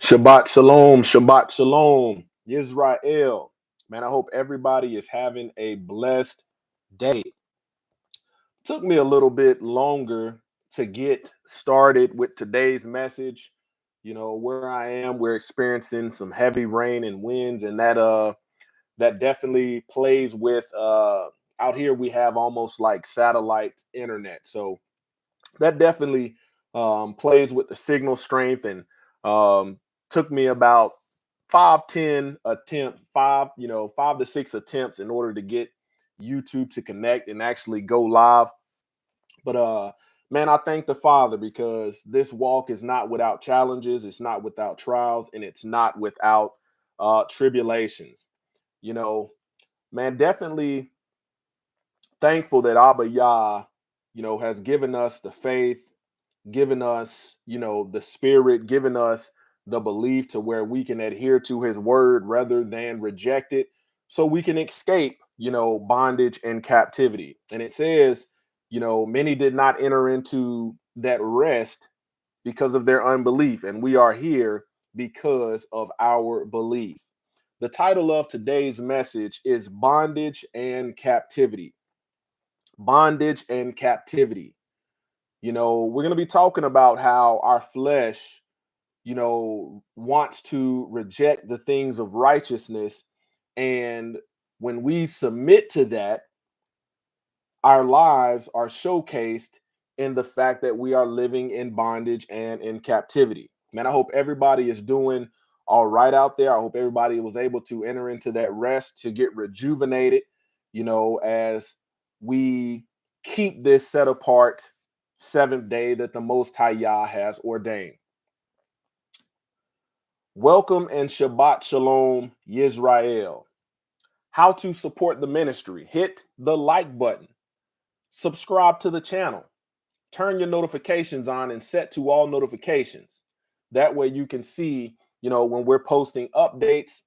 Shabbat shalom, Shabbat shalom, Israel. Man, I hope everybody is having a blessed day. Took me a little bit longer to get started with today's message. You know, where I am, we're experiencing some heavy rain and winds, and that definitely plays with out here we have almost like satellite internet. So that definitely plays with the signal strength and took me about 5 to 6 attempts in order to get YouTube to connect and actually go live. But man, I thank the Father because this walk is not without challenges, it's not without trials, and it's not without tribulations. You know, man, definitely thankful that Abba Yah, has given us the faith, given us, the spirit, given us the belief to where we can adhere to his word rather than reject it so we can escape, bondage and captivity. And it says, many did not enter into that rest because of their unbelief. And we are here because of our belief. The title of today's message is Bondage and Captivity. Bondage and captivity. We're going to be talking about how our flesh, wants to reject the things of righteousness. And when we submit to that, our lives are showcased in the fact that we are living in bondage and in captivity. Man, I hope everybody is doing all right out there. I hope everybody was able to enter into that rest to get rejuvenated, as we keep this set apart seventh day that the Most High Yah has ordained. Welcome and Shabbat Shalom, Yisrael. How to support the ministry. Hit the like button. Subscribe to the channel. Turn your notifications on and set to all notifications. That way you can see, when we're posting updates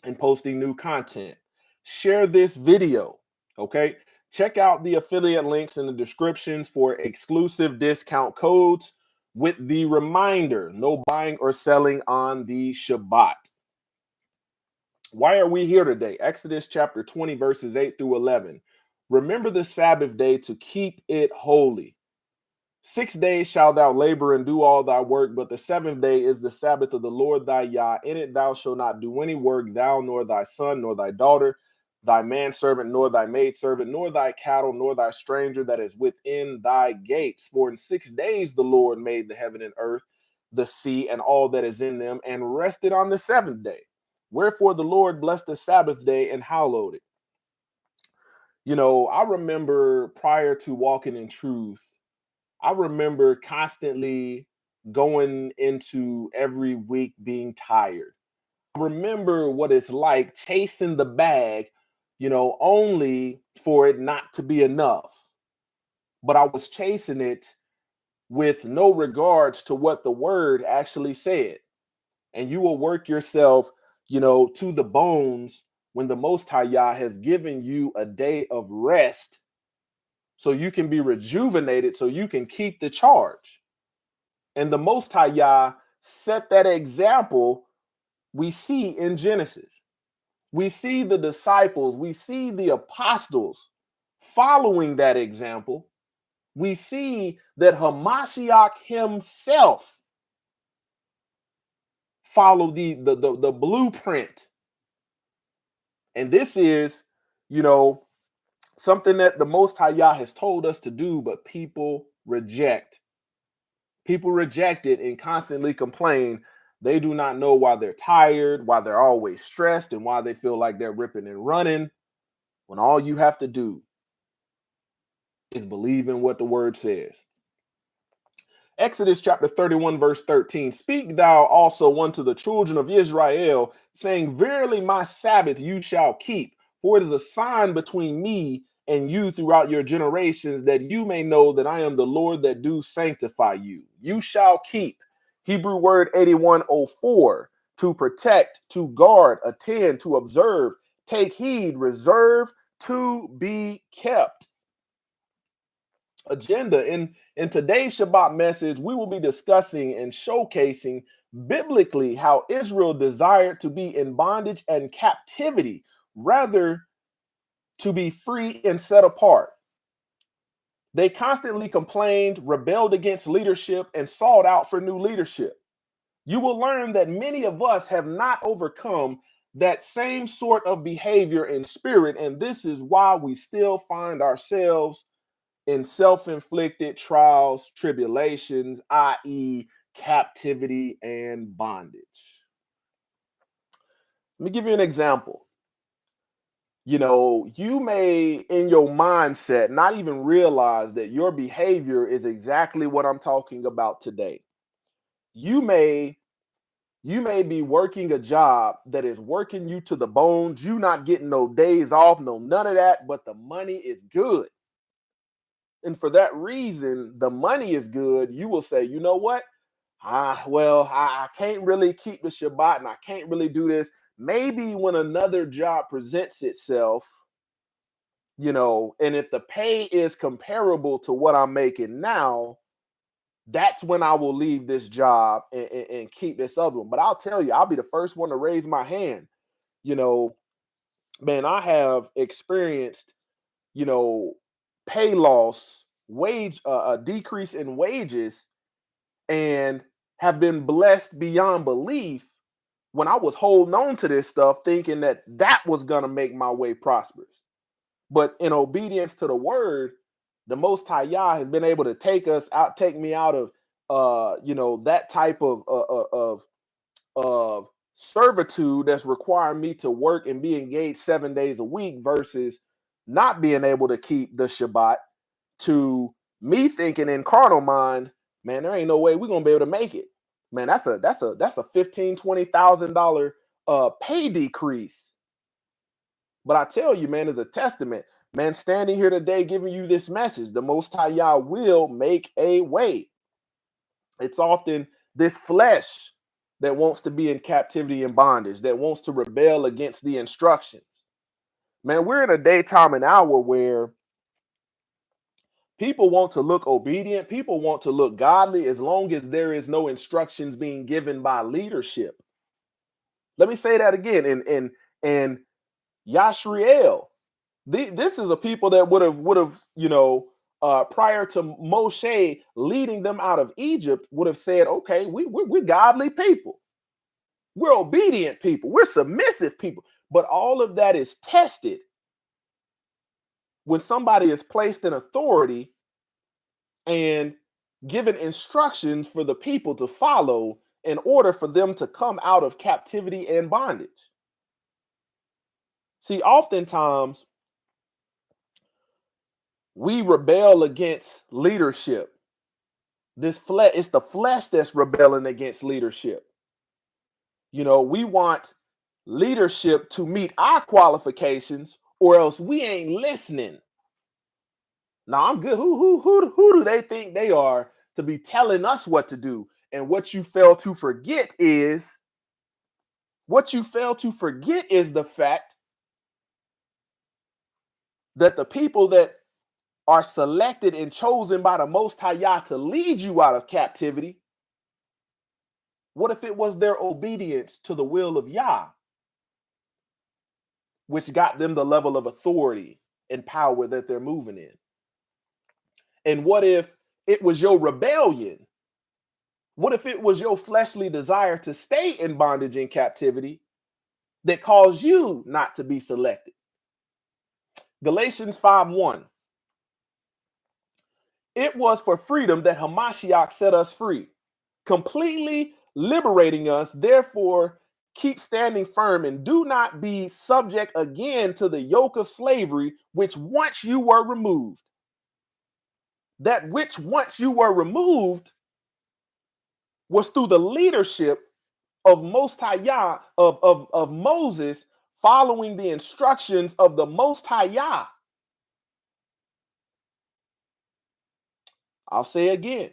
and posting new content. Share this video, okay? Check out the affiliate links in the descriptions for exclusive discount codes with the reminder, no buying or selling on the Shabbat. Why are we here today? Exodus chapter 20, verses 8 through 11. Remember the Sabbath day to keep it holy. 6 days shalt thou labor and do all thy work, but the seventh day is the Sabbath of the Lord thy Yah. In it thou shalt not do any work, thou nor thy son, nor thy daughter, thy manservant, nor thy maidservant, nor thy cattle, nor thy stranger that is within thy gates. For in 6 days the Lord made the heaven and earth, the sea, and all that is in them, and rested on the seventh day. Wherefore the Lord blessed the Sabbath day and hallowed it. I remember prior to walking in truth, I remember constantly going into every week being tired. I remember what it's like chasing the bag, only for it not to be enough. But I was chasing it with no regards to what the word actually said. And you will work yourself, to the bones when the Most High Yah has given you a day of rest so you can be rejuvenated, so you can keep the charge. And the Most High Yah set that example we see in Genesis. We see the disciples, we see the apostles following that example. We see that Hamashiach himself followed the blueprint. And this is, something that the Most High Yah has told us to do, but people reject. People reject it and constantly complain. They do not know why they're tired, why they're always stressed, and why they feel like they're ripping and running, when all you have to do is believe in what the word says. Exodus chapter 31, verse 13. Speak thou also unto the children of Israel, saying, Verily my Sabbath you shall keep, for it is a sign between me and you throughout your generations, that you may know that I am the Lord that do sanctify you. You shall keep. Hebrew word 8104, to protect, to guard, attend, to observe, take heed, reserve, to be kept. Agenda. In today's Shabbat message, we will be discussing and showcasing biblically how Israel desired to be in bondage and captivity rather to be free and set apart. They constantly complained, rebelled against leadership, and sought out for new leadership. You will learn that many of us have not overcome that same sort of behavior and spirit, and this is why we still find ourselves in self-inflicted trials, tribulations, i.e., captivity and bondage. Let me give you an example. You may, in your mindset, not even realize that your behavior is exactly what I'm talking about today. You may be working a job that is working you to the bones. You not getting no days off, no none of that, but the money is good. And for that reason, the money is good. You will say, you know what? I can't really keep the Shabbat and I can't really do this. Maybe when another job presents itself, and if the pay is comparable to what I'm making now, that's when I will leave this job and keep this other one. But I'll tell you, I'll be the first one to raise my hand. Man, I have experienced, pay loss, wage, a decrease in wages, and have been blessed beyond belief when I was holding on to this stuff, thinking that was going to make my way prosperous. But in obedience to the word, the Most High Yah has been able to take me out of, that type of servitude that's requiring me to work and be engaged 7 days a week versus not being able to keep the Shabbat, to me thinking in carnal mind, man, there ain't no way we're gonna be able to make it. Man, that's a $15,000-$20,000 pay decrease. But I tell you, man, as a testament, man, standing here today giving you this message, the Most High Yah will make a way. It's often this flesh that wants to be in captivity and bondage, that wants to rebel against the instructions. Man, we're in a daytime and hour where people want to look obedient. People want to look godly as long as there is no instructions being given by leadership. Let me say that again. And Yashriel, this is a people that would have, prior to Moshe leading them out of Egypt, would have said, okay, we're godly people. We're obedient people. We're submissive people. But all of that is tested when somebody is placed in authority and given instructions for the people to follow in order for them to come out of captivity and bondage. See, oftentimes we rebel against leadership. It's the flesh that's rebelling against leadership. We want leadership to meet our qualifications, or else we ain't listening. Now I'm good. Who do they think they are to be telling us what to do? And what you fail to forget is the fact that the people that are selected and chosen by the Most High Yah to lead you out of captivity, what if it was their obedience to the will of Yah, which got them the level of authority and power that they're moving in? And what if it was your rebellion? What if it was your fleshly desire to stay in bondage and captivity that caused you not to be selected? Galatians 5:1. It was for freedom that Hamashiach set us free, completely liberating us. Therefore, keep standing firm and do not be subject again to the yoke of slavery, which once you were removed. That which once you were removed was through the leadership of Most High Yah, of Moses, following the instructions of the Most High Yah. I'll say again.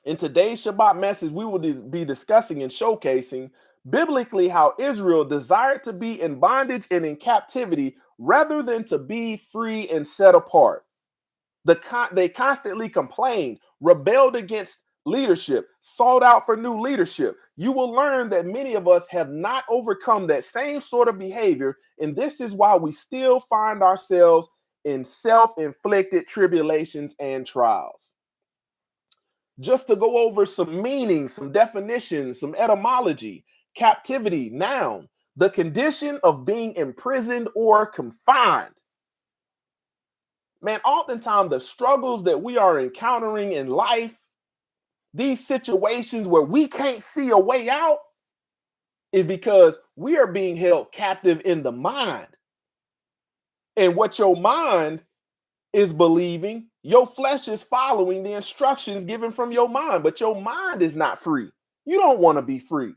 In today's Shabbat message, we will be discussing and showcasing biblically how Israel desired to be in bondage and in captivity rather than to be free and set apart. They constantly complained, rebelled against leadership, sought out for new leadership, you will learn that many of us have not overcome that same sort of behavior. And this is why we still find ourselves in self-inflicted tribulations and trials. Just to go over some meanings, some definitions, some etymology. Captivity, noun, the condition of being imprisoned or confined. Man, oftentimes the struggles that we are encountering in life, these situations where we can't see a way out, is because we are being held captive in the mind. And what your mind is believing, your flesh is following the instructions given from your mind, but your mind is not free. You don't want to be free.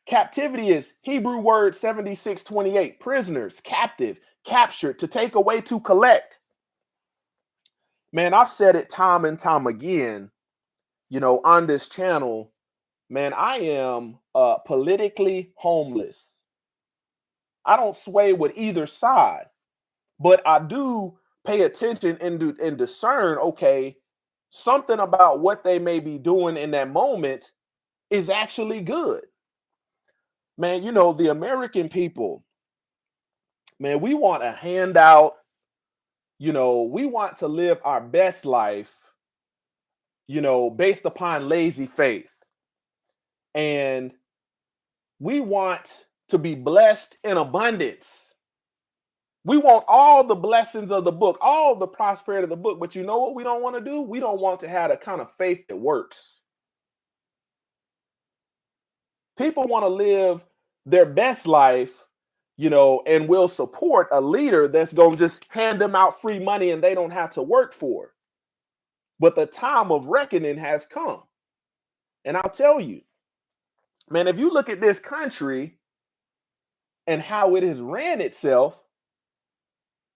Captivity is Hebrew word 7628, prisoners, captive, captured, to take away, to collect. Man, I've said it time and time again, on this channel, man, I am politically homeless. I don't sway with either side, but I do pay attention and discern, okay, something about what they may be doing in that moment is actually good. Man, the American people, man, we want a handout. We want to live our best life, based upon lazy faith. And we want to be blessed in abundance. We want all the blessings of the book, all the prosperity of the book. But you know what we don't want to do? We don't want to have a kind of faith that works. People want to live their best life, and will support a leader that's going to just hand them out free money and they don't have to work for it. But the time of reckoning has come. And I'll tell you, man, if you look at this country and how it has ran itself,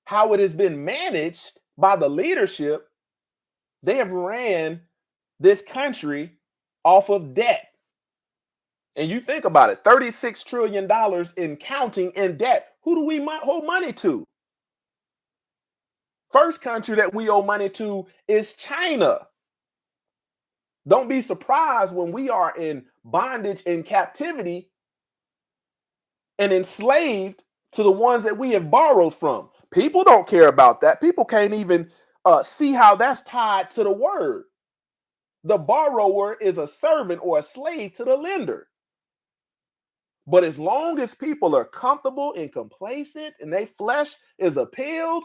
how it has been managed by the leadership, they have ran this country off of debt. And you think about it, $36 trillion in counting in debt. Who do we owe money to? First country that we owe money to is China. Don't be surprised when we are in bondage and captivity and enslaved to the ones that we have borrowed from. People don't care about that. People can't even see how that's tied to the word. The borrower is a servant or a slave to the lender. But as long as people are comfortable and complacent and their flesh is appealed,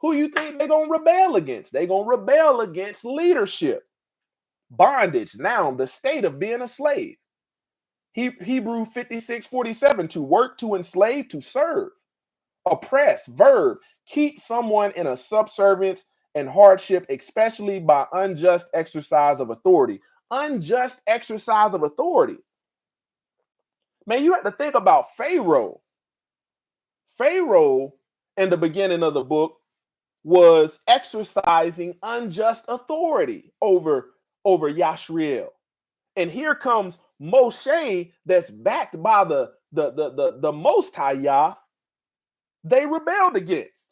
who you think they're going to rebel against? They're going to rebel against leadership. Bondage, now the state of being a slave. Hebrew 56:47, to work, to enslave, to serve. Oppress, verb, keep someone in a subservience and hardship, especially by unjust exercise of authority. Unjust exercise of authority. Man, you have to think about Pharaoh. Pharaoh, in the beginning of the book, was exercising unjust authority over Yashriel. And here comes Moshe, that's backed by the Most High Yah. They rebelled against.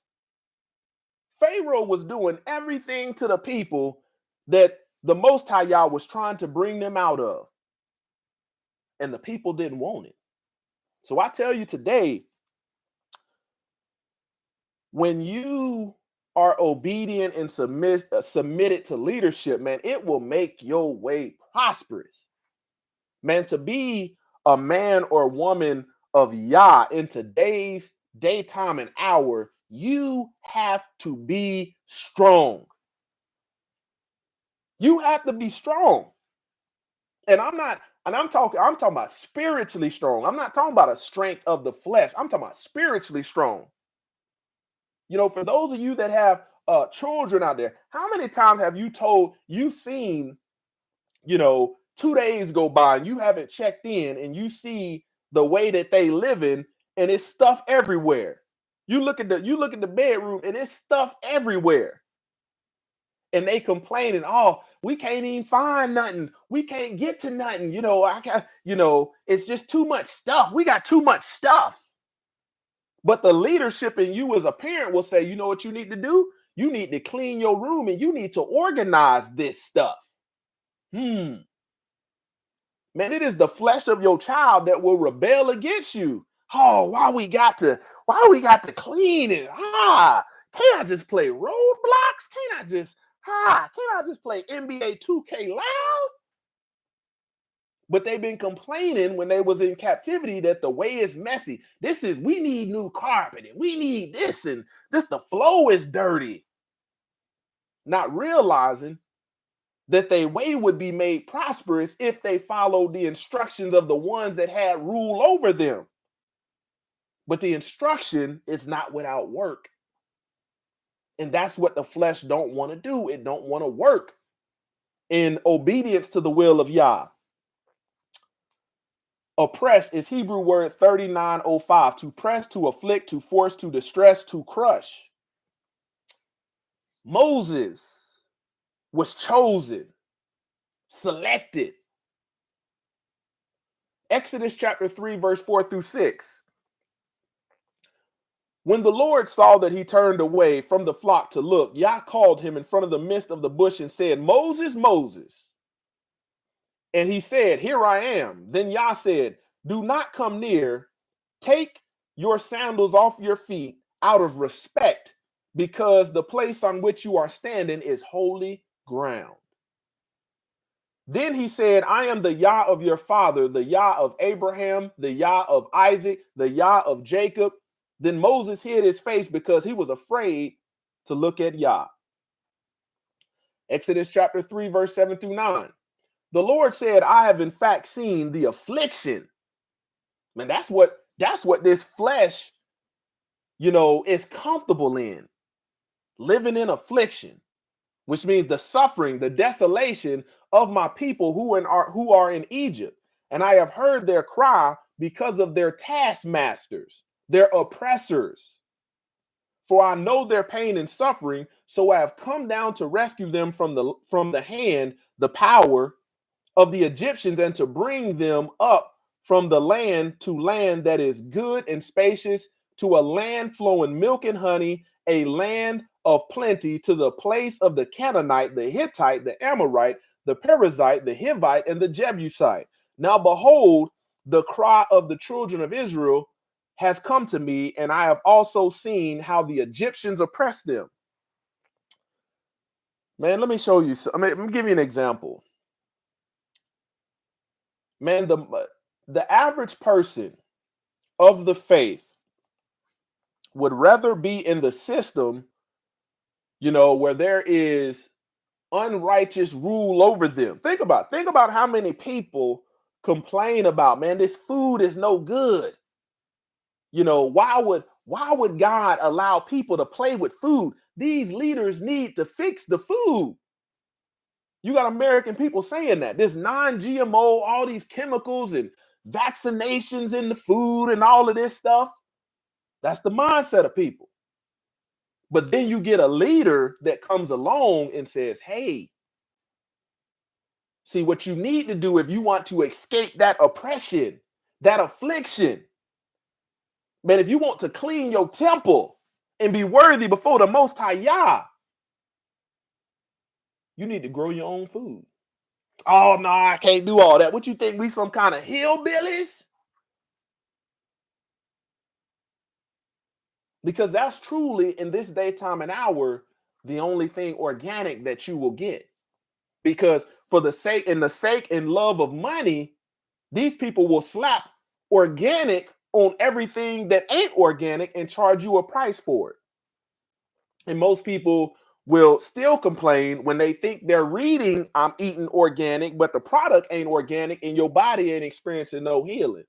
Pharaoh was doing everything to the people that the Most High Yah was trying to bring them out of. And the people didn't want it. So I tell you today, when you are obedient and submitted to leadership, man, it will make your way prosperous. Man, to be a man or woman of Yah in today's daytime and hour, you have to be strong. You have to be strong. And I'm talking about spiritually strong. I'm not talking about a strength of the flesh. I'm talking about spiritually strong. For those of you that have children out there, how many times have you've seen, 2 days go by and you haven't checked in and you see the way that they living and it's stuff everywhere. You look at the bedroom and it's stuff everywhere. And they complaining, oh, we can't even find nothing. We can't get to nothing. It's just too much stuff. We got too much stuff. But the leadership in you as a parent will say, you know what you need to do? You need to clean your room and you need to organize this stuff. Man, it is the flesh of your child that will rebel against you. Oh, why we got to clean it? Can't I just play roadblocks? Can't I just play NBA 2K loud? But they've been complaining when they was in captivity that the way is messy. We need new carpet and we need this and this, the flow is dirty. Not realizing that their way would be made prosperous if they followed the instructions of the ones that had rule over them. But the instruction is not without work. And that's what the flesh don't want to do. It don't want to work in obedience to the will of Yah. Oppress is Hebrew word 3905. To press, to afflict, to force, to distress, to crush. Moses was chosen, selected. Exodus chapter 3, verse 4 through 6. When the Lord saw that he turned away from the flock to look, Yah called him in front of the midst of the bush and said, Moses, Moses. And he said, Here I am. Then Yah said, Do not come near. Take your sandals off your feet out of respect, because the place on which you are standing is holy ground. Then he said, I am the Yah of your father, the Yah of Abraham, the Yah of Isaac, the Yah of Jacob. Then Moses hid his face because he was afraid to look at Yah. Exodus chapter 3, verse 7 through 9. The Lord said, I have in fact seen the affliction. Man, that's what this flesh, is comfortable in. Living in affliction, which means the suffering, the desolation of my people who are in Egypt. And I have heard their cry because of their taskmasters, their oppressors. For I know their pain and suffering, so I have come down to rescue them from the hand, the power of the Egyptians, and to bring them up from the land to land that is good and spacious, to a land flowing milk and honey, a land of plenty, to the place of the Canaanite, the Hittite, the Amorite, the Perizzite, the Hivite, and the Jebusite. Now behold, the cry of the children of Israel has come to me, and I have also seen how the Egyptians oppress them. Man, let me show you. Let me give you an example. Man, the average person of the faith would rather be in the system, where there is unrighteous rule over them. Think about how many people complain about, man, this food is no good. Why would God allow people to play with food? These leaders need to fix the food. You got American people saying that this non-GMO, all these chemicals and vaccinations in the food and all of this stuff. That's the mindset of people. But then you get a leader that comes along and says, hey, see, what you need to do if you want to escape that oppression, that affliction, man, if you want to clean your temple and be worthy before the Most High Yah, you need to grow your own food. Oh, no, I can't do all that. What you think, we some kind of hillbillies? Because that's truly, in this day, time, and hour, the only thing organic that you will get. Because for the sake and love of money, these people will slap organic on everything that ain't organic and charge you a price for it. And most people will still complain when they think they're reading, I'm eating organic, but the product ain't organic and your body ain't experiencing no healing.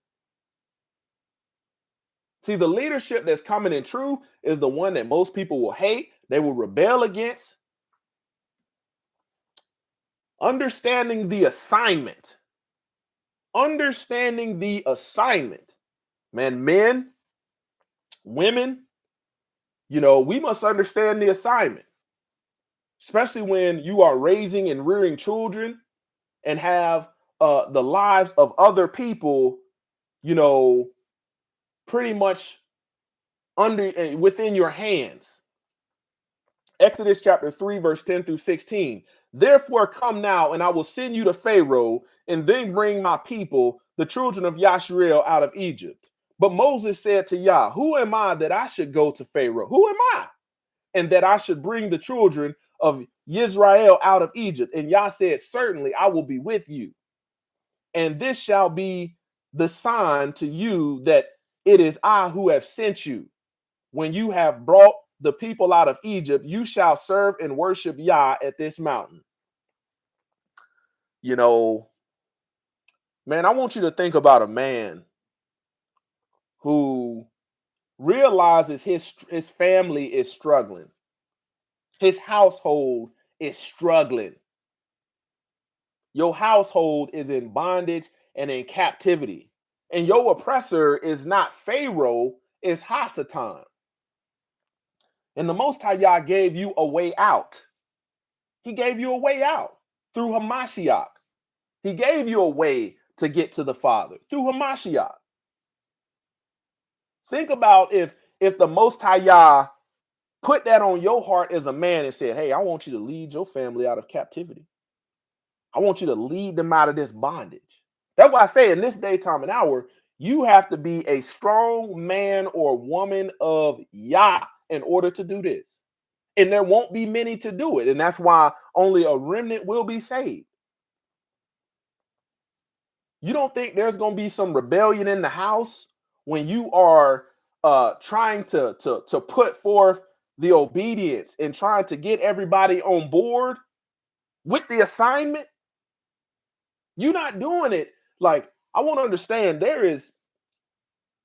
See, the leadership that's coming in true is the one that most people will hate, they will rebel against. Understanding the assignment. Understanding the assignment. Man, men, women, we must understand the assignment. Especially when you are raising and rearing children and have the lives of other people, pretty much within your hands. Exodus chapter 3, verse 10 through 16. Therefore, come now, and I will send you to Pharaoh, and then bring my people, the children of Yasharel, out of Egypt. But Moses said to Yah, who am I that I should go to Pharaoh? Who am I? And that I should bring the children of Israel out of Egypt. And Yah said, certainly I will be with you. And this shall be the sign to you that it is I who have sent you. When you have brought the people out of Egypt, you shall serve and worship Yah at this mountain. You know, man, I want you to think about a man who realizes his family is struggling. His household is struggling. Your household is in bondage and in captivity. And your oppressor is not Pharaoh, it's Hasatan. And the Most High Yah gave you a way out. He gave you a way out through Hamashiach. He gave you a way to get to the Father through Hamashiach. Think about if the Most High Yah put that on your heart as a man and said, hey, I want you to lead your family out of captivity. I want you to lead them out of this bondage. That's why I say in this day, time, and hour, you have to be a strong man or woman of Yah in order to do this. And there won't be many to do it. And that's why only a remnant will be saved. You don't think there's going to be some rebellion in the house when you are trying to put forth the obedience and trying to get everybody on board with the assignment? You're not doing it. Like, I want to understand, there is,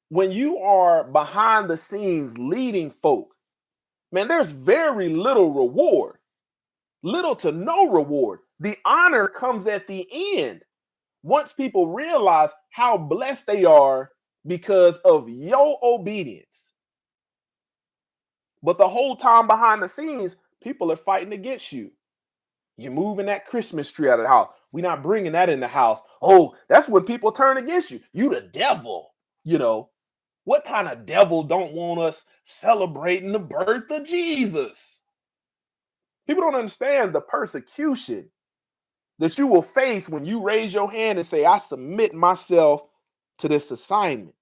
when you are behind the scenes leading folk, man, there's very little reward, little to no reward. The honor comes at the end. Once people realize how blessed they are because of your obedience. But the whole time behind the scenes, people are fighting against you. You're moving that Christmas tree out of the house. We're not bringing that in the house. Oh, that's when people turn against you. You the devil. You know, what kind of devil don't want us celebrating the birth of Jesus? People don't understand the persecution that you will face when you raise your hand and say, I submit myself to this assignment.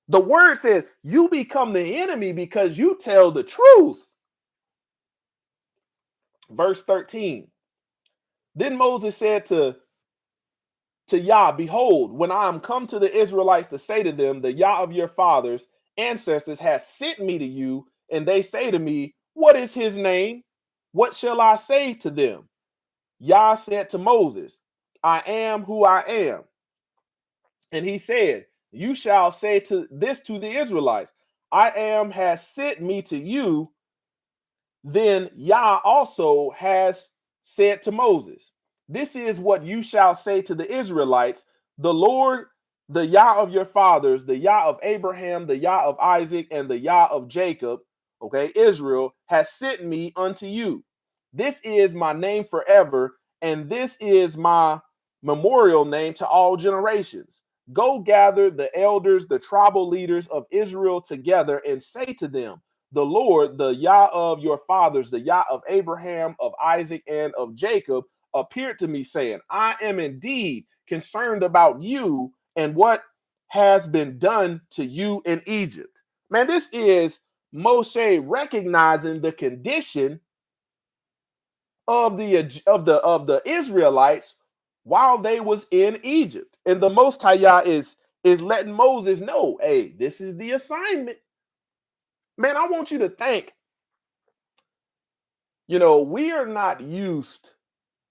The word says you become the enemy because you tell the truth. Verse 13. Then Moses said to Yah, behold, when I am come to the Israelites to say to them, the Yah of your fathers, ancestors, has sent me to you, and they say to me, what is his name? What shall I say to them? Yah said to Moses, I am who I am. And he said, you shall say to the Israelites, I am has sent me to you. Then Yah also has said to Moses, this is what you shall say to the Israelites, the Lord, the Yah of your fathers, the Yah of Abraham, the Yah of Isaac, and the Yah of Jacob, okay, Israel, has sent me unto you. This is my name forever, and this is my memorial name to all generations. Go gather the elders, the tribal leaders of Israel together, and say to them, the Lord, the Yah of your fathers, the Yah of Abraham, of Isaac, and of Jacob, appeared to me, saying, I am indeed concerned about you and what has been done to you in Egypt. Man, this is Moshe recognizing the condition of the Israelites while they was in Egypt. And the Most High Yah is letting Moses know, hey, this is the assignment. Man, I want you to think, you know, we are not used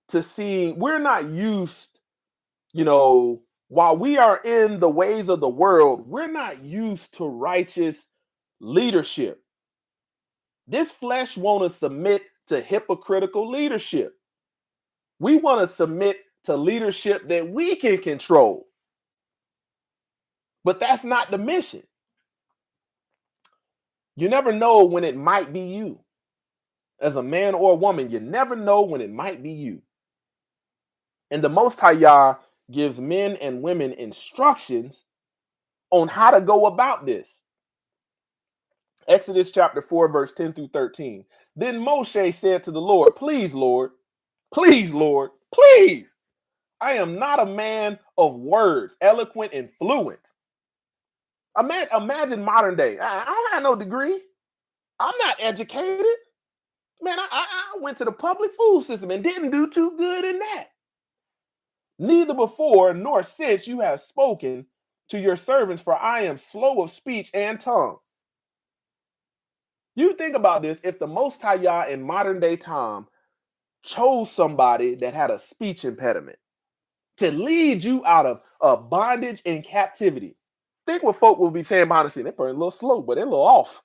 to seeing, we're not used, you know, while we are in the ways of the world, we're not used to righteous leadership. This flesh want to submit to hypocritical leadership. We want to submit to leadership that we can control. But that's not the mission. You never know when it might be you. As a man or a woman, you never know when it might be you. And the Most High Yah gives men and women instructions on how to go about this. Exodus chapter 4, verse 10 through 13. Then Moshe said to the Lord, please, Lord, please. I am not a man of words, eloquent and fluent. Imagine modern day. I don't have no degree. I'm not educated. Man, I went to the public food system and didn't do too good in that. Neither before nor since you have spoken to your servants, for I am slow of speech and tongue. You think about this, if the Most High Yah in modern day time chose somebody that had a speech impediment to lead you out of bondage and captivity, think what folk will be saying behind the scene. They're probably a little slow, but they're a little off.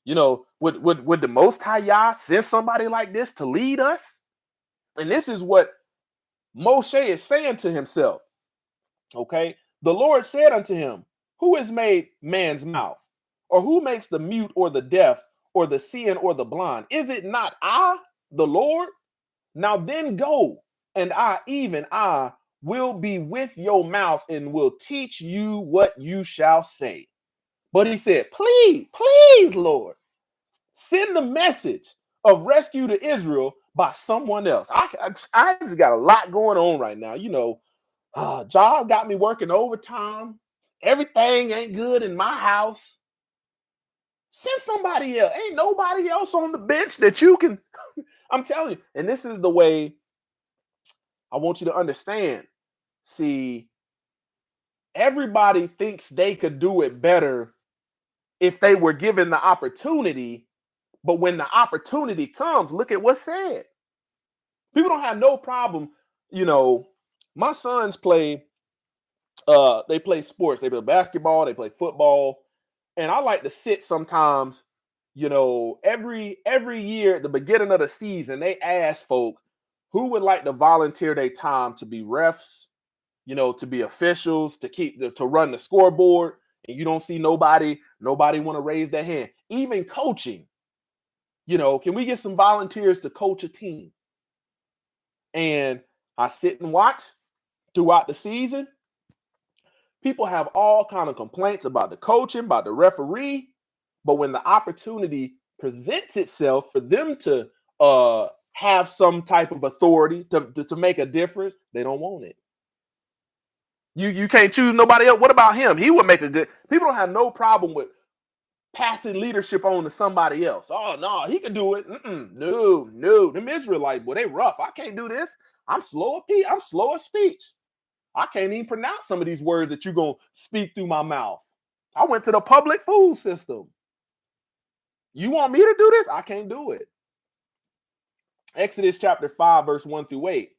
You know, would the Most High Yah send somebody like this to lead us? And this is what Moshe is saying to himself. Okay. The Lord said unto him, who has made man's mouth? Or who makes the mute or the deaf or the seeing or the blind? Is it not I, the Lord? Now then go, and I, even I, will be with your mouth and will teach you what you shall say. But he said, please, Lord, send the message of rescue to Israel by someone else. I just got a lot going on right now. You know, job got me working overtime. Everything ain't good in my house. Send somebody else. Ain't nobody else on the bench that you can. I'm telling you. And this is the way I want you to understand. See, everybody thinks they could do it better if they were given the opportunity. But when the opportunity comes, look at what's said. People don't have no problem. You know, my sons play, they play sports. They play basketball, they play football. And I like to sit sometimes, you know, every year at the beginning of the season, they ask folk who would like to volunteer their time to be refs, you know, to be officials, to run the scoreboard. And you don't see nobody want to raise their hand. Even coaching, you know, can we get some volunteers to coach a team? And I sit and watch throughout the season. People have all kind of complaints about the coaching, about the referee. But when the opportunity presents itself for them to have some type of authority to make a difference, they don't want it. You can't choose nobody else. What about him? He would make a good. People don't have no problem with passing leadership on to somebody else. Oh no, he can do it. No. Them Israelites, boy, they rough. I can't do this. I'm slow of speech. I can't even pronounce some of these words that you're gonna speak through my mouth. I went to the public food system. You want me to do this? I can't do it. Exodus chapter 5, verse 1 through 8.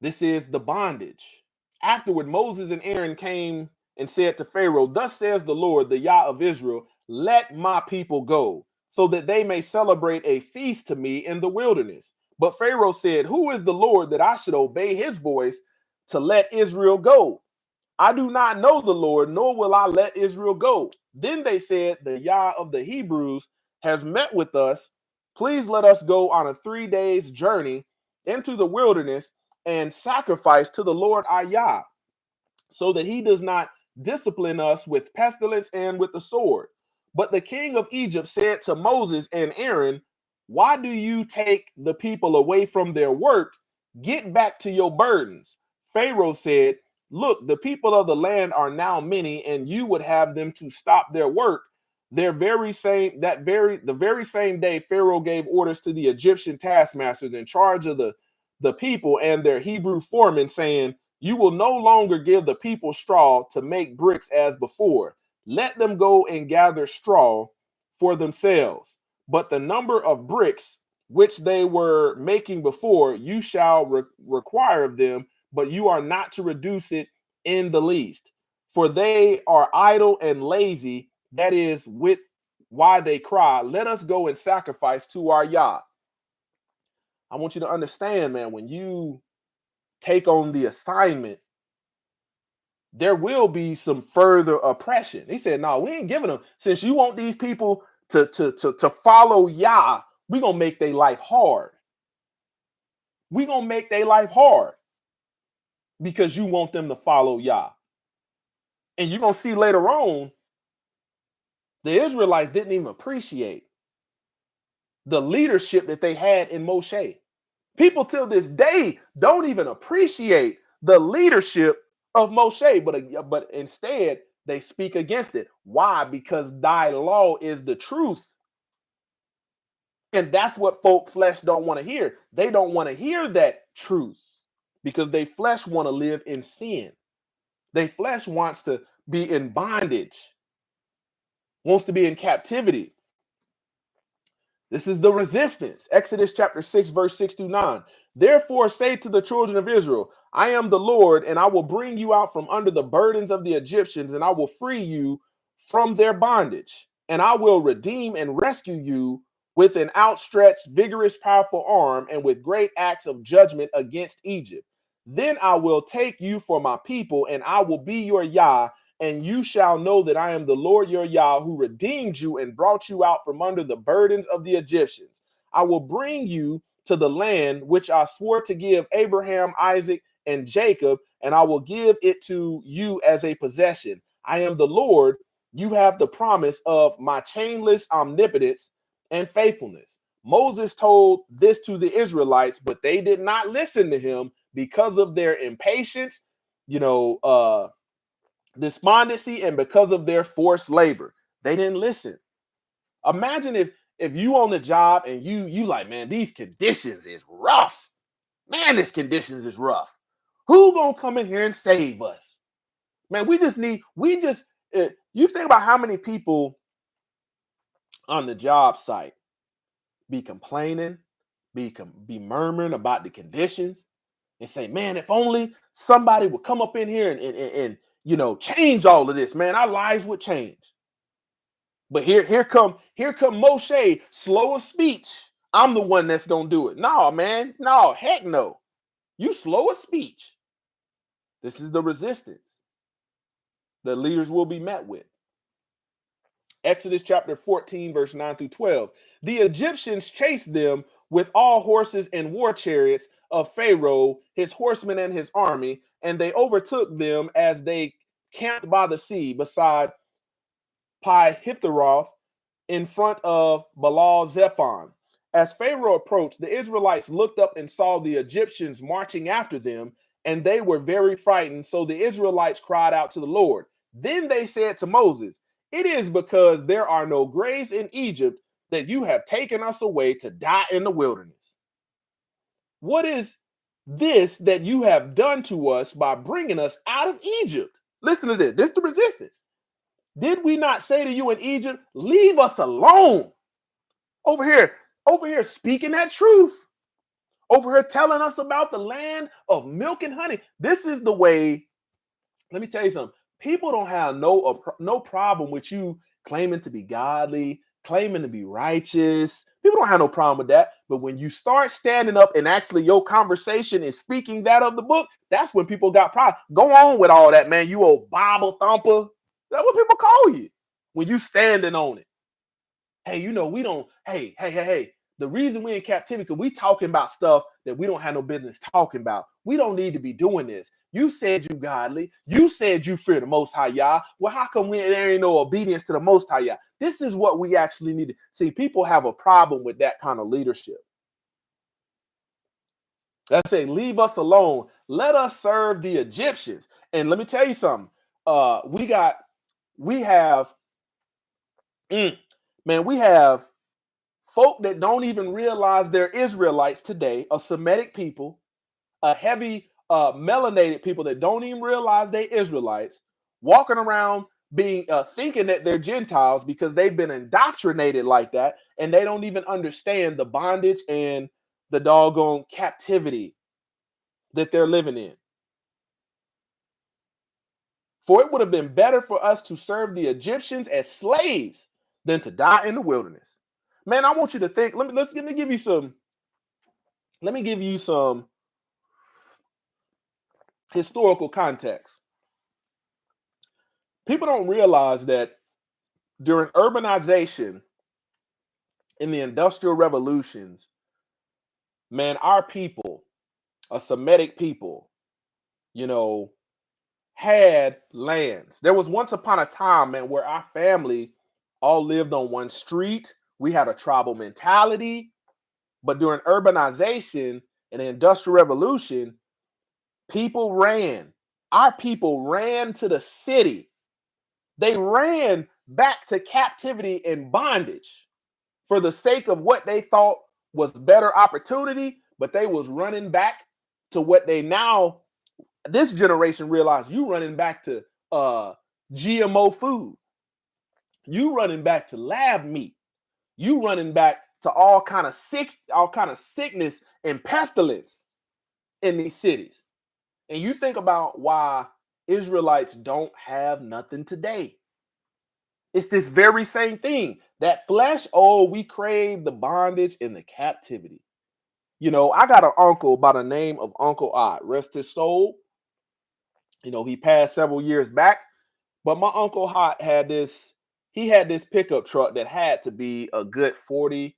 This is the bondage. Afterward, Moses and Aaron came and said to Pharaoh, thus says the Lord, the Yah of Israel, let my people go, so that they may celebrate a feast to me in the wilderness. But Pharaoh said, who is the Lord that I should obey his voice to let Israel go? I do not know the Lord, nor will I let Israel go. Then they said, the Yah of the Hebrews has met with us. Please let us go on a 3 days journey into the wilderness and sacrifice to the Lord our Yah, so that he does not discipline us with pestilence and with the sword. But the king of Egypt said to Moses and Aaron, why do you take the people away from their work? Get back to your burdens. Pharaoh said, look, the people of the land are now many, and you would have them to stop their work. The very same day, Pharaoh gave orders to the Egyptian taskmasters in charge of the people and their Hebrew foremen, saying, you will no longer give the people straw to make bricks as before. Let them go and gather straw for themselves. But the number of bricks which they were making before, you shall require of them, but you are not to reduce it in the least. For they are idle and lazy. That is with why they cry, let us go and sacrifice to our Yah. I want you to understand, man, when you take on the assignment, there will be some further oppression. He said, no, we ain't giving them. Since you want these people to follow Yah, we're going to make their life hard. We're going to make their life hard because you want them to follow Yah. And you're going to see later on, the Israelites didn't even appreciate the leadership that they had in Moshe. People till this day don't even appreciate the leadership of Moshe, but instead they speak against it. Why? Because thy law is the truth. And that's what folk flesh don't want to hear. They don't want to hear that truth because they flesh want to live in sin. They flesh wants to be in bondage, wants to be in captivity. This is the resistance. Exodus chapter 6, verse 6 through 9. Therefore say to the children of Israel, I am the Lord, and I will bring you out from under the burdens of the Egyptians, and I will free you from their bondage. And I will redeem and rescue you with an outstretched, vigorous, powerful arm, and with great acts of judgment against Egypt. Then I will take you for my people, and I will be your Yah, and you shall know that I am the Lord your Yah, who redeemed you and brought you out from under the burdens of the Egyptians. I will bring you to the land which I swore to give Abraham, Isaac, and Jacob, and I will give it to you as a possession. I am the Lord. You have the promise of my chainless omnipotence and faithfulness. Moses told this to the Israelites, but they did not listen to him because of their impatience, despondency, and because of their forced labor. They didn't listen. Imagine if you on the job and you like, man, these conditions is rough. Man, this conditions is rough. Who gonna come in here and save us? Man, you think about how many people on the job site be complaining, be murmuring about the conditions and say, man, if only somebody would come up in here and change all of this, man, our lives would change. But here come Moshe, slow of speech. I'm the one that's gonna do it. No, man, no, heck no. You slow of speech. This is the resistance that leaders will be met with. Exodus chapter 14, verse 9 through 12. The Egyptians chased them with all horses and war chariots of Pharaoh, his horsemen, and his army, and they overtook them as they camped by the sea beside Pi-Hithroth in front of Baal-Zephon. As Pharaoh approached, the Israelites looked up and saw the Egyptians marching after them, and they were very frightened. So the Israelites cried out to the Lord. Then they said to Moses, it is because there are no graves in Egypt that you have taken us away to die in the wilderness. What is this that you have done to us by bringing us out of Egypt? Listen to this. This is the resistance. Did we not say to you in Egypt, leave us alone? Over here speaking that truth. Over here telling us about the land of milk and honey. This is the way. Let me tell you something. People don't have no problem with you claiming to be godly, claiming to be righteous. People don't have no problem with that. But when you start standing up and actually your conversation is speaking that of the book, that's when people got problems. Go on with all that, man. You old Bible thumper. That's what people call you when you standing on it. Hey, we don't. Hey. The reason we in captivity because we talking about stuff that we don't have no business talking about. We don't need to be doing this. You said you godly. You said you fear the Most High Yah. Well, how come there ain't no obedience to the Most High Yah? This is what we actually need to see. People have a problem with that kind of leadership. Let's say, leave us alone. Let us serve the Egyptians. And let me tell you something. We have folk that don't even realize they're Israelites today, a Semitic people, a heavy melanated people that don't even realize they're Israelites, walking around being thinking that they're Gentiles because they've been indoctrinated like that, and they don't even understand the bondage and the doggone captivity that they're living in. For it would have been better for us to serve the Egyptians as slaves than to die in the wilderness. Man, I want you to think. Let me give you some historical context. People don't realize that during urbanization in the industrial revolutions, man, our people, a Semitic people, had lands. There was once upon a time, man, where our family all lived on one street. We had a tribal mentality. But during urbanization and the Industrial Revolution, people ran. Our people ran to the city. They ran back to captivity and bondage for the sake of what they thought was better opportunity, but they was running back to what they now, this generation realized, you running back to GMO food. You running back to lab meat. You running back to all kind of sickness and pestilence in these cities. And you think about why Israelites don't have nothing today. It's this very same thing. That flesh, oh, we crave the bondage and the captivity. You know, I got an uncle by the name of Uncle Odd, rest his soul. You know, he passed several years back, but my Uncle Odd had this pickup truck that had to be a good 40,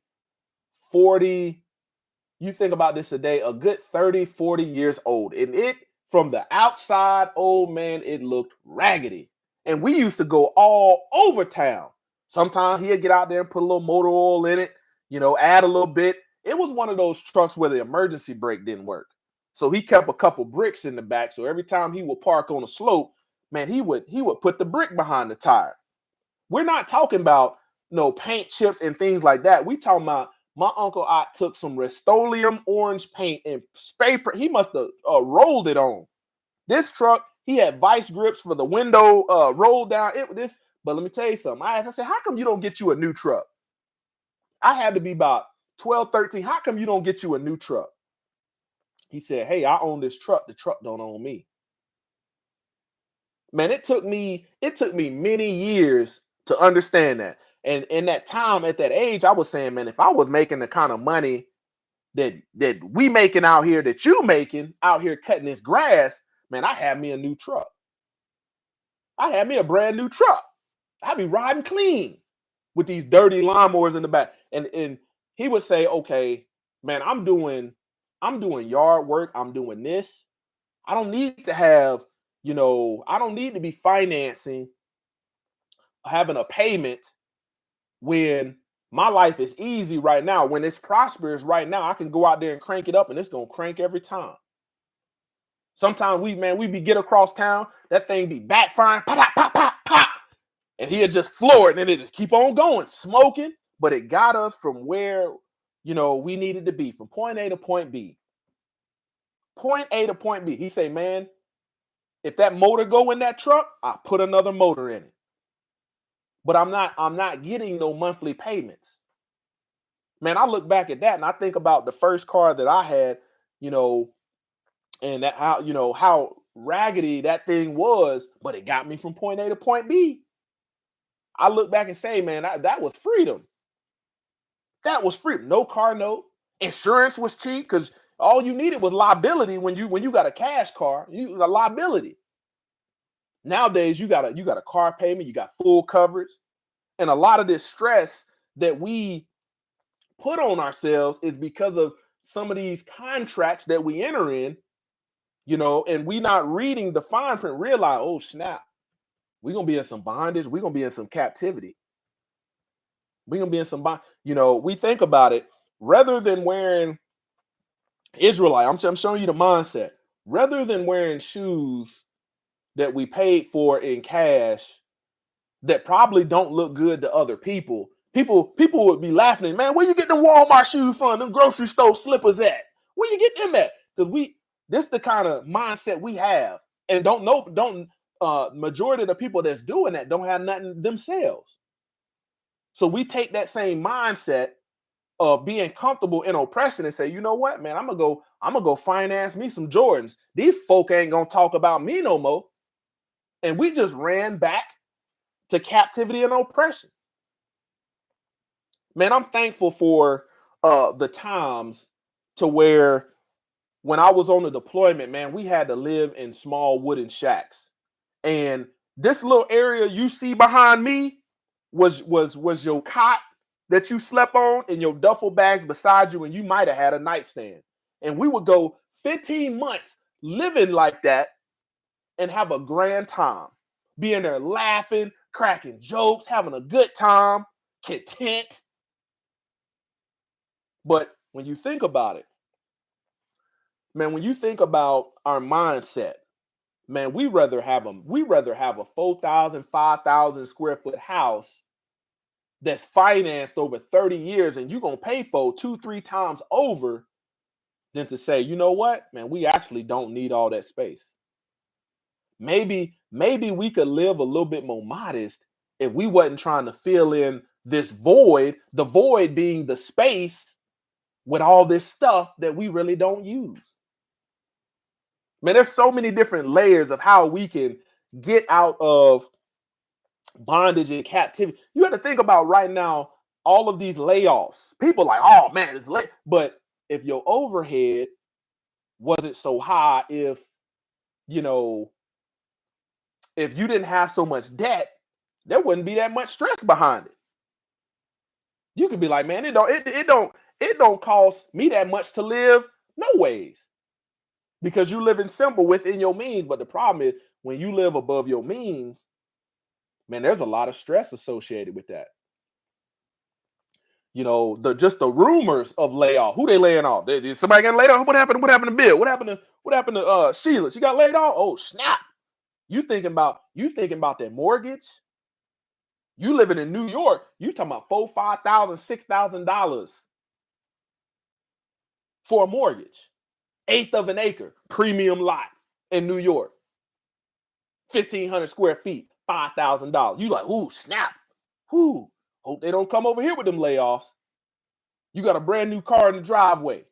you think about this today, a good 30, 40 years old. And it, from the outside, oh man, it looked raggedy. And we used to go all over town. Sometimes he'd get out there and put a little motor oil in it, you know, add a little bit. It was one of those trucks where the emergency brake didn't work. So he kept a couple bricks in the back. So every time he would park on a slope, man, he would put the brick behind the tire. We're not talking about no paint chips and things like that. We talking about my Uncle Ott took some Rust-Oleum orange paint and spray. He must have rolled it on. This truck, he had vice grips for the window rolled down. But let me tell you something. I said, how come you don't get you a new truck? I had to be about 12, 13. How come you don't get you a new truck? He said, hey, I own this truck. The truck don't own me. Man, it took me many years to understand that. And in that time, at that age, I was saying, man, if I was making the kind of money that we making out here, that you making out here cutting this grass, man, I had me a new truck. I had me a brand new truck. I'd be riding clean with these dirty lawnmowers in the back. And he would say, okay, man, I'm doing yard work. I'm doing this. I don't need to have, you know, I don't need to be financing, having a payment when my life is easy right now. When it's prosperous right now, I can go out there and crank it up and it's going to crank every time. Sometimes we be get across town, that thing be backfiring, pop, pop, pop, pop, pop, and he'll just floor it and it just keep on going, smoking. But it got us from where, you know, we needed to be, from point A to point B. Point A to point B. He say, man, if that motor go in that truck, I put another motor in it. But I'm not getting no monthly payments. Man, I look back at that and I think about the first car that I had, you know, and that how raggedy that thing was, but it got me from point A to point B. I look back and say, man, that was freedom. That was freedom. No car note. Insurance was cheap because all you needed was liability when you got a cash car. You got liability. Nowadays, you got a car payment, you got full coverage. And a lot of this stress that we put on ourselves is because of some of these contracts that we enter in, you know, and we not reading the fine print, realize, oh, snap, we're going to be in some bondage. We're going to be in some captivity. We're going to be in some bondage. You know, we think about it, rather than wearing Israelite, I'm showing you the mindset, rather than wearing shoes that we paid for in cash that probably don't look good to other people. People would be laughing, man, where you get them Walmart shoes from? Them grocery store slippers at? Where you get them at? Because this the kind of mindset we have. And majority of the people that's doing that don't have nothing themselves. So we take that same mindset of being comfortable in oppression and say, you know what, man, I'm gonna go finance me some Jordans. These folk ain't gonna talk about me no more. And we just ran back to captivity and oppression. Man, I'm thankful for the times to where when I was on the deployment, man, we had to live in small wooden shacks. And this little area you see behind me was your cot that you slept on and your duffel bags beside you, and you might have had a nightstand. And we would go 15 months living like that and have a grand time. Being there laughing, cracking jokes, having a good time, content. But when you think about it, man, when you think about our mindset, man, we rather have a 4,000, 5,000 square foot house that's financed over 30 years and you're gonna pay for 2, 3 times over than to say, you know what, man, we actually don't need all that space. Maybe we could live a little bit more modest if we wasn't trying to fill in this void, the void being the space with all this stuff that we really don't use. Man, there's so many different layers of how we can get out of bondage and captivity. You have to think about right now all of these layoffs. People like, oh man, it's late. But if your overhead wasn't so high, you know, if you didn't have so much debt, there wouldn't be that much stress behind it. You could be like, man, it don't cost me that much to live, no ways, because you live in simple within your means. But the problem is when you live above your means, man, there's a lot of stress associated with that. Just the rumors of layoff. Who they laying off? Did somebody get laid off? What happened? What happened to Bill? What happened to Sheila? She got laid off. Oh snap! You thinking about that mortgage? You living in New York? You talking about $4,000, $5,000, $6,000 for a mortgage? Eighth of an acre, premium lot in New York, 1,500 square feet, $5,000. You like, ooh snap! Whoo! Hope they don't come over here with them layoffs. You got a brand new car in the driveway.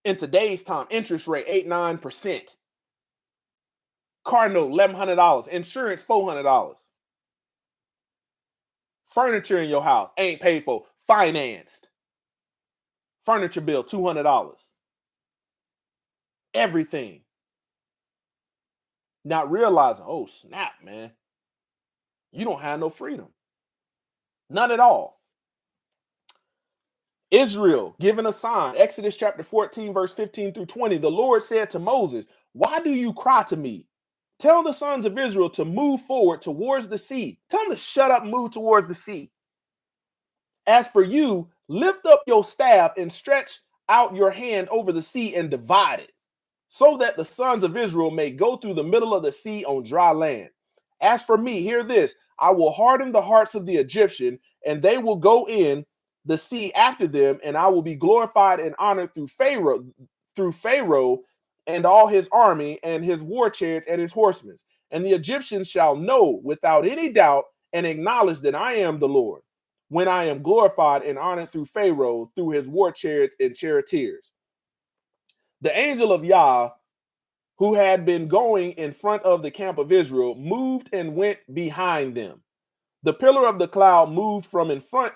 In today's time, interest rate 8-9%. Car note $1,100. Insurance $400. Furniture in your house ain't paid for, financed. Furniture bill $200. Everything. Not realizing, oh snap, man, you don't have no freedom. None at all. Israel given a sign. Exodus chapter 14, verse 15 through 20. The Lord said to Moses, why do you cry to me? Tell the sons of Israel to move forward towards the sea. Tell them to shut up, move towards the sea. As for you, lift up your staff and stretch out your hand over the sea and divide it, so that the sons of Israel may go through the middle of the sea on dry land. As for me, hear this, I will harden the hearts of the Egyptian, and they will go in the sea after them, and I will be glorified and honored through Pharaoh and all his army and his war chariots and his horsemen. And the Egyptians shall know without any doubt and acknowledge that I am the Lord, when I am glorified and honored through Pharaoh, through his war chariots and charioteers. The angel of Yah, who had been going in front of the camp of Israel, moved and went behind them. The pillar of the cloud moved from in front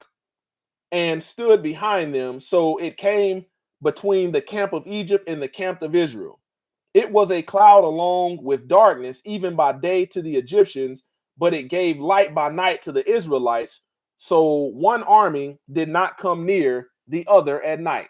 and stood behind them, so it came between the camp of Egypt and the camp of Israel. It was a cloud along with darkness, even by day to the Egyptians, but it gave light by night to the Israelites. So one army did not come near the other at night.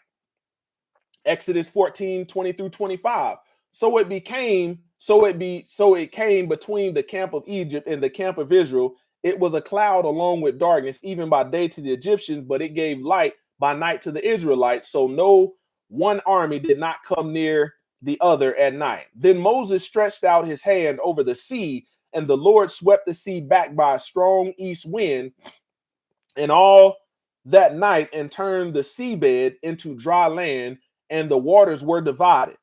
Exodus 14, 20 through 25. So it came between the camp of Egypt and the camp of Israel. It was a cloud along with darkness, even by day to the Egyptians, but it gave light by night to the Israelites. So no one army did not come near the other at night. Then Moses stretched out his hand over the sea, and the Lord swept the sea back by a strong east wind and all that night, and turned the seabed into dry land, and the waters were divided.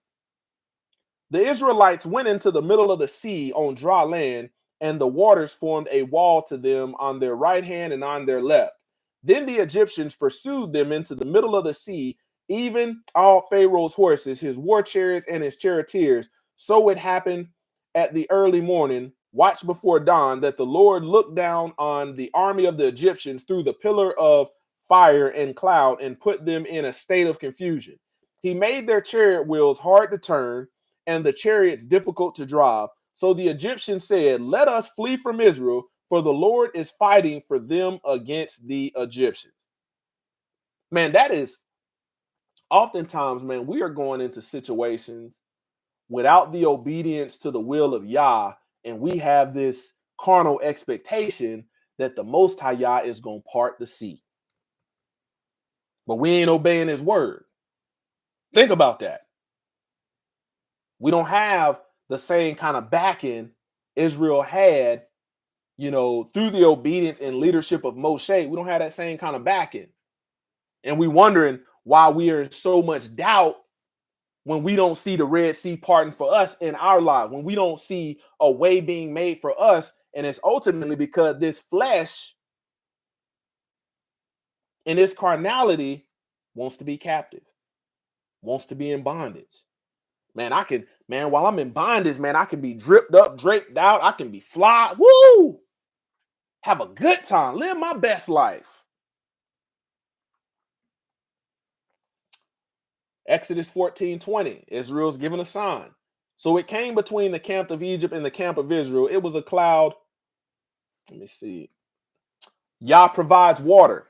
The Israelites went into the middle of the sea on dry land, and the waters formed a wall to them on their right hand and on their left. Then the Egyptians pursued them into the middle of the sea, even all Pharaoh's horses, his war chariots, and his charioteers. So it happened at the early morning, watch before dawn, that the Lord looked down on the army of the Egyptians through the pillar of fire and cloud and put them in a state of confusion. He made their chariot wheels hard to turn and the chariots difficult to drive. So the Egyptians said, let us flee from Israel, for the Lord is fighting for them against the Egyptians. Man, that is oftentimes, man, we are going into situations without the obedience to the will of Yah, and we have this carnal expectation that the Most High Yah is going to part the sea. but we ain't obeying his word. Think about that. We don't have the same kind of backing Israel had, through the obedience and leadership of Moshe. We don't have that same kind of backing. And we wondering why we are in so much doubt when we don't see the Red Sea parting for us in our life, when we don't see a way being made for us. And it's ultimately because this flesh and this carnality wants to be captive, wants to be in bondage. Man, while I'm in bondage, man, I can be dripped up, draped out. I can be fly. Woo! Have a good time. Live my best life. Exodus 14:20, Israel's given a sign. So it came between the camp of Egypt and the camp of Israel. It was a cloud. Let me see. Yah provides water.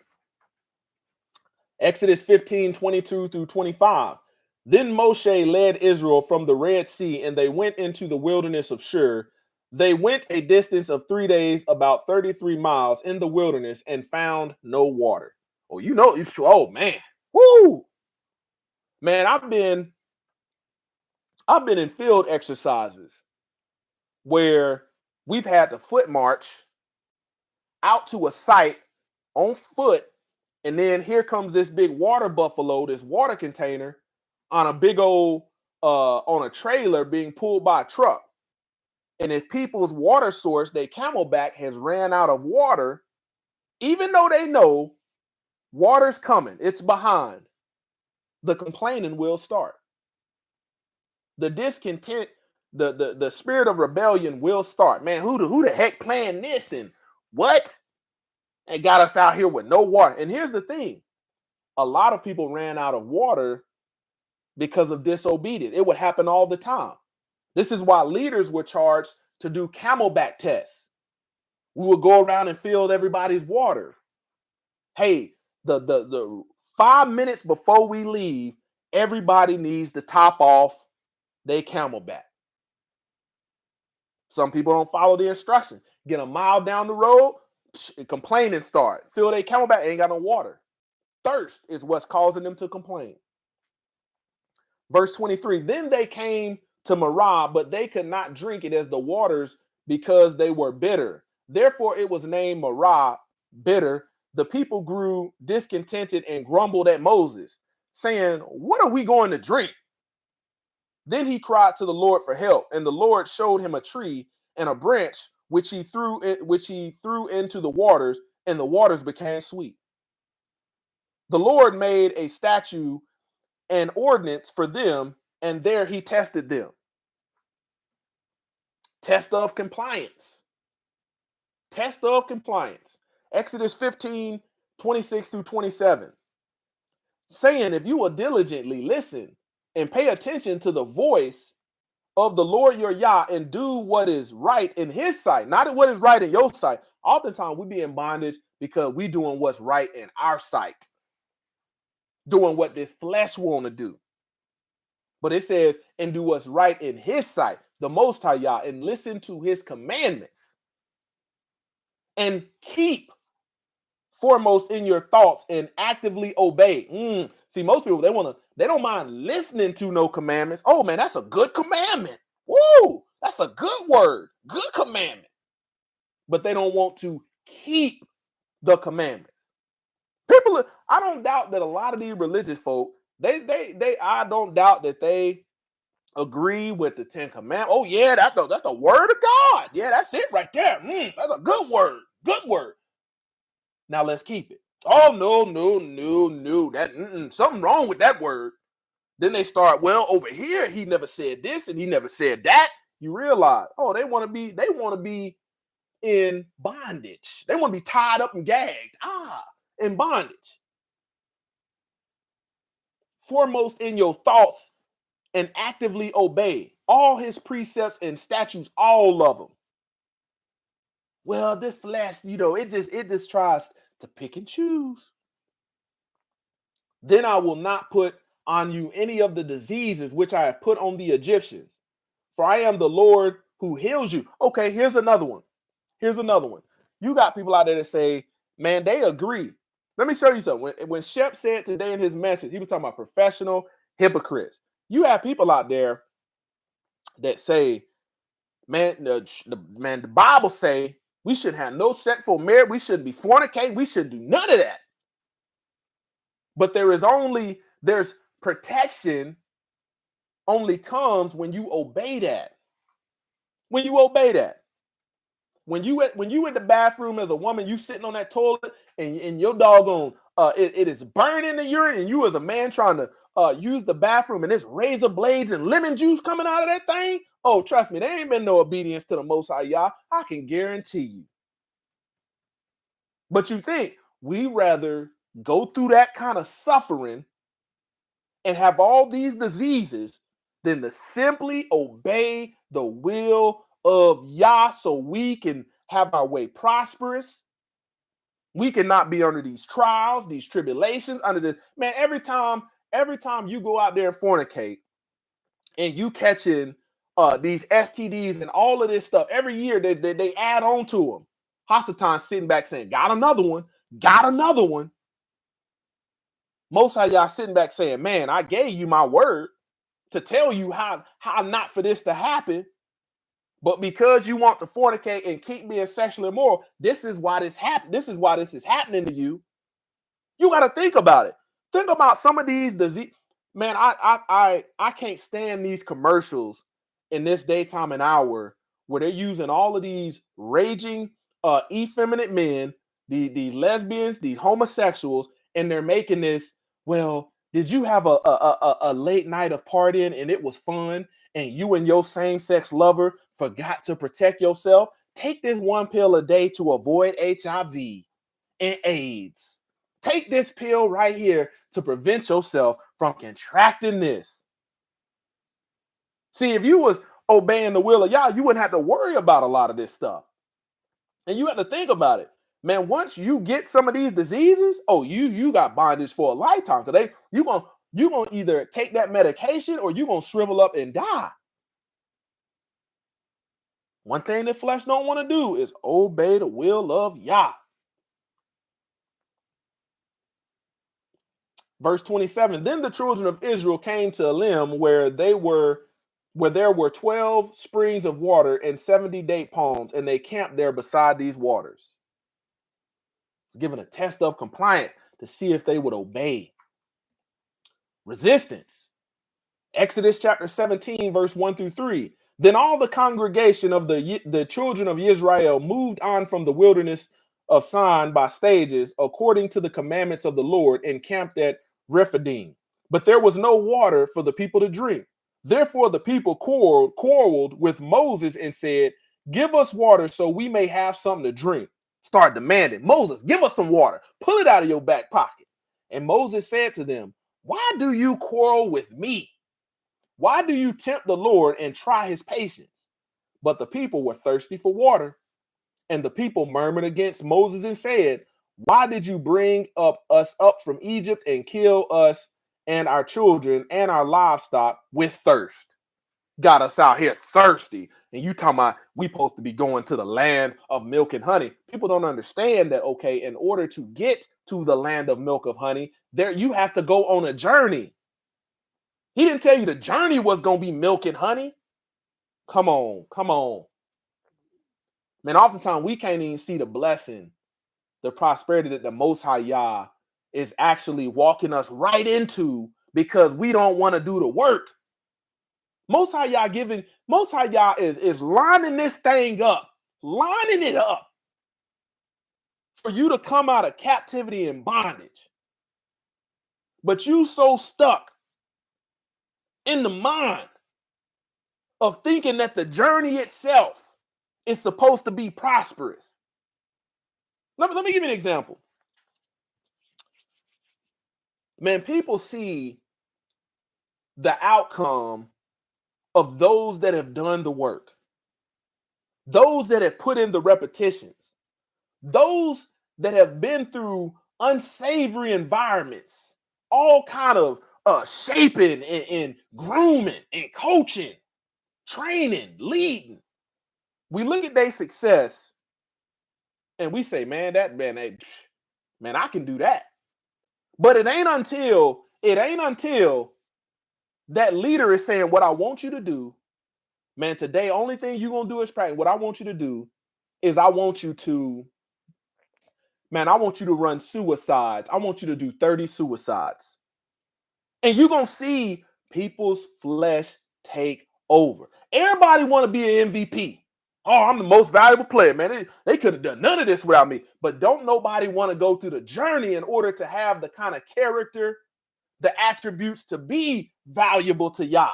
Exodus 15:22 through 25. Then Moshe led Israel from the Red Sea, and they went into the wilderness of Shur. They went a distance of 3 days, about 33 miles in the wilderness, and found no water. Oh, oh man. Woo! Man, I've been in field exercises where we've had to foot march out to a site on foot, and then here comes this big water buffalo, this water container on a big old on a trailer being pulled by a truck. And if people's water source, their Camelback, has ran out of water, even though they know water's coming, it's behind, the complaining will start. The discontent, the spirit of rebellion will start. Man, who the heck planned this and what? And got us out here with no water. And here's the thing. A lot of people ran out of water because of disobedience. It would happen all the time. This is why leaders were charged to do Camelback tests. We would go around and fill everybody's water. Hey, the 5 minutes before we leave, everybody needs to top off their Camelback. Some people don't follow the instructions. Get a mile down the road, complaining start. Fill their Camelback, ain't got no water. Thirst is what's causing them to complain. Verse 23, then they came to Marah, but they could not drink it as the waters because they were bitter. Therefore it was named Marah, bitter. The people grew discontented and grumbled at Moses, saying, what are we going to drink? Then he cried to the Lord for help, and the Lord showed him a tree and a branch which he threw into the waters, and the waters became sweet. The Lord made a statute and ordinance for them, and there he tested them. Test of compliance. Test of compliance. Exodus 15:26 through 27. Saying, if you will diligently listen and pay attention to the voice of the Lord your Yah and do what is right in his sight, not what is right in your sight. Oftentimes we be in bondage because we doing what's right in our sight, doing what this flesh want to do. But it says, and do what's right in his sight, the Most High Yah, and listen to his commandments and keep foremost in your thoughts and actively obey. See, most people, they don't mind listening to no commandments. Oh man, that's a good commandment. Woo, that's a good word, good commandment. But they don't want to keep the commandments. I don't doubt that a lot of these religious folk, I don't doubt that they agree with the 10 Commandments. Oh yeah, that's the word of God. Yeah, that's it right there. That's a good word. Good word. Now let's keep it. Oh no. That something wrong with that word. Then they start, well, over here he never said this and he never said that. You realize, oh, they want to be in bondage. They want to be tied up and gagged. In bondage. Foremost in your thoughts and actively obey all his precepts and statutes, all of them. Well, this flesh, it just tries to pick and choose. Then I will not put on you any of the diseases which I have put on the Egyptians, for I am the Lord who heals you. Okay, here's another one. You got people out there that say, man, they agree Let me show you something. When Shep said today in his message, he was talking about professional hypocrites. You have people out there that say, man, the Bible say we should have no sexual marriage. We shouldn't be fornicating. We shouldn't do none of that. But there's protection only comes when you obey that. When you obey that. When you in the bathroom as a woman, you sitting on that toilet and your doggone it is burning the urine, and you as a man trying to use the bathroom and there's razor blades and lemon juice coming out of that thing. Oh, trust me, there ain't been no obedience to the Most High Yah. I can guarantee you. But you think we rather go through that kind of suffering and have all these diseases than to simply obey the will of Yah so we can have our way prosperous. We cannot be under these trials, these tribulations, under this. Man, every time you go out there and fornicate and you catching these STDs and all of this stuff, every year they add on to them. Hasatan sitting back saying, got another one, got another one. Most of y'all sitting back saying, man, I gave you my word to tell you how not for this to happen. But because you want to fornicate and keep being sexually immoral, this is why this happened. This is why this is happening to you. You got to think about it. Think about some of these disease. Man, I can't stand these commercials in this daytime and hour where they're using all of these raging, effeminate men, the lesbians, these homosexuals, and they're making this. Well, did you have a late night of partying and it was fun, and you and your same-sex lover forgot to protect yourself? Take this one pill a day to avoid HIV and AIDS. Take this pill right here to prevent yourself from contracting this. See, if you was obeying the will of Yah, you wouldn't have to worry about a lot of this stuff. And you have to think about it. Man, once you get some of these diseases, oh, you got bondage for a lifetime. Because you're gonna either take that medication or you're gonna shrivel up and die. One thing that flesh don't want to do is obey the will of Yah. Verse 27, then the children of Israel came to Elim, where there were 12 springs of water and 70 date palms, and they camped there beside these waters, given a test of compliance to see if they would obey. Resistance. Exodus chapter 17, verse 1 through 3. Then all the congregation of the children of Israel moved on from the wilderness of Sin by stages, according to the commandments of the Lord, and camped at Rephidim. But there was no water for the people to drink. Therefore the people quarreled with Moses and said, give us water so we may have something to drink. Start demanding, Moses, give us some water. Pull it out of your back pocket. And Moses said to them, why do you quarrel with me? Why do you tempt the Lord and try his patience? But the people were thirsty for water. And the people murmured against Moses and said, why did you bring us up from Egypt and kill us and our children and our livestock with thirst? Got us out here thirsty. And you talking about we supposed to be going to the land of milk and honey. People don't understand that, okay, in order to get to the land of milk of honey, there you have to go on a journey. He didn't tell you the journey was going to be milk and honey. Come on, come on. Man, oftentimes we can't even see the blessing, the prosperity that the Most High Yah is actually walking us right into because we don't want to do the work. Most High Yah is lining this thing up, lining it up for you to come out of captivity and bondage. But you so stuck in the mind of thinking that the journey itself is supposed to be prosperous. Let me give you an example. Man, people see the outcome of those that have done the work, those that have put in the repetitions, those that have been through unsavory environments, all kind of shaping and grooming and coaching, training, leading. We look at their success and we say, man, Man, I can do that. But it ain't until that leader is saying, what I want you to do, man, today, only thing you're going to do is practice. What I want you to do is I want you to run suicides. I want you to do 30 suicides. And you're going to see people's flesh take over. Everybody want to be an MVP. Oh, I'm the most valuable player, man. They could have done none of this without me. But don't nobody want to go through the journey in order to have the kind of character, the attributes to be valuable to Yah.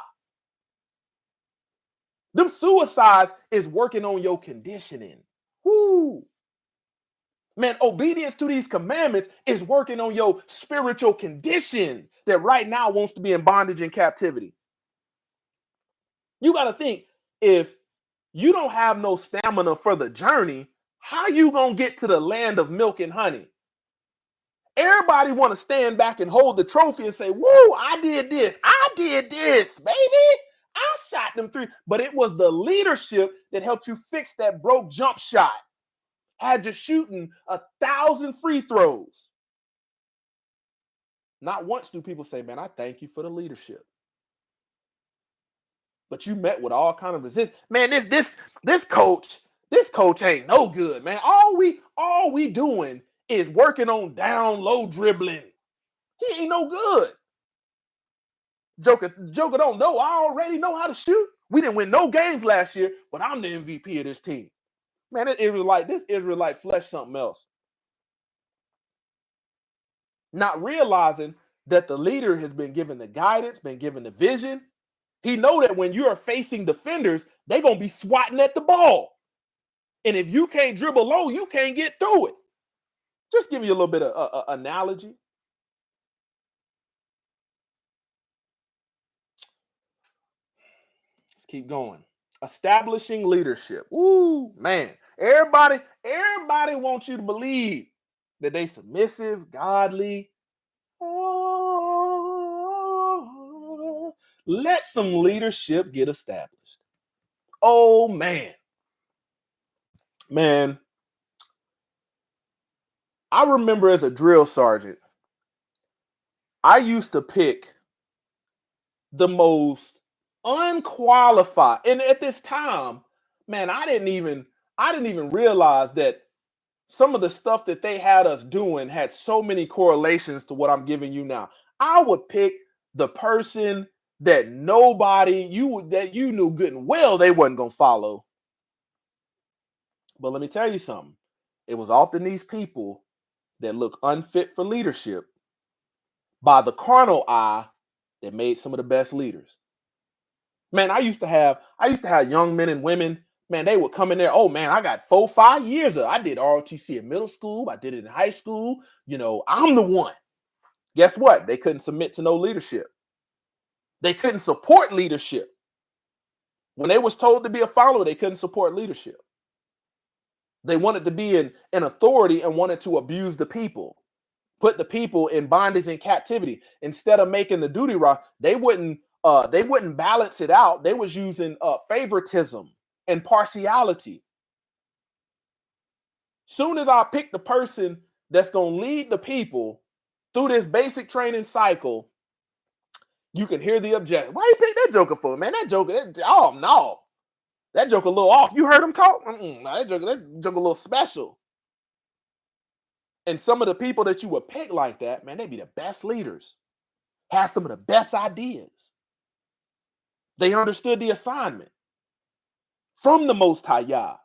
Them suicides is working on your conditioning. Woo. Man, obedience to these commandments is working on your spiritual condition that right now wants to be in bondage and captivity. You got to think, if you don't have no stamina for the journey, how you going to get to the land of milk and honey? Everybody want to stand back and hold the trophy and say, woo, I did this, baby. I shot them three. But it was the leadership that helped you fix that broke jump shot. Had you shooting 1,000 free throws. Not once do people say, man, I thank you for the leadership. But you met with all kind of resistance. Man, this coach ain't no good, man. All we doing is working on down low dribbling. He ain't no good. Joker don't know. I already know how to shoot. We didn't win no games last year, but I'm the MVP of this team. Man, this Israelite flesh something else. Not realizing that the leader has been given the guidance, been given the vision. He know that when you are facing defenders, they're going to be swatting at the ball. And if you can't dribble low, you can't get through it. Just give you a little bit of analogy. Let's keep going. Establishing leadership. Woo, man. Everybody wants you to believe that they submissive, godly. Oh, let some leadership get established. Oh, man. Man, I remember as a drill sergeant, I used to pick the most unqualified. And at this time, man, I didn't even realize that some of the stuff that they had us doing had so many correlations to what I'm giving you now. I would pick the person that you knew good and well they wasn't going to follow. But let me tell you something. It was often these people that look unfit for leadership by the carnal eye that made some of the best leaders. Man, I used to have young men and women, man, they would come in there. Oh man, I got 4-5 years I did ROTC in middle school. I did it in high school. I'm the one. Guess what? They couldn't submit to no leadership. They couldn't support leadership. When they was told to be a follower, they couldn't support leadership. They wanted to be in authority and wanted to abuse the people, put the people in bondage and captivity. Instead of making the duty right, they wouldn't balance it out. They was using favoritism and partiality. Soon as I pick the person that's going to lead the people through this basic training cycle, you can hear the objection. Why you pick that joker for, man? That joker, oh no. That joker a little off. You heard him talk? No, that joker a little special. And some of the people that you would pick like that, man, they be the best leaders. Have some of the best ideas. They understood the assignment from the Most High Yah.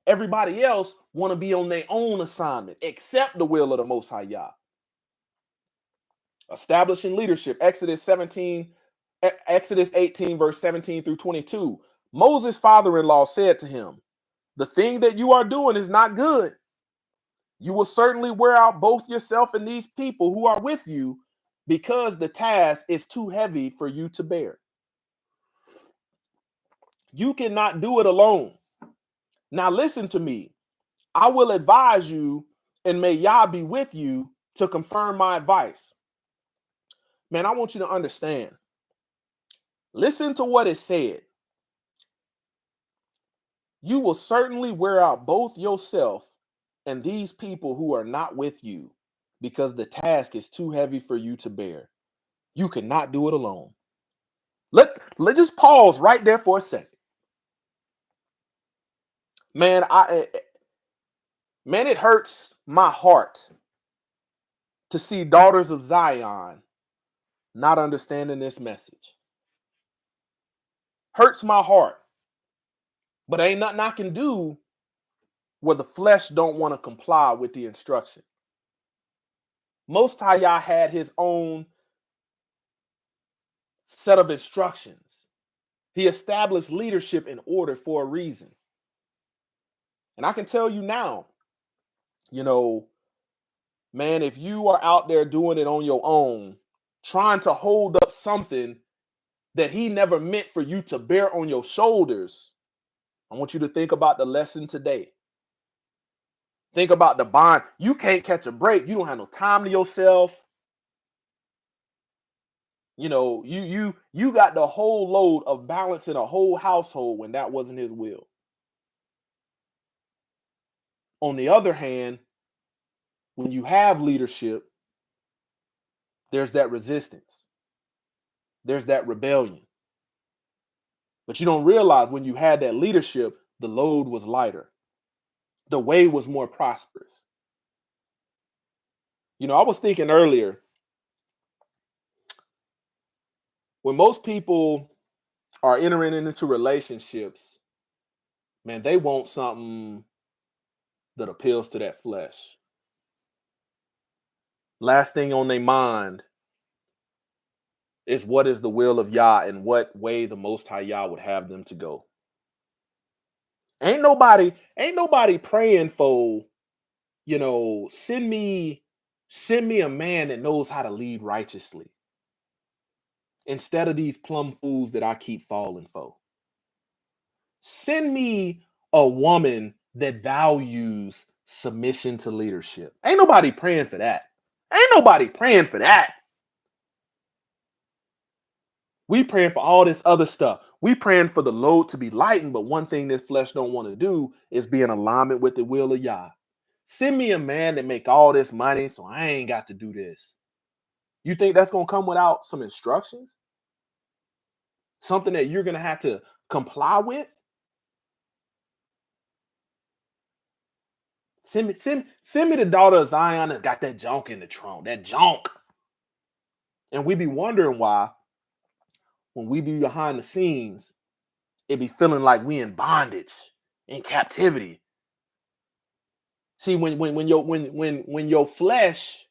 Everybody else want to be on their own assignment, except the will of the Most High Yah. Establishing leadership, Exodus 18, verse 17 through 22. Moses' father-in-law said to him, the thing that you are doing is not good. You will certainly wear out both yourself and these people who are with you, because the task is too heavy for you to bear. You cannot do it alone. Now listen to me. I will advise you, and may Yah be with you to confirm my advice. Man, I want you to understand. Listen to what it said. You will certainly wear out both yourself and these people who are not with you, because the task is too heavy for you to bear. You cannot do it alone. Let's just pause right there for a second. Man, it hurts my heart to see daughters of Zion not understanding this message. Hurts my heart. But ain't nothing I can do where the flesh don't want to comply with the instruction. Most High Yah had his own set of instructions. He established leadership in order for a reason. And I can tell you now, man, if you are out there doing it on your own, trying to hold up something that he never meant for you to bear on your shoulders, I want you to think about the lesson today. Think about the bond. You can't catch a break. You don't have no time to yourself. You got the whole load of balancing a whole household when that wasn't his will. On the other hand, when you have leadership, there's that resistance. There's that rebellion. But you don't realize when you had that leadership, the load was lighter. The way was more prosperous. I was thinking earlier, when most people are entering into relationships, man, they want something that appeals to that flesh. Last thing on their mind is what is the will of Yah and what way the Most High Yah would have them to go. Ain't nobody praying for, send me a man that knows how to lead righteously, instead of these plum fools that I keep falling for. Send me a woman that values submission to leadership. Ain't nobody praying for that. Ain't nobody praying for that. We praying for all this other stuff. We praying for the load to be lightened, but one thing this flesh don't want to do is be in alignment with the will of Yah. Send me a man that make all this money so I ain't got to do this. You think that's going to come without some instructions? Something that you're going to have to comply with? Send me the daughter of Zion that's got that junk in the trunk, that junk. And we be wondering why, when we be behind the scenes, it be feeling like we in bondage, in captivity. See, when your flesh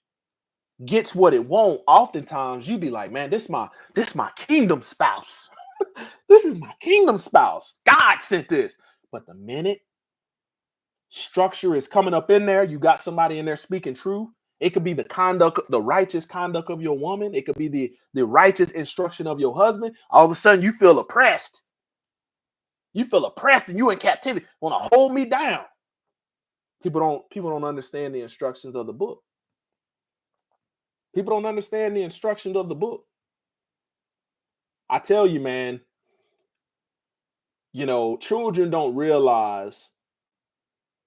gets what it want, oftentimes you be like, man, this my kingdom spouse. This is my kingdom spouse. God sent this. But the minute structure is coming up in there, you got somebody in there speaking truth. It could be the righteous conduct of your woman. It could be the righteous instruction of your husband. All of a sudden, you feel oppressed. You feel oppressed and you in captivity. Want to hold me down. People don't understand the instructions of the book. People don't understand the instructions of the book. I tell you, man, children don't realize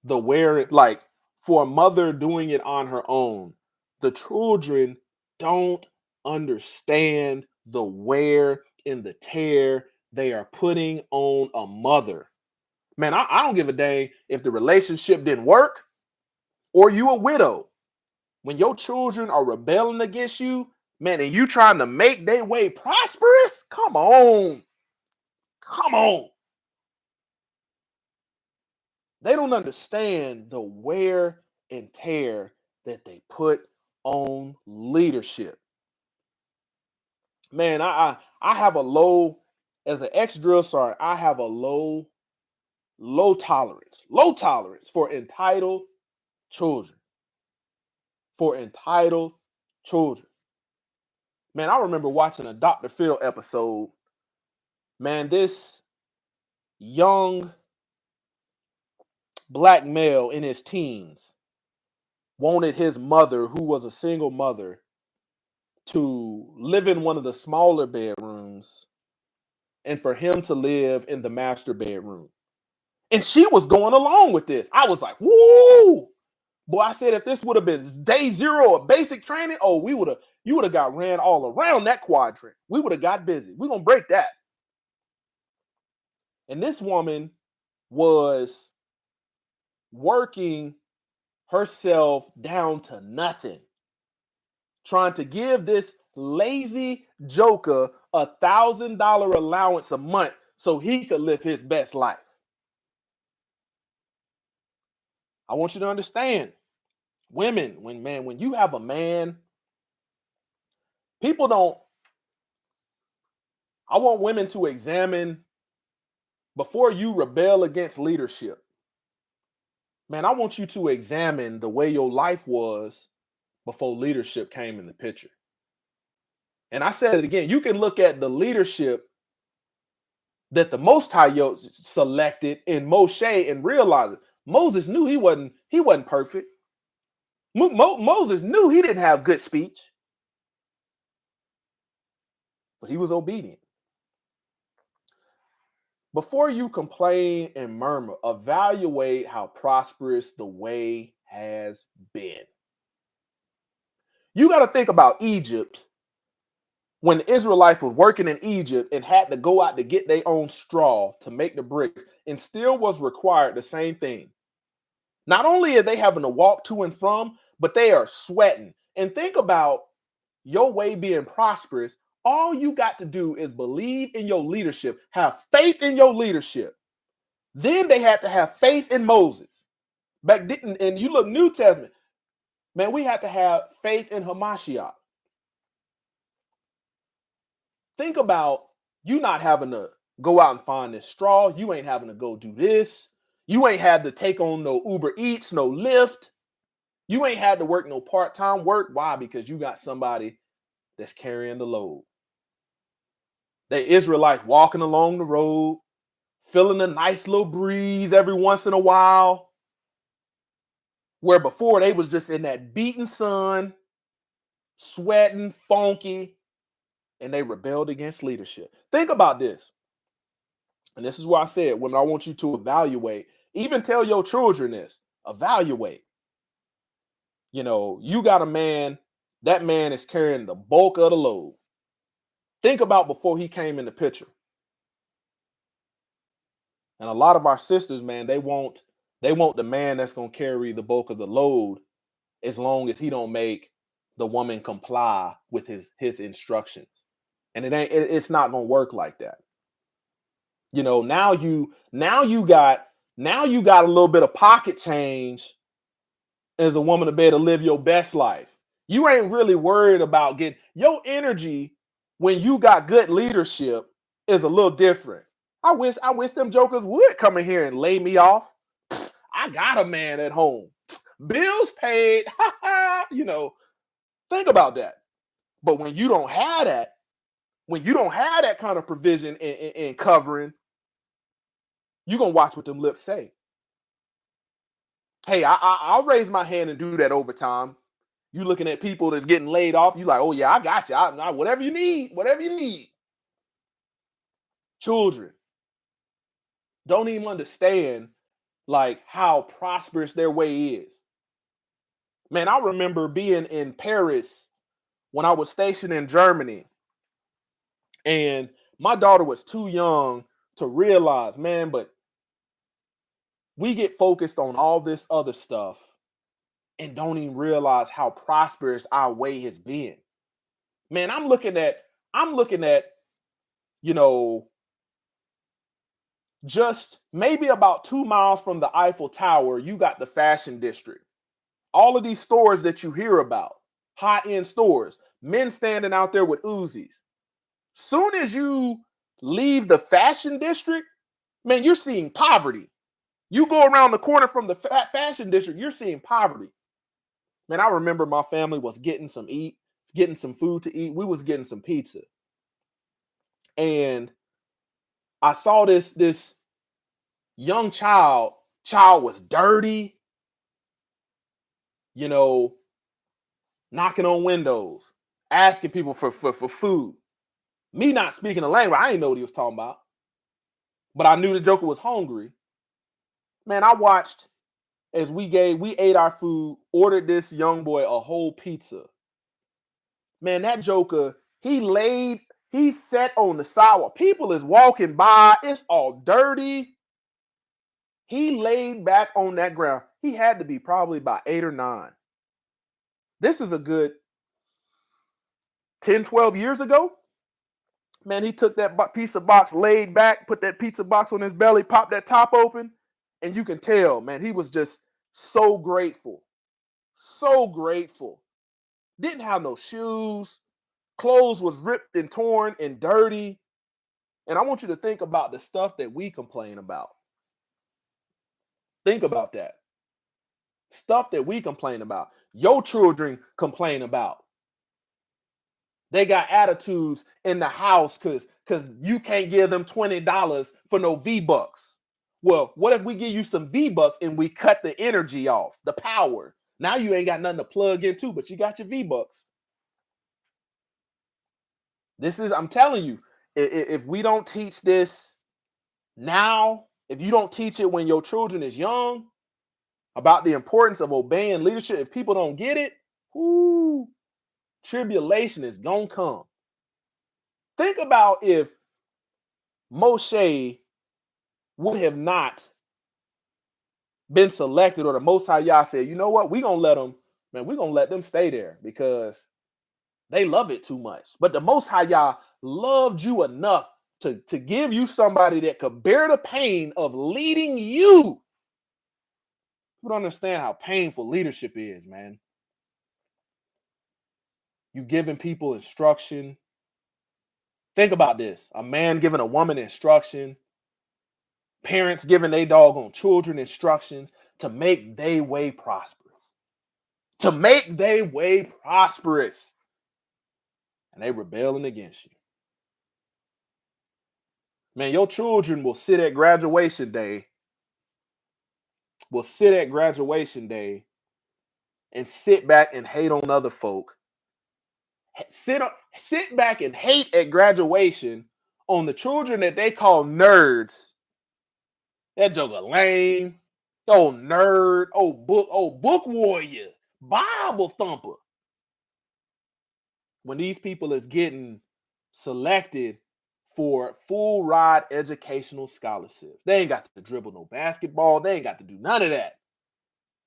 the wear, like for a mother doing it on her own, the children don't understand the wear and the tear they are putting on a mother. Man, I don't give a dang if the relationship didn't work or you a widow. When your children are rebelling against you, man, and you trying to make their way prosperous, come on. They don't understand the wear and tear that they put on leadership. Man, I have a low, as an ex-drill sergeant, I have a low tolerance for entitled children. Man, I remember watching a Dr. Phil episode. Man, this young black male in his teens wanted his mother, who was a single mother, to live in one of the smaller bedrooms and for him to live in the master bedroom. And she was going along with this. I was like, woo! Boy, I said if this would have been day zero of basic training, oh, you would have got ran all around that quadrant. We would have got busy. We're gonna break that. And this woman was working herself down to nothing, trying to give this lazy joker $1,000 allowance a month so he could live his best life. I want you to understand, women, when you have a man, people don't, I want women to examine before you rebel against leadership. Man, I want you to examine the way your life was before leadership came in the picture. And I said it again, you can look at the leadership that the Most High selected in Moshe and realize it. Moses knew he wasn't perfect. Moses knew he didn't have good speech, but he was obedient. Before you complain and murmur, evaluate how prosperous the way has been. You got to think about Egypt. When the Israelites was working in Egypt and had to go out to get their own straw to make the bricks, and still was required the same thing. Not only are they having to walk to and from, but they are sweating. And think about your way being prosperous. All you got to do is believe in your leadership, have faith in your leadership. Then they had to have faith in Moses. Back then, and you look New Testament, man, we had to have faith in Hamashiach. Think about you not having to go out and find this straw. You ain't having to go do this. You ain't had to take on no Uber Eats, no Lyft. You ain't had to work no part-time work. Why? Because you got somebody that's carrying the load. The Israelites walking along the road, feeling a nice little breeze every once in a while. Where before they was just in that beating sun, sweating, funky, and they rebelled against leadership. Think about this. And this is why I said, when I want you to evaluate, even tell your children this, evaluate. You know, you got a man, that man is carrying the bulk of the load. Think about before he came in the picture. And a lot of our sisters, man, they want the man that's going to carry the bulk of the load as long as he don't make the woman comply with his instructions. And it's not going to work like that. You know, now you got a little bit of pocket change as a woman to be able to live your best life. You ain't really worried about getting your energy when you got good leadership is a little different. I wish them jokers would come in here and lay me off. I got a man at home. Bills paid. You know, think about that. But when you don't have that kind of provision and covering, you're going to watch what them lips say. Hey, I'll raise my hand and do that overtime. You looking at people that's getting laid off, you like, oh yeah, I got you. Whatever you need. Children don't even understand like how prosperous their way is. Man, I remember being in Paris when I was stationed in Germany, and my daughter was too young to realize, man, but we get focused on all this other stuff and don't even realize how prosperous our way has been. Man, I'm looking at, you know, just maybe about 2 miles from the Eiffel Tower, you got the fashion district. All of these stores that you hear about, high-end stores, men standing out there with Uzis. Soon as you leave the fashion district, man, you're seeing poverty. You go around the corner from the fashion district, you're seeing poverty. Man, I remember my family was getting some food to eat. We was getting some pizza. And I saw this young child was dirty, you know, knocking on windows, asking people for food. Me not speaking the language, I didn't know what he was talking about. But I knew the joker was hungry. Man, I watched as we ate our food, ordered this young boy a whole pizza. Man, that joker, he sat on the sidewalk. People is walking by. It's all dirty. He laid back on that ground. He had to be probably about 8 or 9. This is a good 10, 12 years ago. Man, he took that pizza box, laid back, put that pizza box on his belly, popped that top open, and you can tell, man, he was just so grateful. So grateful. Didn't have no shoes. Clothes was ripped and torn and dirty. And I want you to think about the stuff that we complain about. Think about that. Stuff that we complain about. Your children complain about. They got attitudes in the house because you can't give them $20 for no V-Bucks. Well, what if we give you some V-Bucks and we cut the energy off, the power? Now you ain't got nothing to plug into, but you got your V-Bucks. I'm telling you, if we don't teach this now, if you don't teach it when your children is young about the importance of obeying leadership, if people don't get it, tribulation is gonna come. Think about if Moshe would have not been selected, or the Most High Yah said, you know what, we're gonna let them stay there because they love it too much. But the Most High Yah loved you enough to give you somebody that could bear the pain of leading you. You don't understand how painful leadership is, man. You giving people instruction. Think about this. A man giving a woman instruction. Parents giving their doggone children instructions to make their way prosperous. To make their way prosperous. And they rebelling against you. Man, your children will sit at graduation day. And sit back and hate on other folk. Sit back and hate at graduation on the children that they call nerds. That joker lame. Oh, nerd. Oh, book warrior. Bible thumper. When these people is getting selected for full ride educational scholarships. They ain't got to dribble no basketball. They ain't got to do none of that.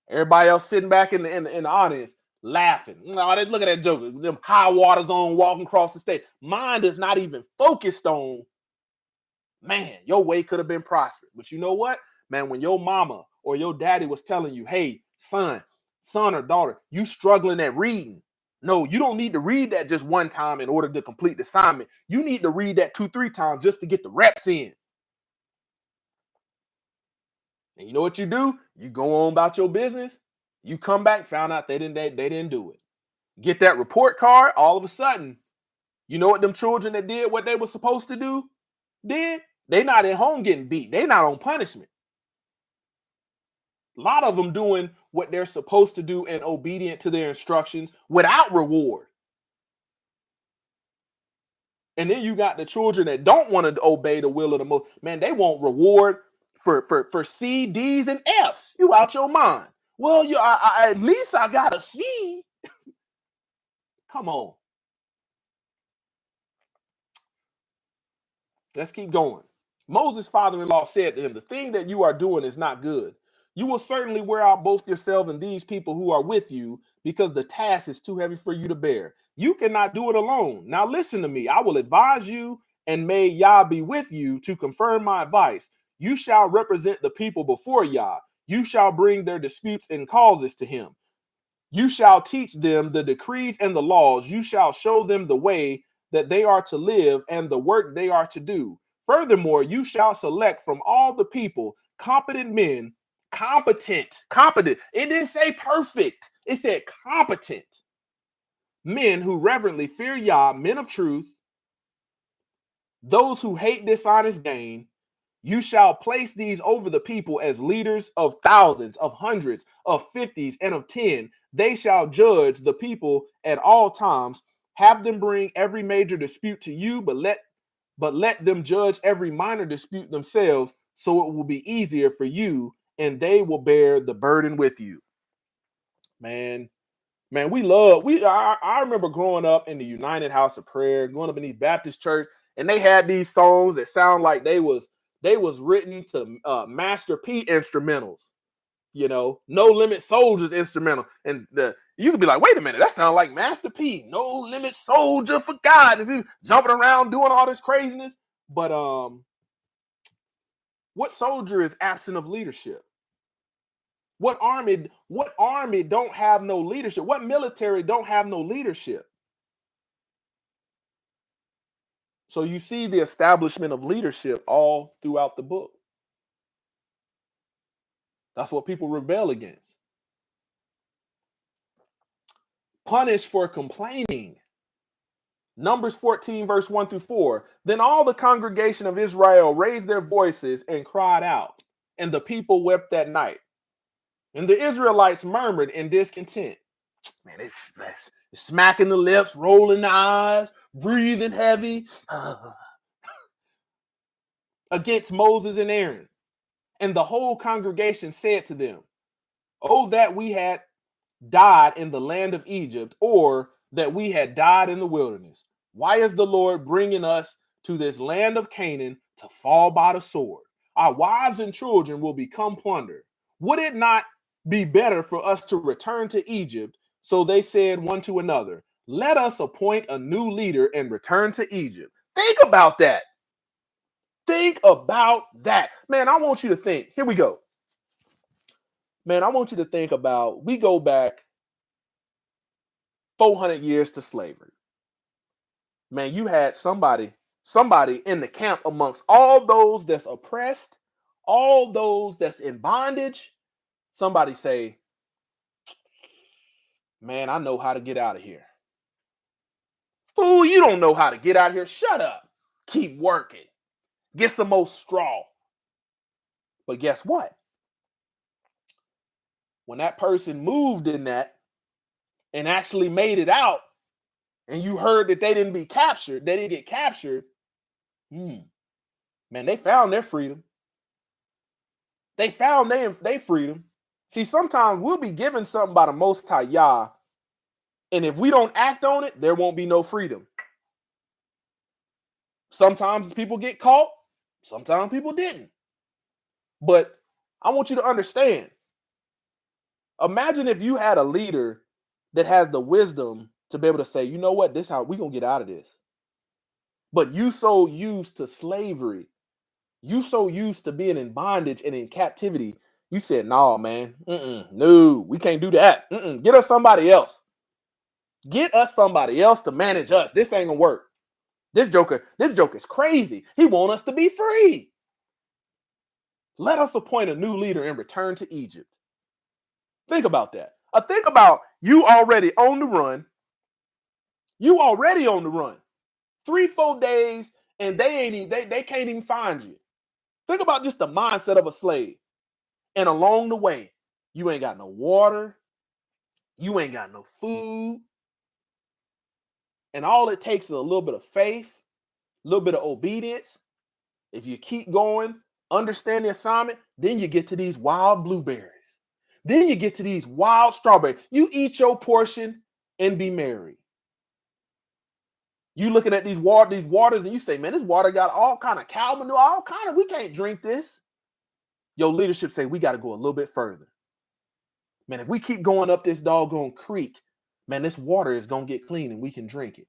Everybody else sitting back in the audience laughing. No, they look at that joker. Them high waters on walking across the stage. Mind is not even focused on, man, your way could have been prospered. But you know what? Man, when your mama or your daddy was telling you, hey, son or daughter, you struggling at reading. No, you don't need to read that just one time in order to complete the assignment. You need to read that 2-3 times just to get the reps in. And you know what you do? You go on about your business. You come back, found out they didn't do it. Get that report card. All of a sudden, you know what them children that did what they were supposed to do did? They not at home getting beat. They not on punishment. A lot of them doing what they're supposed to do and obedient to their instructions without reward. And then you got the children that don't want to obey the will of the most. Man, they want reward for C, D's, and F's. You out your mind. Well, at least I got a C. Come on. Let's keep going. Moses' father-in-law said to him, the thing that you are doing is not good. You will certainly wear out both yourself and these people who are with you because the task is too heavy for you to bear. You cannot do it alone. Now listen to me. I will advise you, and may Yah be with you to confirm my advice. You shall represent the people before Yah. You shall bring their disputes and causes to him. You shall teach them the decrees and the laws. You shall show them the way that they are to live and the work they are to do. Furthermore, you shall select from all the people competent men, competent. It didn't say perfect. It said competent men who reverently fear Yah, men of truth, those who hate dishonest gain. You shall place these over the people as leaders of thousands, of hundreds, of 50s, and of 10. They shall judge the people at all times. Have them bring every major dispute to you, but let them judge every minor dispute themselves, so it will be easier for you and they will bear the burden with you. Man, I remember growing up in the United House of Prayer, going up in these Baptist church, and they had these songs that sound like they was written to Master P instrumentals. No Limit Soldiers instrumental. And you could be like, wait a minute, that sounds like Master P, No Limit Soldier for God, and jumping around doing all this craziness. But what soldier is absent of leadership? What army don't have no leadership? What military don't have no leadership? So you see the establishment of leadership all throughout the book. That's what people rebel against. Punished for complaining. Numbers 14, verse 1 through 4. Then all the congregation of Israel raised their voices and cried out, and the people wept that night. And the Israelites murmured in discontent. Man, it's smacking the lips, rolling the eyes, breathing heavy against Moses and Aaron. And the whole congregation said to them, "Oh, that we had died in the land of Egypt, or that we had died in the wilderness. Why is the Lord bringing us to this land of Canaan to fall by the sword? Our wives and children will become plunder. Would it not be better for us to return to Egypt?" So they said one to another, "Let us appoint a new leader and return to Egypt." Think about that. Think about that. Man, I want you to think. Here we go. Man, I want you to think about, we go back 400 years to slavery. Man, you had somebody in the camp amongst all those that's oppressed, all those that's in bondage. Somebody say, "Man, I know how to get out of here." Fool, you don't know how to get out of here. Shut up. Keep working. Get some more straw. But guess what? When that person moved in that and actually made it out, and you heard that they didn't get captured, man, they found their freedom. They found their freedom. See, sometimes we'll be given something by the Most High Yah, and if we don't act on it, there won't be no freedom. Sometimes people get caught, sometimes people didn't. But I want you to understand, imagine if you had a leader that has the wisdom to be able to say, "You know what, this is how we're going to get out of this." But you so used to slavery, you so used to being in bondage and in captivity, you said, "No, man, no, we can't do that. Get us somebody else. Get us somebody else to manage us. This ain't gonna work. This joker's crazy. He want us to be free. Let us appoint a new leader and return to Egypt." Think about that. Think about you already on the run. You already on the run. 3-4 days, and they can't even find you. Think about just the mindset of a slave. And along the way, you ain't got no water, you ain't got no food. And all it takes is a little bit of faith, a little bit of obedience. If you keep going, understand the assignment, then you get to these wild blueberries. Then you get to these wild strawberries. You eat your portion and be merry. You looking at these waters, and you say, "Man, this water got all kind of cow manure, all kind of, we can't drink this." Your leadership say, "We got to go a little bit further. Man, if we keep going up this doggone creek, man, this water is going to get clean and we can drink it.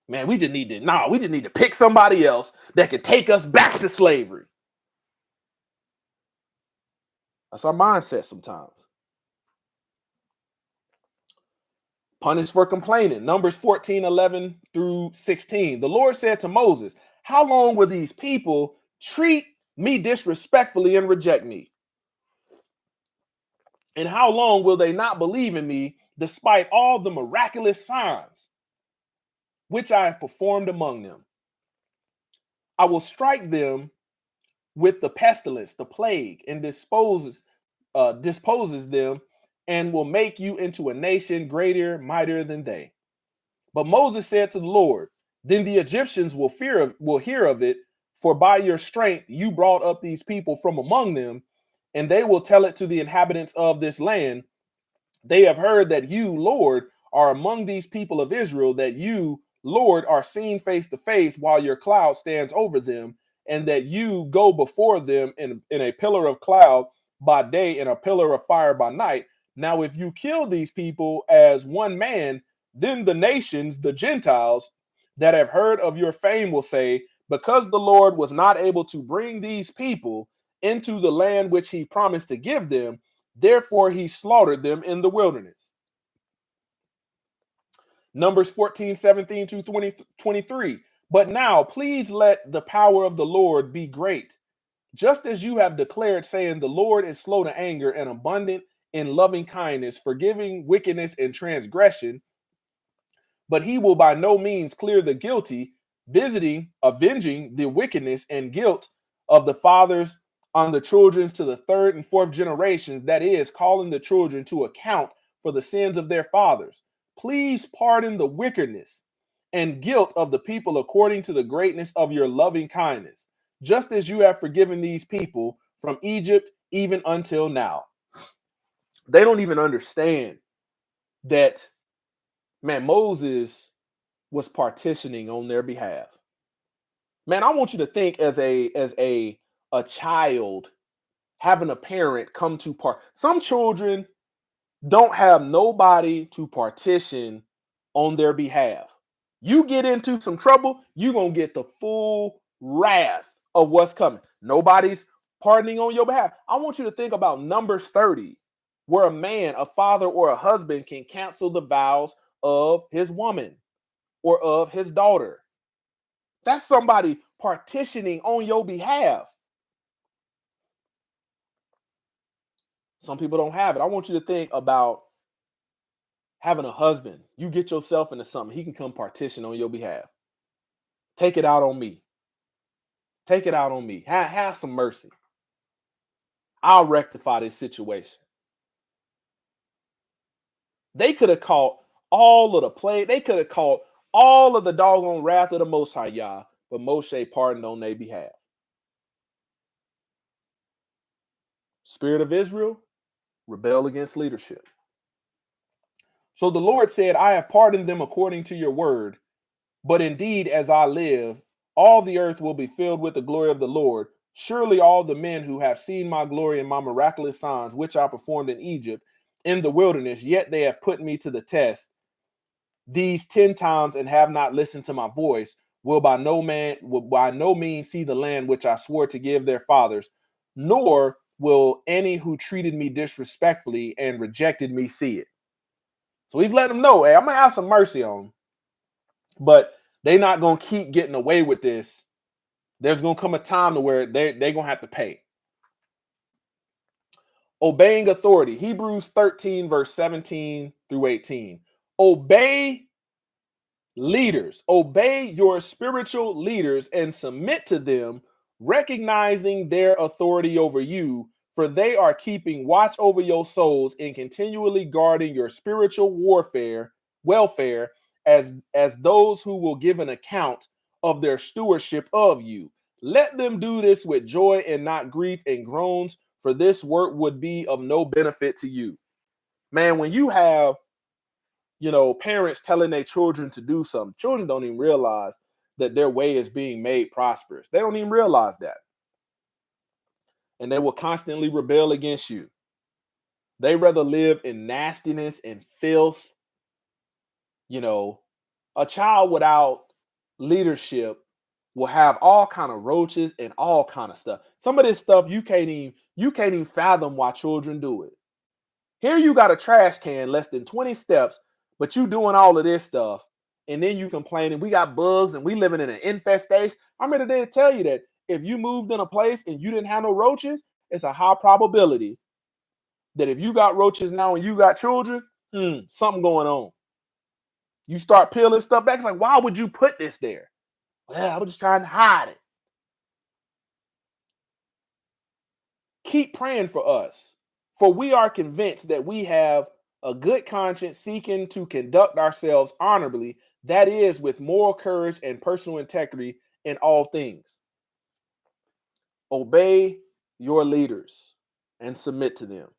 Man, we just need to pick somebody else that can take us back to slavery." That's our mindset sometimes. Punished for complaining. Numbers 14, 11 through 16. The Lord said to Moses, "How long will these people treat me disrespectfully and reject me? And how long will they not believe in me despite all the miraculous signs which I have performed among them? I will strike them with the pestilence, the plague, and disposes them, and will make you into a nation greater, mightier than they." But Moses said to the Lord, "Then the Egyptians will hear of it, for by your strength you brought up these people from among them, and they will tell it to the inhabitants of this land. They have heard that you, Lord, are among these people of Israel, that you, Lord, are seen face to face while your cloud stands over them, and that you go before them in a pillar of cloud by day and a pillar of fire by night. Now, if you kill these people as one man, then the nations, the Gentiles that have heard of your fame will say, because the Lord was not able to bring these people into the land which he promised to give them, therefore he slaughtered them in the wilderness. Numbers 14, 17 to 23. But now please let the power of the Lord be great, just as you have declared, saying, the Lord is slow to anger and abundant in loving kindness, forgiving wickedness and transgression, but he will by no means clear the guilty, avenging the wickedness and guilt of the fathers on the children to the third and fourth generations, that is, calling the children to account for the sins of their fathers. Please pardon the wickedness and guilt of the people according to the greatness of your loving kindness, just as you have forgiven these people from Egypt even until now. They don't even understand that, man, Moses was partitioning on their behalf. Man, I want you to think as a child having a parent come to part. Some children don't have nobody to partition on their behalf. You get into some trouble, you're going to get the full wrath of what's coming. Nobody's pardoning on your behalf. I want you to think about Numbers 30, where a man, a father, or a husband can cancel the vows of his woman or of his daughter. That's somebody partitioning on your behalf. Some people don't have it. I want you to think about having a husband. You get yourself into something, he can come partition on your behalf. Take it out on me. Take it out on me. Have some mercy. I'll rectify this situation. They could have caught all of the play. They could have caught all of the doggone wrath of the Most High Yah, but Moshe pardoned on their behalf. Spirit of Israel, rebel against leadership. So the Lord said, I have pardoned them according to your word, but indeed, as I live, all the earth will be filled with the glory of the Lord. Surely all the men who have seen my glory and my miraculous signs, which I performed in Egypt, in the wilderness, yet they have put me to the test these 10 times and have not listened to my voice, will by no means see the land which I swore to give their fathers, nor will any who treated me disrespectfully and rejected me see it. So he's letting them know, hey, I'm gonna have some mercy on them, but they're not gonna keep getting away with this. There's gonna come a time to where they're gonna have to pay. Obeying authority. Hebrews 13, verse 17 through 18. Obey leaders. Obey your spiritual leaders and submit to them, recognizing their authority over you, for they are keeping watch over your souls and continually guarding your spiritual welfare as those who will give an account of their stewardship of you. Let them do this with joy and not grief and groans, for this work would be of no benefit to you. Man, when you have, parents telling their children to do something, children don't even realize that their way is being made prosperous. They don't even realize that. And they will constantly rebel against you. They rather live in nastiness and filth. A child without leadership will have all kind of roaches and all kind of stuff. Some of this stuff you can't even fathom why children do it. Here you got a trash can less than 20 steps, but you doing all of this stuff, and then you complaining we got bugs and we living in an infestation. I'm here today to tell you that if you moved in a place and you didn't have no roaches, it's a high probability that if you got roaches now and you got children, something going on. You start peeling stuff back. It's like, why would you put this there? Well, I was just trying to hide it. Keep praying for us, for we are convinced that we have a good conscience, seeking to conduct ourselves honorably, that is, with moral courage and personal integrity in all things. Obey your leaders and submit to them.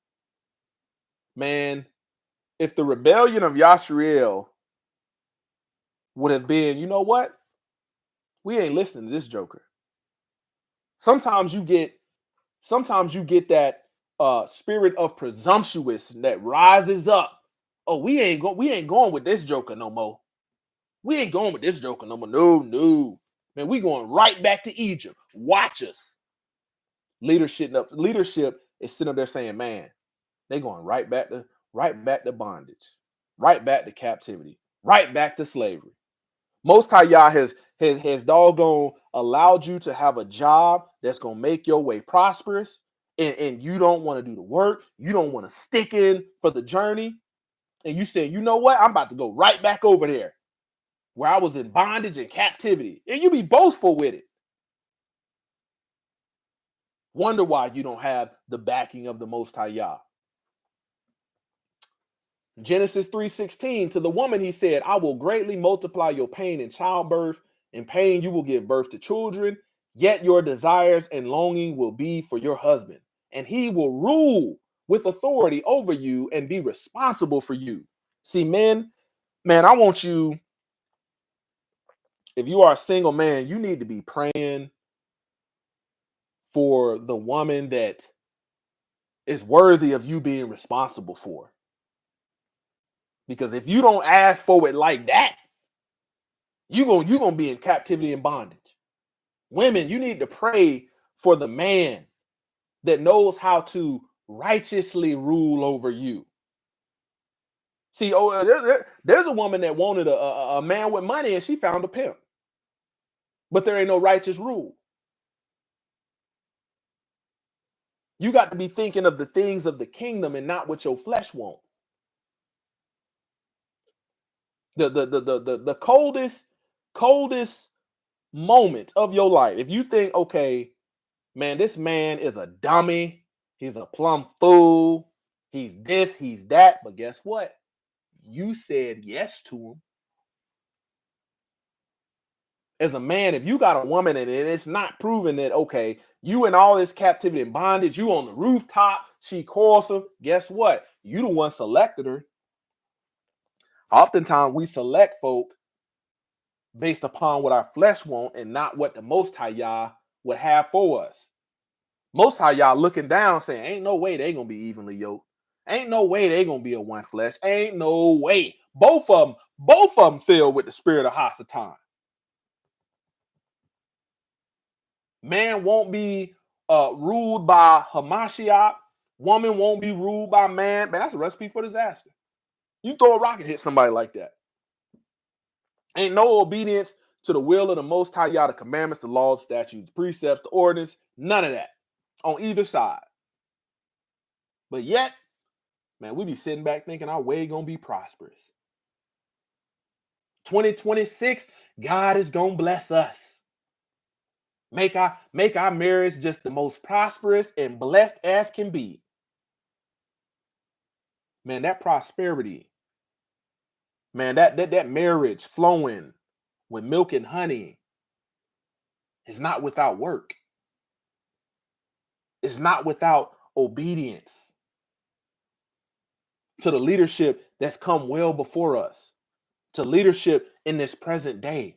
Man, if the rebellion of Yashriel would have been, you know what? We ain't listening to this joker. Sometimes you get that spirit of presumptuous that rises up. Oh, we ain't going with this joker no more. We ain't going with this joker no more. No. Man, we going right back to Egypt. Watch us. Leadership is sitting up there saying, man, they going right back to bondage, right back to captivity, right back to slavery. Most High Yah has doggone allowed you to have a job that's gonna make your way prosperous, and you don't want to do the work, you don't want to stick in for the journey, and you say, you know what, I'm about to go right back over there where I was in bondage and captivity, and you be boastful with it. Wonder why you don't have the backing of the Most High Yah. Genesis 3:16, to the woman he said, I will greatly multiply your pain in childbirth. In pain you will give birth to children, yet your desires and longing will be for your husband, and he will rule with authority over you and be responsible for you. See, man, I want you, if you are a single man, you need to be praying for the woman that is worthy of you being responsible for. Because if you don't ask for it like that, you're gonna be in captivity and bondage. Women, you need to pray for the man that knows how to righteously rule over you. See, there's a woman that wanted a man with money and she found a pimp. But there ain't no righteous rule. You got to be thinking of the things of the kingdom and not what your flesh wants. The coldest moment of your life, if you think, okay, man, this man is a dummy, he's a plumb fool, he's this, he's that, but guess what? You said yes to him. As a man, if you got a woman and it's not proven that, okay, you in all this captivity and bondage, you on the rooftop, she quarrelsome, guess what? You the one selected her. Oftentimes we select folk based upon what our flesh want and not what the Most High Yah would have for us. Most High Yah looking down saying, ain't no way they gonna be evenly yoked. Ain't no way they gonna be a one flesh. Ain't no way. Both of them filled with the spirit of Hasatan. Man won't be ruled by Hamashiach. Woman won't be ruled by man. Man, that's a recipe for disaster. You throw a rock and hit somebody like that. Ain't no obedience to the will of the Most High Yah, the commandments, the laws, statutes, the precepts, the ordinance, none of that on either side. But yet, man, we be sitting back thinking our way gonna be prosperous. 2026, God is gonna bless us. Make our marriage just the most prosperous and blessed as can be. Man, that prosperity, man, that marriage flowing with milk and honey is not without work. It's not without obedience to the leadership that's come well before us, to leadership in this present day.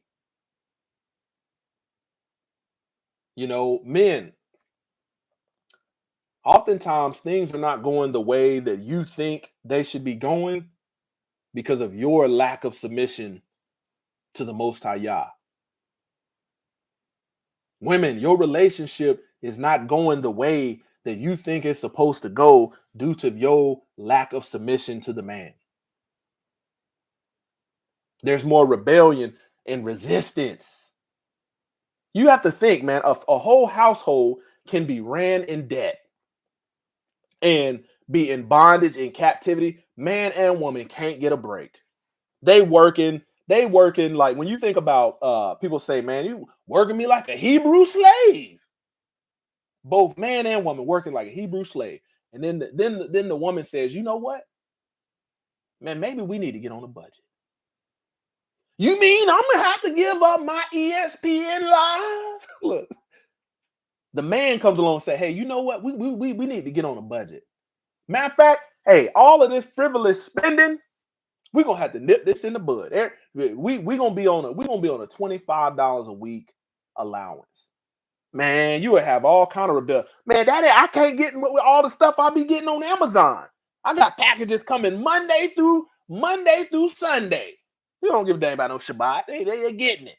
You know, men, oftentimes things are not going the way that you think they should be going because of your lack of submission to the Most High Yah. Women, your relationship is not going the way that you think it's supposed to go due to your lack of submission to the man. There's more rebellion and resistance. You have to think, man, a whole household can be ran in debt and be in bondage and captivity. Man and woman can't get a break. They working like, when you think about people say, man, you working me like a Hebrew slave. Both man and woman working like a Hebrew slave. And then the woman says, you know what? Man, maybe we need to get on a budget. You mean I'm gonna have to give up my ESPN Live? Look, The man comes along and say, hey, you know what? We need to get on a budget. Matter of fact, hey, all of this frivolous spending, we're gonna have to nip this in the bud. We're gonna be on a $25 a week allowance. Man, you would have all kind of rebellion. Man, daddy, I can't get with all the stuff I be getting on Amazon. I got packages coming Monday through Sunday. You don't give a damn about no Shabbat. They're getting it.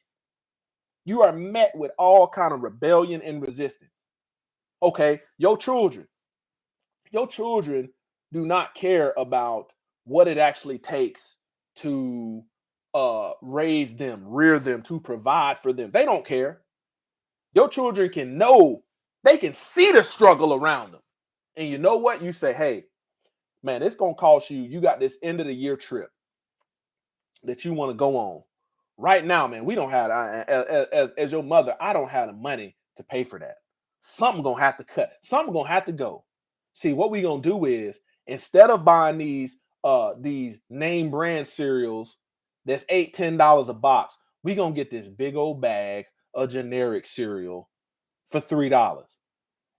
You are met with all kind of rebellion and resistance. Okay, your children do not care about what it actually takes to raise them, rear them, to provide for them. They don't care. Your children can know, they can see the struggle around them. And you know what? You say, hey, man, it's going to cost you. You got this end of the year trip that you want to go on. Right now, man, we don't have, as your mother, I don't have the money to pay for that. Something going to have to cut. Something going to have to go. See, what we going to do is, instead of buying these name brand cereals that's $8-10 a box, we going to get this big old bag of generic cereal for $3.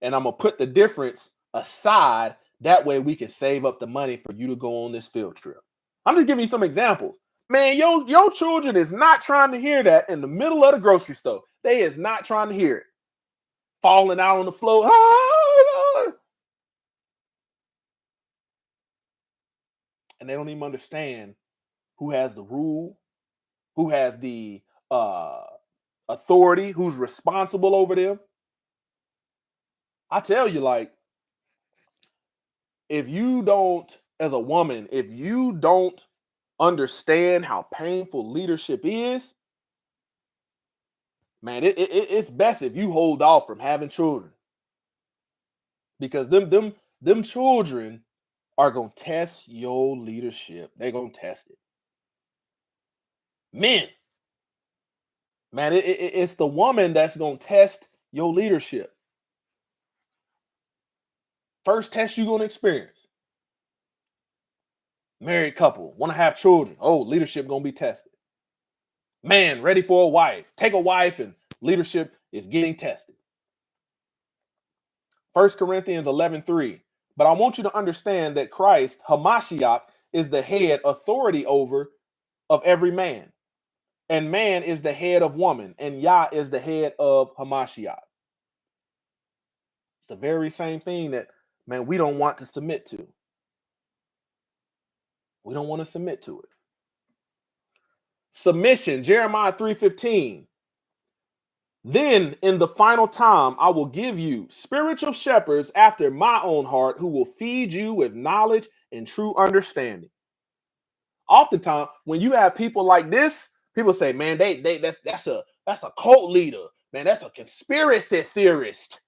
And I'm going to put the difference aside. That way we can save up the money for you to go on this field trip. I'm just giving you some examples. Man, your children is not trying to hear that in the middle of the grocery store. They is not trying to hear it. Falling out on the floor. And they don't even understand who has the rule, who has the authority, who's responsible over them. I tell you, like, if you don't, as a woman, if you don't understand how painful leadership is, man, it's best if you hold off from having children, because them children are gonna test your leadership. They're gonna test it. Men, man, it's the woman that's gonna test your leadership. First test you're gonna experience. Married couple want to have children. Oh, leadership gonna be tested. Man, ready for a wife. Take a wife and leadership is getting tested. 1 Corinthians 11:3. But I want you to understand that Christ, Hamashiach, is the head authority over of every man. And man is the head of woman. And Yah is the head of Hamashiach. It's the very same thing that, man, we don't want to submit to. We don't want to submit to it. Submission, Jeremiah 3:15. Then in the final time, I will give you spiritual shepherds after my own heart, who will feed you with knowledge and true understanding. Oftentimes, when you have people like this, people say, man, that's a cult leader. Man, that's a conspiracy theorist.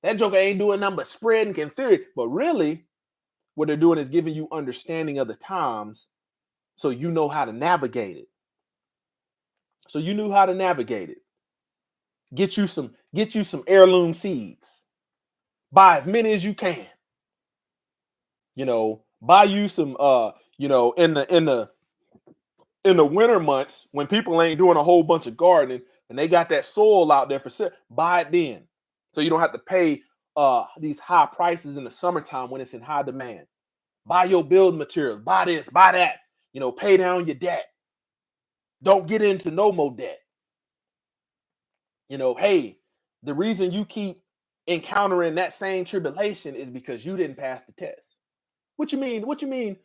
That joker ain't doing nothing but spreading conspiracy. But really, what they're doing is giving you understanding of the times, so you know how to navigate it. So you knew how to navigate it. Get you some heirloom seeds. Buy as many as you can. You know, buy you some in the winter months when people ain't doing a whole bunch of gardening and they got that soil out there for sale, buy it then. So you don't have to pay these high prices in the summertime when it's in high demand. Buy your building materials, buy this, buy that, pay down your debt. Don't get into no more debt. Hey, the reason you keep encountering that same tribulation is because you didn't pass the test. What you mean?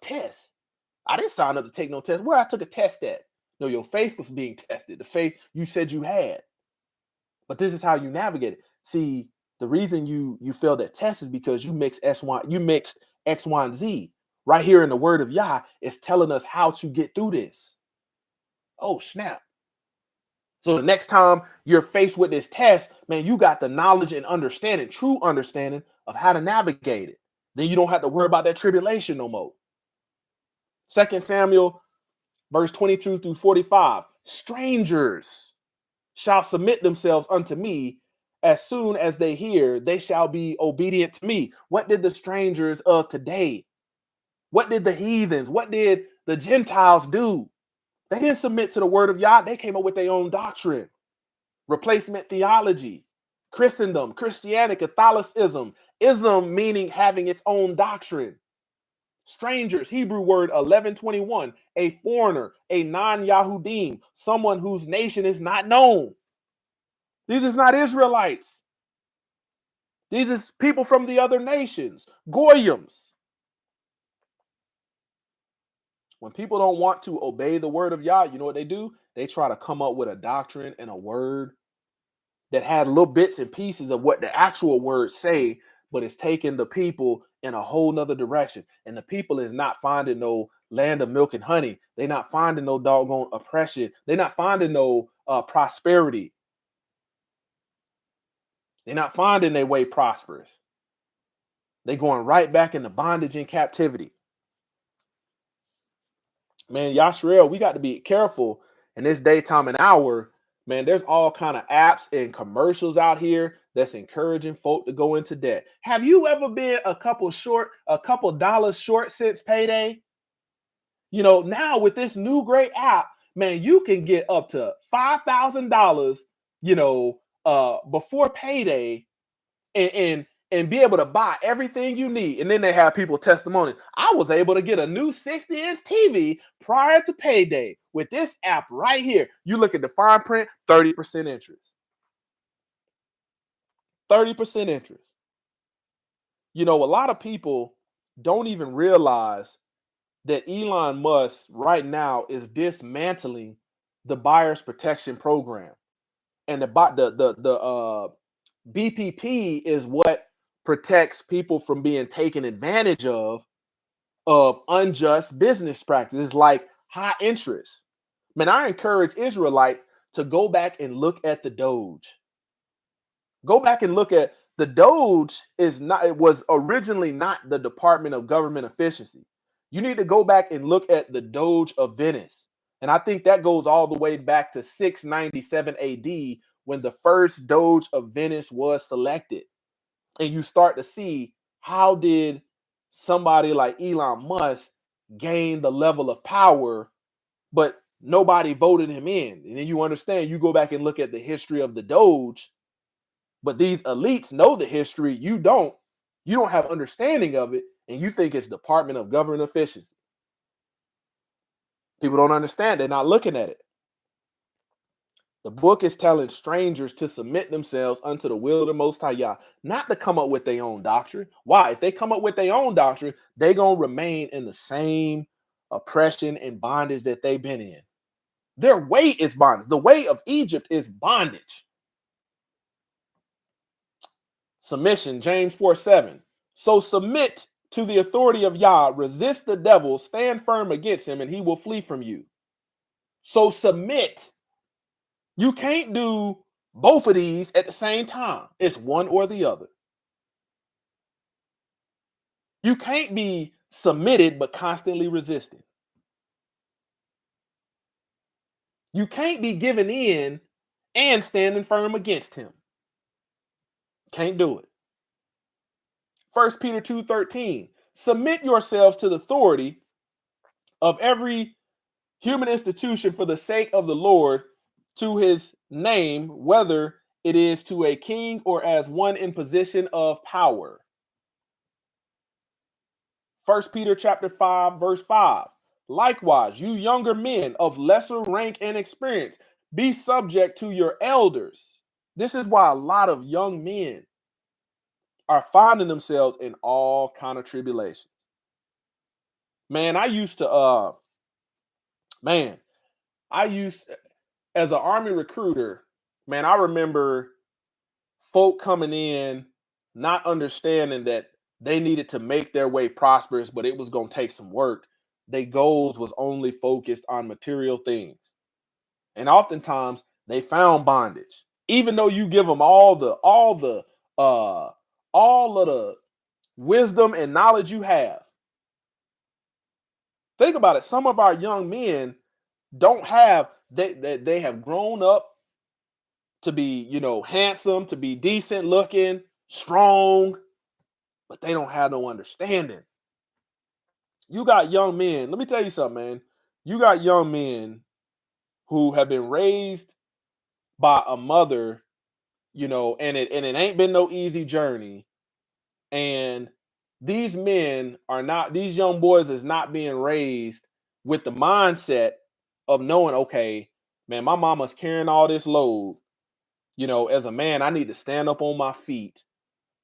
Test? I didn't sign up to take no test. Where I took a test at? No, your faith was being tested. The faith you said you had. But this is how you navigate it. See, the reason you failed that test is because you mixed X, Y, and Z. Right here in the word of Yah, it's telling us how to get through this. Oh, snap. So the next time you're faced with this test, man, you got the knowledge and understanding, true understanding of how to navigate it. Then you don't have to worry about that tribulation no more. 2 Samuel, verse 22 through 45. Strangers shall submit themselves unto me. As soon as they hear, they shall be obedient to me. What did the strangers of today? What did the heathens? What did the Gentiles do? They didn't submit to the word of Yah. They came up with their own doctrine, replacement theology, Christendom, Christianity, Catholicism, ism meaning having its own doctrine. Strangers, Hebrew word 1121, a foreigner, a non-Yahudim, someone whose nation is not known. These is not Israelites. These is people from the other nations, Goyams. When people don't want to obey the word of Yah, you know what they do? They try to come up with a doctrine and a word that had little bits and pieces of what the actual words say, but it's taking the people in a whole nother direction. And the people is not finding no land of milk and honey. They're not finding no doggone oppression. They're not finding no prosperity. They're not finding their way prosperous. They're going right back into bondage and captivity. Man, Yashriel, we got to be careful in this daytime and hour. Man, there's all kind of apps and commercials out here that's encouraging folk to go into debt. Have you ever been a couple dollars short since payday? You know, now with this new great app, man, you can get up to $5,000, you know, before payday and be able to buy everything you need. And then they have people testimonies. I was able to get a new 60-inch TV prior to payday with this app right here. You look at the fine print, 30% interest. 30% interest. You know, a lot of people don't even realize that Elon Musk right now is dismantling the buyer's protection program. And the BPP is what protects people from being taken advantage of unjust business practices like high interest. Man, I encourage Israelite to go back and look at the Doge. Go back and look at the Doge. It was originally not the Department of Government Efficiency. You need to go back and look at the Doge of Venice. And I think that goes all the way back to 697 AD when the first Doge of Venice was selected. And you start to see how did somebody like Elon Musk gain the level of power, but nobody voted him in. And then you understand, you go back and look at the history of the Doge, but these elites know the history. You don't have understanding of it, and you think it's Department of Government Efficiency. People don't understand. They're not looking at it. The book is telling strangers to submit themselves unto the will of the Most High Yah, not to come up with their own doctrine. Why? If they come up with their own doctrine, they're going to remain in the same oppression and bondage that they've been in. Their way is bondage. The way of Egypt is bondage. Submission, James 4:7. So submit to the authority of Yah, resist the devil, stand firm against him, and he will flee from you. So submit. You can't do both of these at the same time. It's one or the other. You can't be submitted but constantly resisting. You can't be giving in and standing firm against him. Can't do it. 1 Peter 2:13. Submit yourselves to the authority of every human institution for the sake of the Lord, to his name, whether it is to a king or as one in position of power. 1 Peter chapter 5, verse 5. Likewise, you younger men of lesser rank and experience, be subject to your elders. This is why a lot of young men are finding themselves in all kind of tribulations. Man, I used, as an Army recruiter, man, I remember folk coming in not understanding that they needed to make their way prosperous, but it was going to take some work. Their goals was only focused on material things. And oftentimes they found bondage. Even though you give them all of the wisdom and knowledge you have. Think about it. Some of our young men don't have they have grown up to be, handsome, to be decent looking, strong, but they don't have no understanding. You got young men. Let me tell you something, man. You got young men who have been raised by a mother and it ain't been no easy journey. And these young boys is not being raised with the mindset of knowing, okay, man, my mama's carrying all this load. As a man, I need to stand up on my feet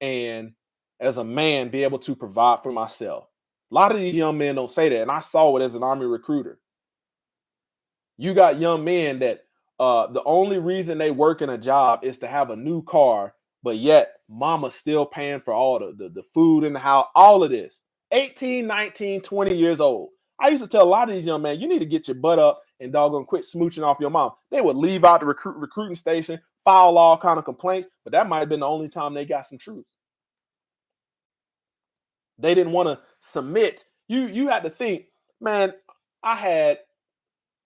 and as a man be able to provide for myself. A lot of these young men don't say that. And I saw it as an Army recruiter. You got young men that the only reason they work in a job is to have a new car, but yet mama's still paying for all the food in the house, all of this. 18, 19, 20 years old. I used to tell a lot of these young men, you need to get your butt up and doggone quit smooching off your mom. They would leave out the recruiting station, file all kind of complaints, but that might have been the only time they got some truth. They didn't want to submit. You had to think, man, I had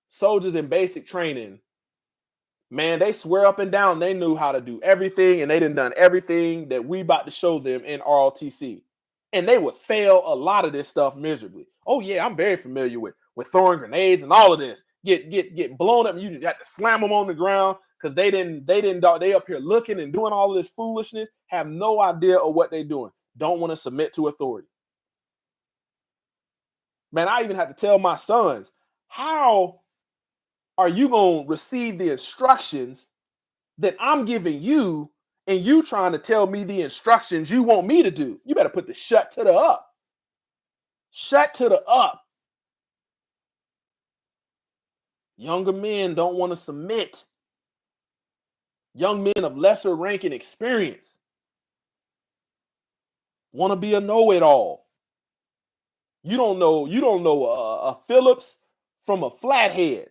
soldiers in basic training. Man, they swear up and down they knew how to do everything, and they done everything that we about to show them in ROTC. And they would fail a lot of this stuff miserably. Oh yeah, I'm very familiar with throwing grenades and all of this. Get blown up, and you have to slam them on the ground because they up here looking and doing all of this foolishness, have no idea of what they're doing. Don't want to submit to authority. Man, I even had to tell my sons, how are you going to receive the instructions that I'm giving you and you trying to tell me the instructions you want me to do? You better put the shut to the up. Shut to the up. Younger men don't want to submit. Young men of lesser rank and experience want to be a know-it-all. You don't know a Phillips from a flathead.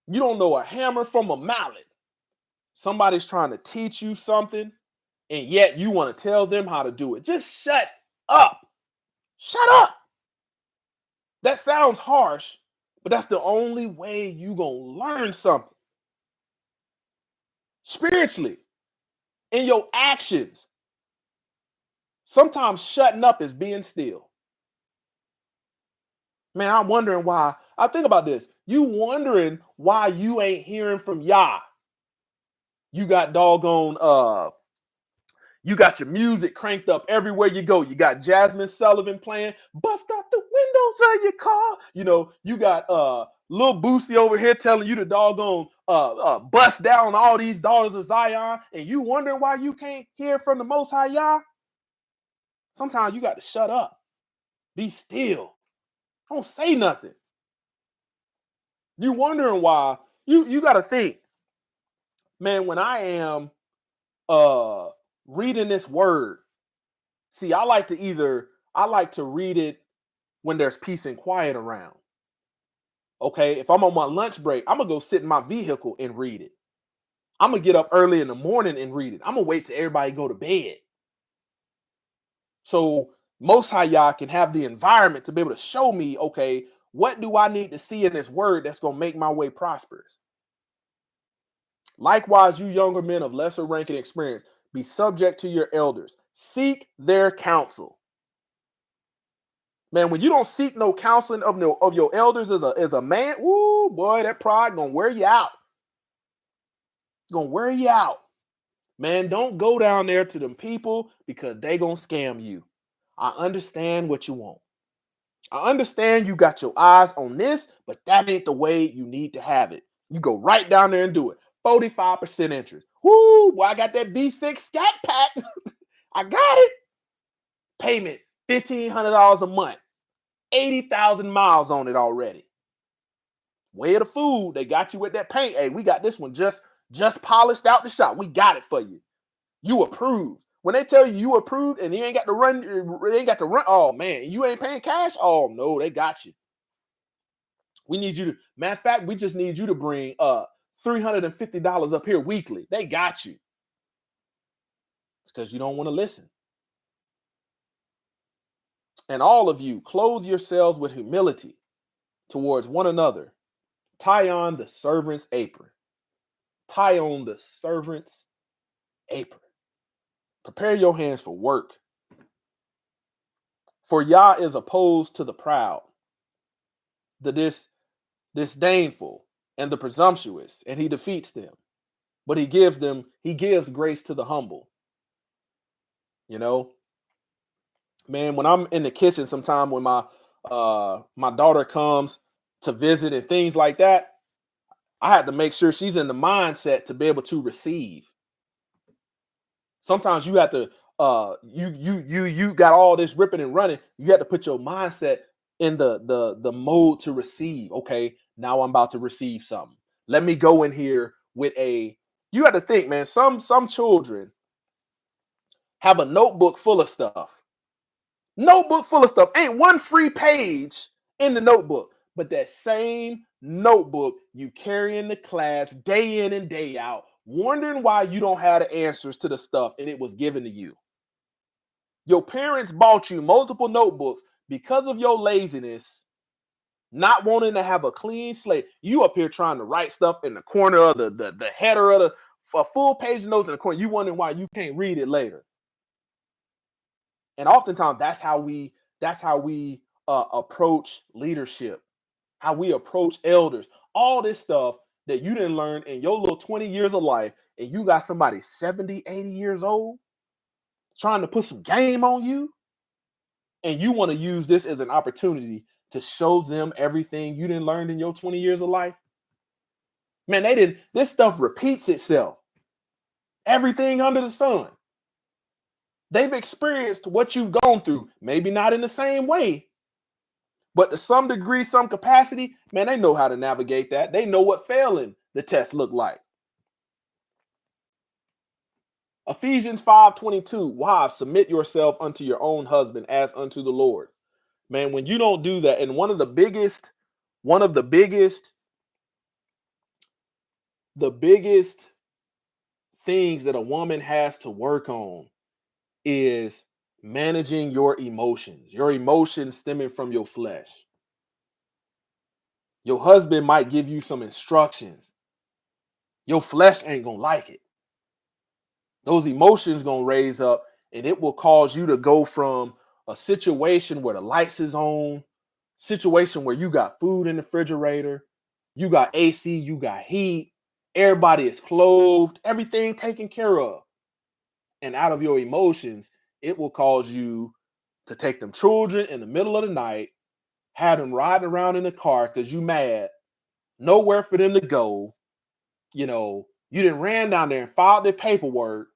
You don't know a hammer from a mallet. Somebody's trying to teach you something, and yet you want to tell them how to do it. Just shut up. Shut up. That sounds harsh, but that's the only way you gonna learn something. Spiritually, in your actions. Sometimes shutting up is being still. Man, I'm wondering why. I think about this. You wondering why you ain't hearing from Yah. You got you got your music cranked up everywhere you go. You got Jasmine Sullivan playing, bust out the windows of your car. You got Lil Boosie over here telling you to doggone bust down all these daughters of Zion, and you wondering why you can't hear from the Most High Yah. Sometimes you got to shut up. Be still. Don't say nothing. You wondering why. You got to think, man, when I am reading this word, see, I like to read it when there's peace and quiet around. Okay, if I'm on my lunch break, I'm gonna go sit in my vehicle and read it. I'm gonna get up early in the morning and read it. I'm gonna wait till everybody go to bed. So Most High Yah can have the environment to be able to show me, okay, what do I need to see in this word that's gonna make my way prosperous? Likewise, you younger men of lesser rank and experience, be subject to your elders. Seek their counsel. Man, when you don't seek no counseling of your elders as a man, woo, boy, that pride gonna wear you out. Gonna wear you out. Man, don't go down there to them people because they gonna scam you. I understand what you want. I understand you got your eyes on this, but that ain't the way you need to have it. You go right down there and do it. 45% interest. Woo, boy, I got that V6 scat pack. I got it. Payment, $1,500 a month. 80,000 miles on it already. Way of the food, they got you with that paint. Hey, we got this one just polished out the shop. We got it for you. You approved. When they tell you approved and you ain't got to run, oh man, you ain't paying cash. Oh no, they got you. We need you to, matter of fact, we just need you to bring $350 up here weekly. They got you. It's because you don't want to listen. And all of you, clothe yourselves with humility towards one another. Tie on the servant's apron. Tie on the servant's apron. Prepare your hands for work. For Yah is opposed to the proud, the disdainful, and the presumptuous, and he defeats them. but he gives grace to the humble. You know, man, when I'm in the kitchen sometime when my daughter comes to visit and things like that, I have to make sure she's in the mindset to be able to receive. Sometimes you have to you got all this ripping and running. You have to put your mindset in the mode to receive. Okay, now I'm about to receive something. Let me go in here with a you have to think, man, some children have a notebook full of stuff. Notebook full of stuff. Ain't one free page in the notebook. But that same notebook you carry in the class day in and day out, wondering why you don't have the answers to the stuff and it was given to you. Your parents bought you multiple notebooks because of your laziness, not wanting to have a clean slate. You up here trying to write stuff in the corner of the header of a full page of notes in the corner. You wondering why you can't read it later. And oftentimes that's how we approach leadership, how we approach elders, all this stuff that you didn't learn in your little 20 years of life, and you got somebody 70, 80 years old trying to put some game on you, and you want to use this as an opportunity to show them everything you didn't learn in your 20 years of life. Man, this stuff repeats itself. Everything under the sun. They've experienced what you've gone through, maybe not in the same way, but to some degree, some capacity, man, they know how to navigate that. They know what failing the test looked like. Ephesians 5:22, wives, submit yourself unto your own husband as unto the Lord. Man, when you don't do that, and one of the biggest things that a woman has to work on is managing your emotions stemming from your flesh. Your husband might give you some instructions. Your flesh ain't gonna like it. Those emotions gonna raise up, and it will cause you to go from a situation where the lights is on, situation where you got food in the refrigerator, you got AC, you got heat, everybody is clothed, everything taken care of. And out of your emotions, it will cause you to take them children in the middle of the night, have them riding around in the car because you mad, nowhere for them to go. You didn't ran down there and filed their paperwork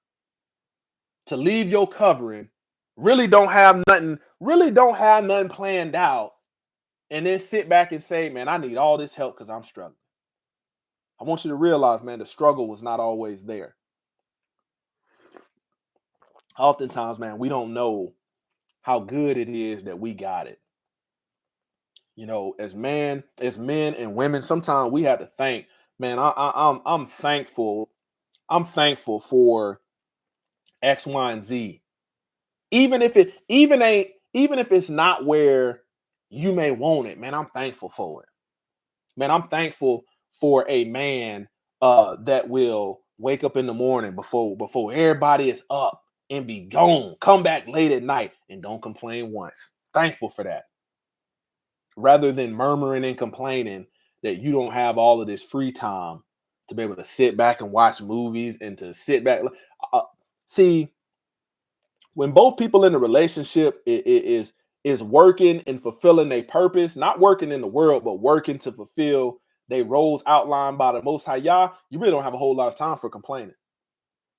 to leave your covering, really don't have nothing planned out, and then sit back and say, man, I need all this help because I'm struggling. I want you to realize, man, the struggle was not always there. Oftentimes, man, we don't know how good it is that we got it. As men and women, sometimes we have to thank, man, I'm thankful. I'm thankful for X, Y, and Z. Even if it's not where you may want it, man, I'm thankful for it. Man, I'm thankful for a man that will wake up in the morning before everybody is up and be gone, come back late at night and don't complain once. Thankful for that. Rather than murmuring and complaining that you don't have all of this free time to be able to sit back and watch movies and to sit back. See, when both people in the relationship is working and fulfilling their purpose, not working in the world, but working to fulfill their roles outlined by the Most High Yah, you really don't have a whole lot of time for complaining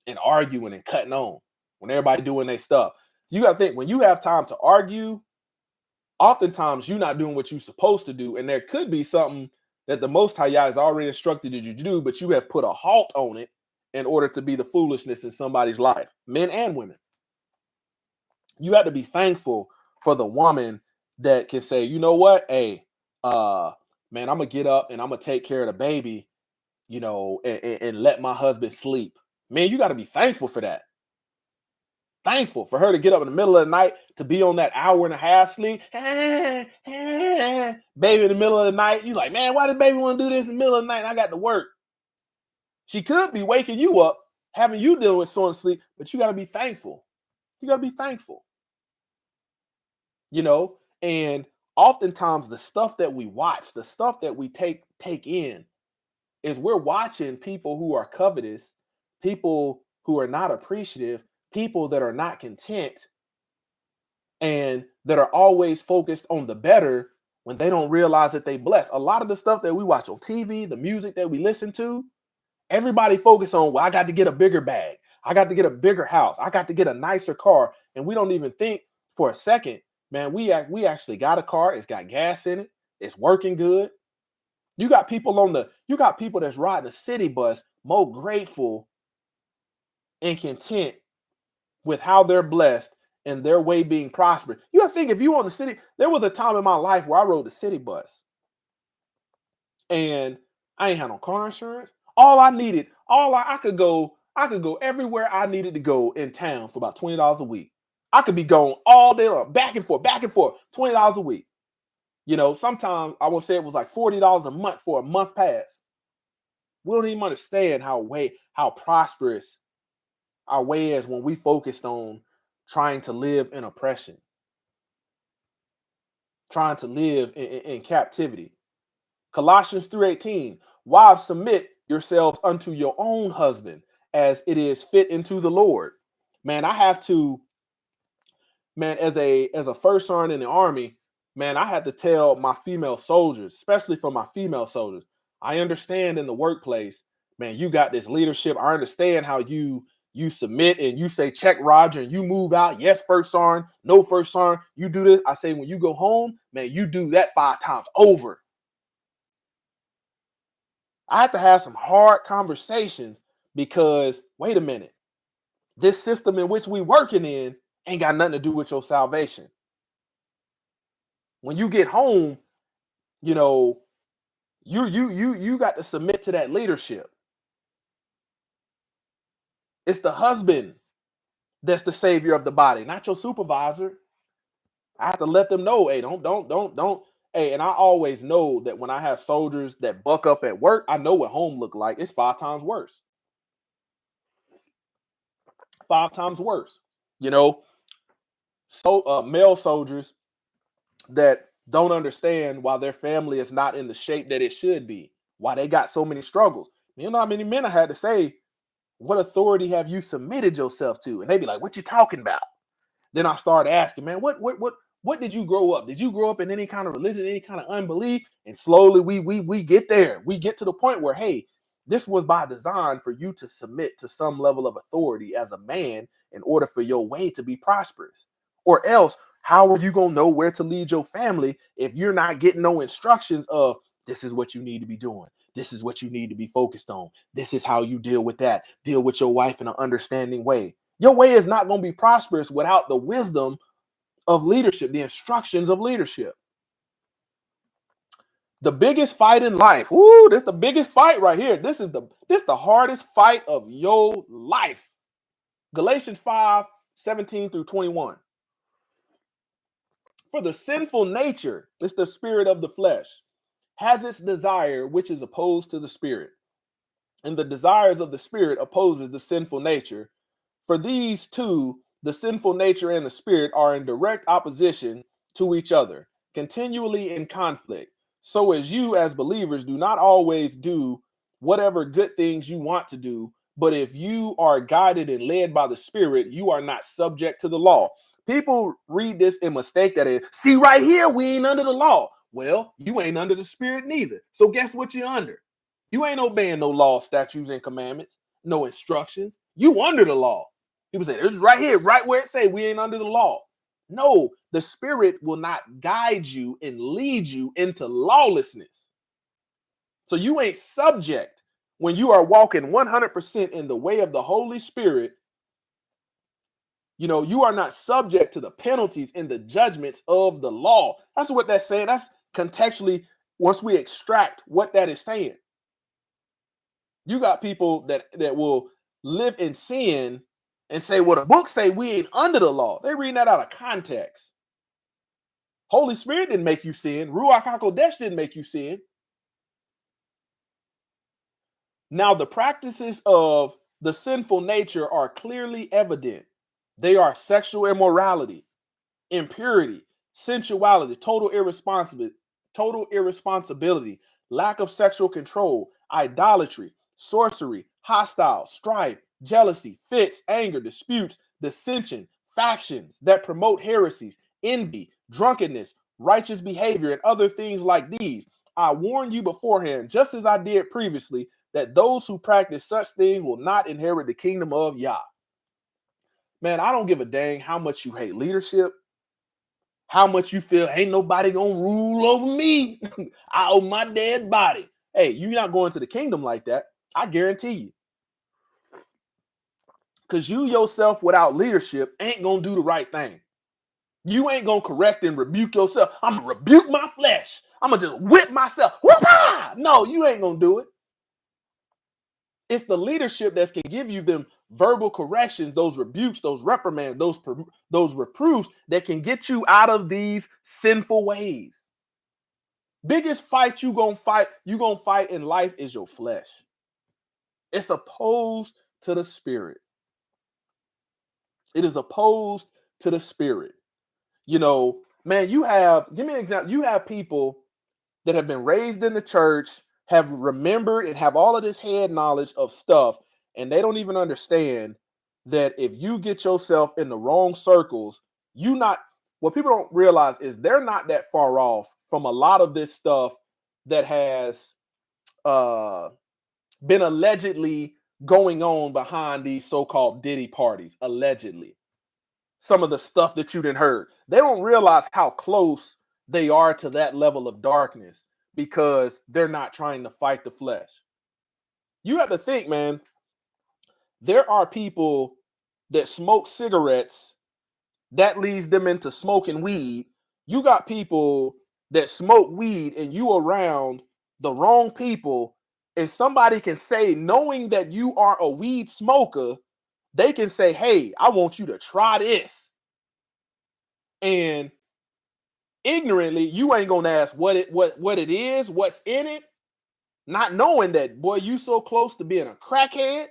and arguing and cutting on when everybody doing their stuff. You got to think, when you have time to argue, oftentimes you're not doing what you're supposed to do, and there could be something that the Most High Yah has already instructed you to do, but you have put a halt on it in order to be the foolishness in somebody's life, men and women. You have to be thankful for the woman that can say, you know what, hey, man, I'm gonna get up and I'm gonna take care of the baby, and let my husband sleep. Man, you got to be thankful for that. Thankful for her to get up in the middle of the night to be on that hour and a half sleep. Baby in the middle of the night, you like, man, why does baby want to do this in the middle of the night? I got to work. She could be waking you up, having you dealing with someone sleep, but you got to be thankful. You got to be thankful. And oftentimes the stuff that we watch, the stuff that we take in, is we're watching people who are covetous people who are not appreciative, people that are not content, and that are always focused on the better when they don't realize that they blessed. A lot of the stuff that we watch on TV, the music that we listen to, everybody focus on, well, I got to get a bigger bag. I got to get a bigger house. I got to get a nicer car. And we don't even think for a second, man, we actually got a car. It's got gas in it. It's working good. You got people that's riding a city bus more grateful and content with how they're blessed and their way being prosperous. You gotta think, if you on the city, there was a time in my life where I rode the city bus and I ain't had no car insurance. I could go everywhere I needed to go in town for about $20 a week. I could be going all day long, back and forth, $20 a week. You know, sometimes I would say it was like $40 a month for a month pass. We don't even understand how prosperous our way is when we focused on trying to live in oppression, trying to live in captivity. Colossians 3:18, wives, submit yourselves unto your own husband as it is fit into the Lord. Man, I have to, man, as a first sergeant in the Army, man, I had to tell my female soldiers, especially for my female soldiers, I understand in the workplace, man, you got this leadership. I understand how you submit and you say, check Roger, and you move out. Yes, first sergeant, no first sergeant. You do this. I say, when you go home, man, you do that 5 times over. I have to have some hard conversations because, wait a minute, this system in which we working in ain't got nothing to do with your salvation. When you get home, you know, you got to submit to that leadership. It's the husband that's the savior of the body, not your supervisor. I have to let them know, hey, don't. Hey, and I always know that when I have soldiers that buck up at work, I know what home look like. It's 5 times worse. 5 times worse. You know, so male soldiers that don't understand why their family is not in the shape that it should be, why they got so many struggles. You know how many men I had to say, what authority have you submitted yourself to? And they be like, what you talking about? Then I started asking, man, what did you grow up? Did you grow up in any kind of religion, any kind of unbelief? And slowly we get there. We get to the point where, hey, this was by design for you to submit to some level of authority as a man in order for your way to be prosperous. Or else, how are you going to know where to lead your family if you're not getting no instructions of, this is what you need to be doing. This is what you need to be focused on. This is how you deal with that. Deal with your wife in an understanding way. Your way is not going to be prosperous without the wisdom of leadership, the instructions of leadership. The biggest fight in life. Woo, this is the biggest fight right here. This is the hardest fight of your life. Galatians 5:17 through 21. For the sinful nature, it's the spirit of the flesh, has its desire, which is opposed to the spirit. And the desires of the spirit opposes the sinful nature. For these two, the sinful nature and the spirit, are in direct opposition to each other, continually in conflict. So as you, as believers, do not always do whatever good things you want to do, but if you are guided and led by the spirit, you are not subject to the law. People read this and mistake that is, see right here, we ain't under the law. Well, you ain't under the spirit neither. So guess what you're under? You ain't obeying no law, statutes, and commandments, no instructions. You under the law. People say, it's right here, right where it say we ain't under the law. No, the spirit will not guide you and lead you into lawlessness. So you ain't subject when you are walking 100% in the way of the Holy Spirit. You know, you are not subject to the penalties and the judgments of the law. That's what that's saying. That's contextually, once we extract what that is saying. You got people that will live in sin and say, well, the book say we ain't under the law. They reading that out of context. Holy Spirit didn't make you sin. Ruach HaKodesh didn't make you sin. Now, the practices of the sinful nature are clearly evident. They are sexual immorality, impurity, sensuality, total irresponsibility, lack of sexual control, idolatry, sorcery, hostile, strife, jealousy, fits, anger, disputes, dissension, factions that promote heresies, envy, drunkenness, righteous behavior, and other things like these. I warn you beforehand, just as I did previously, that those who practice such things will not inherit the kingdom of Yah. Man, I don't give a dang how much you hate leadership, how much you feel ain't nobody gonna rule over me. I owe my dead body. Hey, you're not going to the kingdom like that. I guarantee you. Because you yourself without leadership ain't gonna do the right thing. You ain't gonna correct and rebuke yourself. I'm gonna rebuke my flesh. I'm gonna just whip myself. Whoop-ah! No, you ain't gonna do it. It's the leadership that can give you them verbal corrections, those rebukes, those reprimands, those reproofs that can get you out of these sinful ways. Biggest fight you gonna fight in life is your flesh. It's opposed to the spirit. It is opposed to the spirit. You know, man, give me an example. You have people that have been raised in the church, have remembered and have all of this head knowledge of stuff, and they don't even understand that if you get yourself in the wrong circles, what people don't realize is they're not that far off from a lot of this stuff that has been allegedly going on behind these so-called Diddy parties, allegedly. Some of the stuff that you didn't heard. They don't realize how close they are to that level of darkness because they're not trying to fight the flesh. You have to think, man, there are people that smoke cigarettes that leads them into smoking weed. You got people that smoke weed and you around the wrong people, and somebody can say, knowing that you are a weed smoker, they can say, hey, I want you to try this. And ignorantly, you ain't gonna ask what it is, what's in it, not knowing that, boy, you so close to being a crackhead.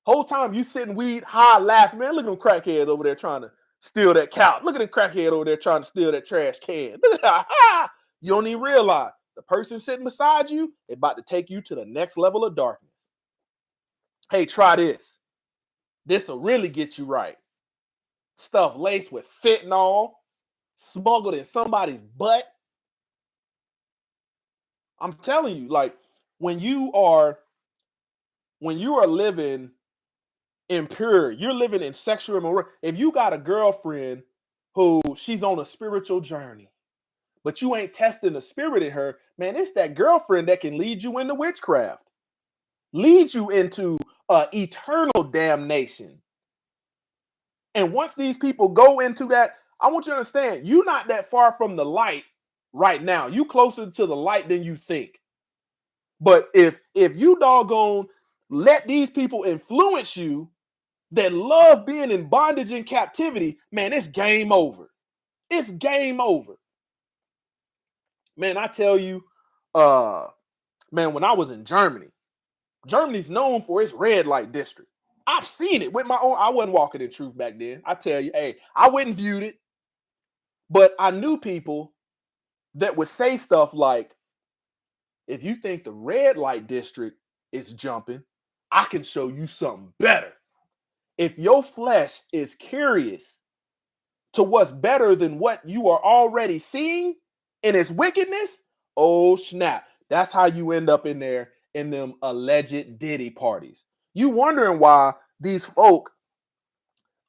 Whole time you sitting weed high laughing, man. Look at them crackheads over there trying to steal that couch. Look at them crackhead over there trying to steal that trash can. Look at that. You don't even realize the person sitting beside you is about to take you to the next level of darkness. Hey, try this. This will really get you right. Stuff laced with fentanyl, smuggled in somebody's butt. I'm telling you, like when you are living impure, you're living in sexual immorality. If you got a girlfriend who she's on a spiritual journey, but you ain't testing the spirit in her, man, it's that girlfriend that can lead you into witchcraft, lead you into eternal damnation. And once these people go into that, I want you to understand, you're not that far from the light right now. You closer to the light than you think. But if you doggone let these people influence you that love being in bondage and captivity, man, it's game over. It's game over. Man, I tell you, man, when I was in Germany, Germany's known for its red light district. I've seen it with my own. I wasn't walking in truth back then. I tell you, hey, I went and viewed it. But I knew people that would say stuff like, if you think the red light district is jumping, I can show you something better. If your flesh is curious to what's better than what you are already seeing in its wickedness, oh snap. That's how you end up in there in them alleged Diddy parties. You wondering why these folk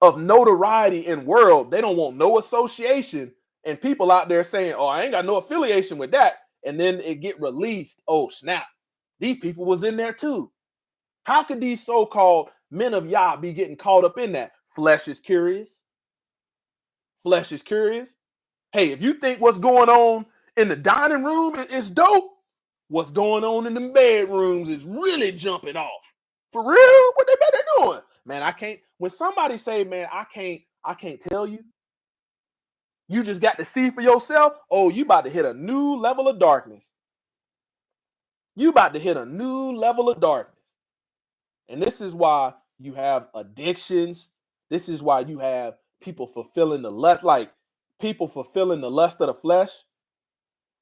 of notoriety in world, they don't want no association, and people out there saying, oh, I ain't got no affiliation with that. And then it get released. Oh snap. These people was in there too. How could these so-called men of Yah be getting caught up in that? Flesh is curious. Flesh is curious. Hey, if you think what's going on in the dining room is dope, what's going on in the bedrooms is really jumping off. For real? What they better doing? Man, I can't. When somebody say, man, I can't tell you. You just got to see for yourself. Oh, you about to hit a new level of darkness. You about to hit a new level of darkness. And this is why you have addictions. This is why you have people fulfilling the lust, like people fulfilling the lust of the flesh.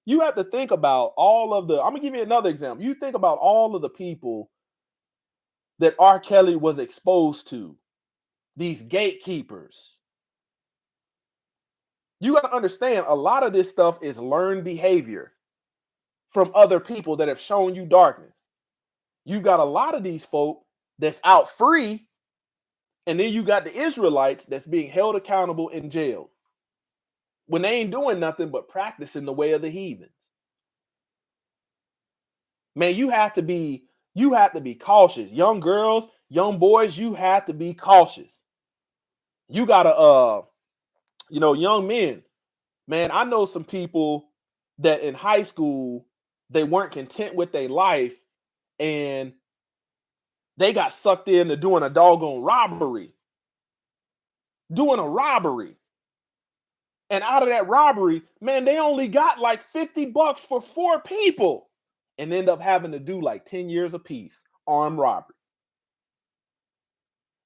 You have to think about all of the, I'm going to give you another example. You think about all of the people that R. Kelly was exposed to, these gatekeepers. You got to understand, a lot of this stuff is learned behavior from other people that have shown you darkness. You got a lot of these folk that's out free, and then you got the Israelites that's being held accountable in jail when they ain't doing nothing but practicing the way of the heathens. Man, you have to be cautious. Young girls, young boys, you have to be cautious. You gotta young men. Man, I know some people that in high school they weren't content with their life, and they got sucked into doing a doggone robbery. Doing a robbery. And out of that robbery, man, they only got like $50 for 4 people and end up having to do like 10 years apiece, armed robbery.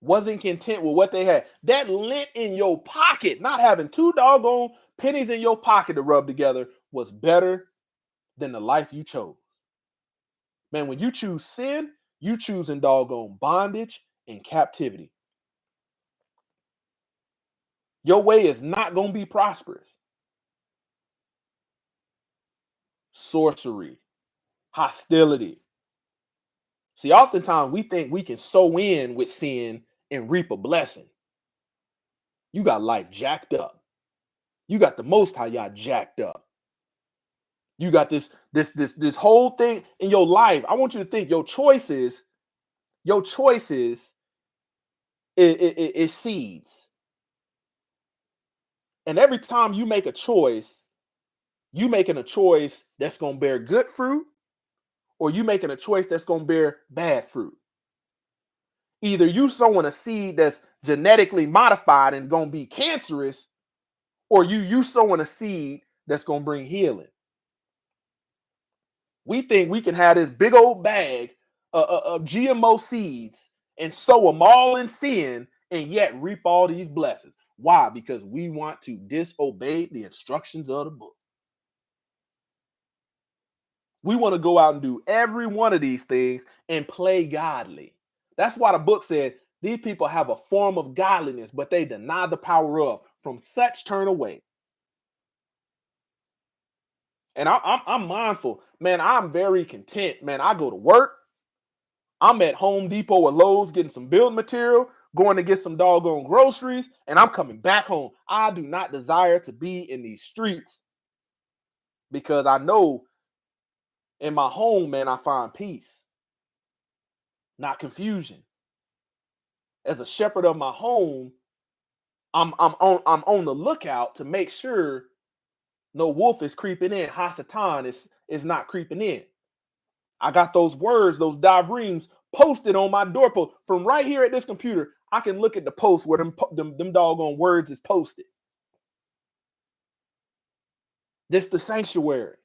Wasn't content with what they had. That lint in your pocket, not having 2 doggone pennies in your pocket to rub together, was better than the life you chose. Man, when you choose sin, you choosing doggone bondage and captivity. Your way is not going to be prosperous. Sorcery, hostility. See, oftentimes we think we can sow in with sin and reap a blessing. You got life jacked up. You got the Most High Yah jacked up. You got this whole thing in your life. I want you to think your choices is seeds. And every time you make a choice, you making a choice that's going to bear good fruit, or you making a choice that's going to bear bad fruit. Either you sowing a seed that's genetically modified and going to be cancerous, or you sowing a seed that's going to bring healing. We think we can have this big old bag of GMO seeds and sow them all in sin and yet reap all these blessings. Why? Because we want to disobey the instructions of the book. We want to go out and do every one of these things and play godly. That's why the book said these people have a form of godliness, but they deny the power of. From such turn away. And I'm mindful, man. I'm very content, man. I go to work. I'm at Home Depot or Lowe's getting some building material, going to get some doggone groceries, and I'm coming back home. I do not desire to be in these streets because I know in my home, man, I find peace, not confusion. As a shepherd of my home, I'm on the lookout to make sure no wolf is creeping in. Hasatan is not creeping in. I got those words, those davreams posted on my doorpost. From right here at this computer, I can look at the post where them doggone words is posted. This the sanctuary.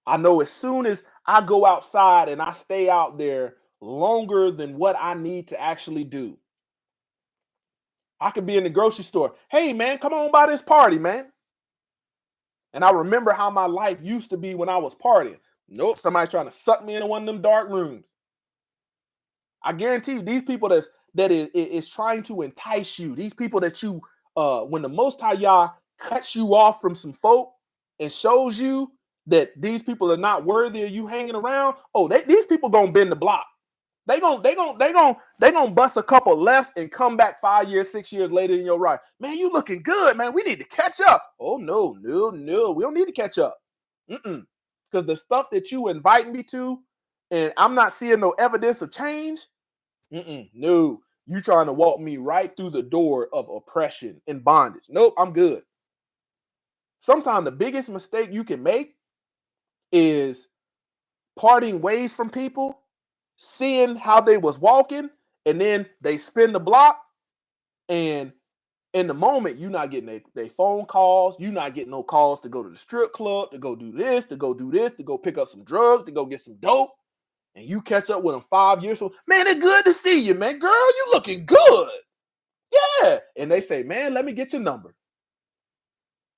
I know as soon as I go outside and I stay out there longer than what I need to actually do, I could be in the grocery store. Hey, man, come on by this party, man. And I remember how my life used to be when I was partying. Nope, somebody trying to suck me into one of them dark rooms. I guarantee you, these people that is trying to entice you, these people that you, when the Most High Yah cuts you off from some folk and shows you that these people are not worthy of you hanging around, these people gonna bend the block. They gonna bust a couple left and come back 5 years, 6 years later in your right. Man, you looking good, man. We need to catch up. Oh no, we don't need to catch up. Because the stuff that you inviting me to, and I'm not seeing no evidence of change. No, you trying to walk me right through the door of oppression and bondage. Nope, I'm good. Sometimes the biggest mistake you can make is parting ways from people, seeing how they was walking, and then they spin the block, and in the moment, you're not getting they phone calls. You're not getting no calls to go to the strip club, to go do this, to go pick up some drugs, to go get some dope. And you catch up with them 5 years old. Man, it's good to see you, man. Girl, you looking good. Yeah. And they say, man, let me get your number.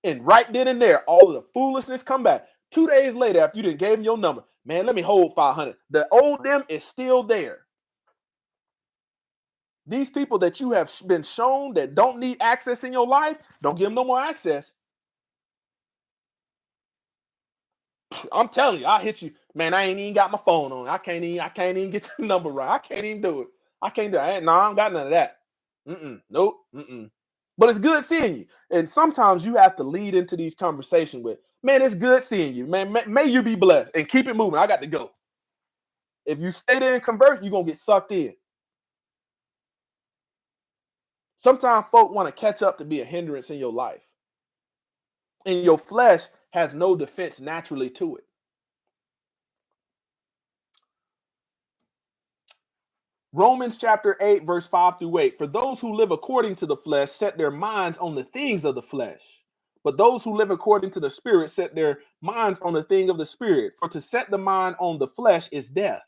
And right then and there, all of the foolishness come back. 2 days later, after you done gave them your number, man, let me hold 500. The old them is still there. These people that you have been shown that don't need access in your life, don't give them no more access. I'm telling you, I hit you, man. I ain't even got my phone on. I can't even get the number right. I can't even do it. I can't do it. I don't got none of that. Nope. But it's good seeing you. And sometimes you have to lead into these conversations with, man, it's good seeing you, man. May you be blessed and keep it moving. I got to go. If you stay there and converse, you're gonna get sucked in. Sometimes folk want to catch up to be a hindrance in your life. And your flesh has no defense naturally to it. Romans chapter 8, verse 5 through 8. For those who live according to the flesh set their minds on the things of the flesh. But those who live according to the Spirit set their minds on the thing of the Spirit. For to set the mind on the flesh is death.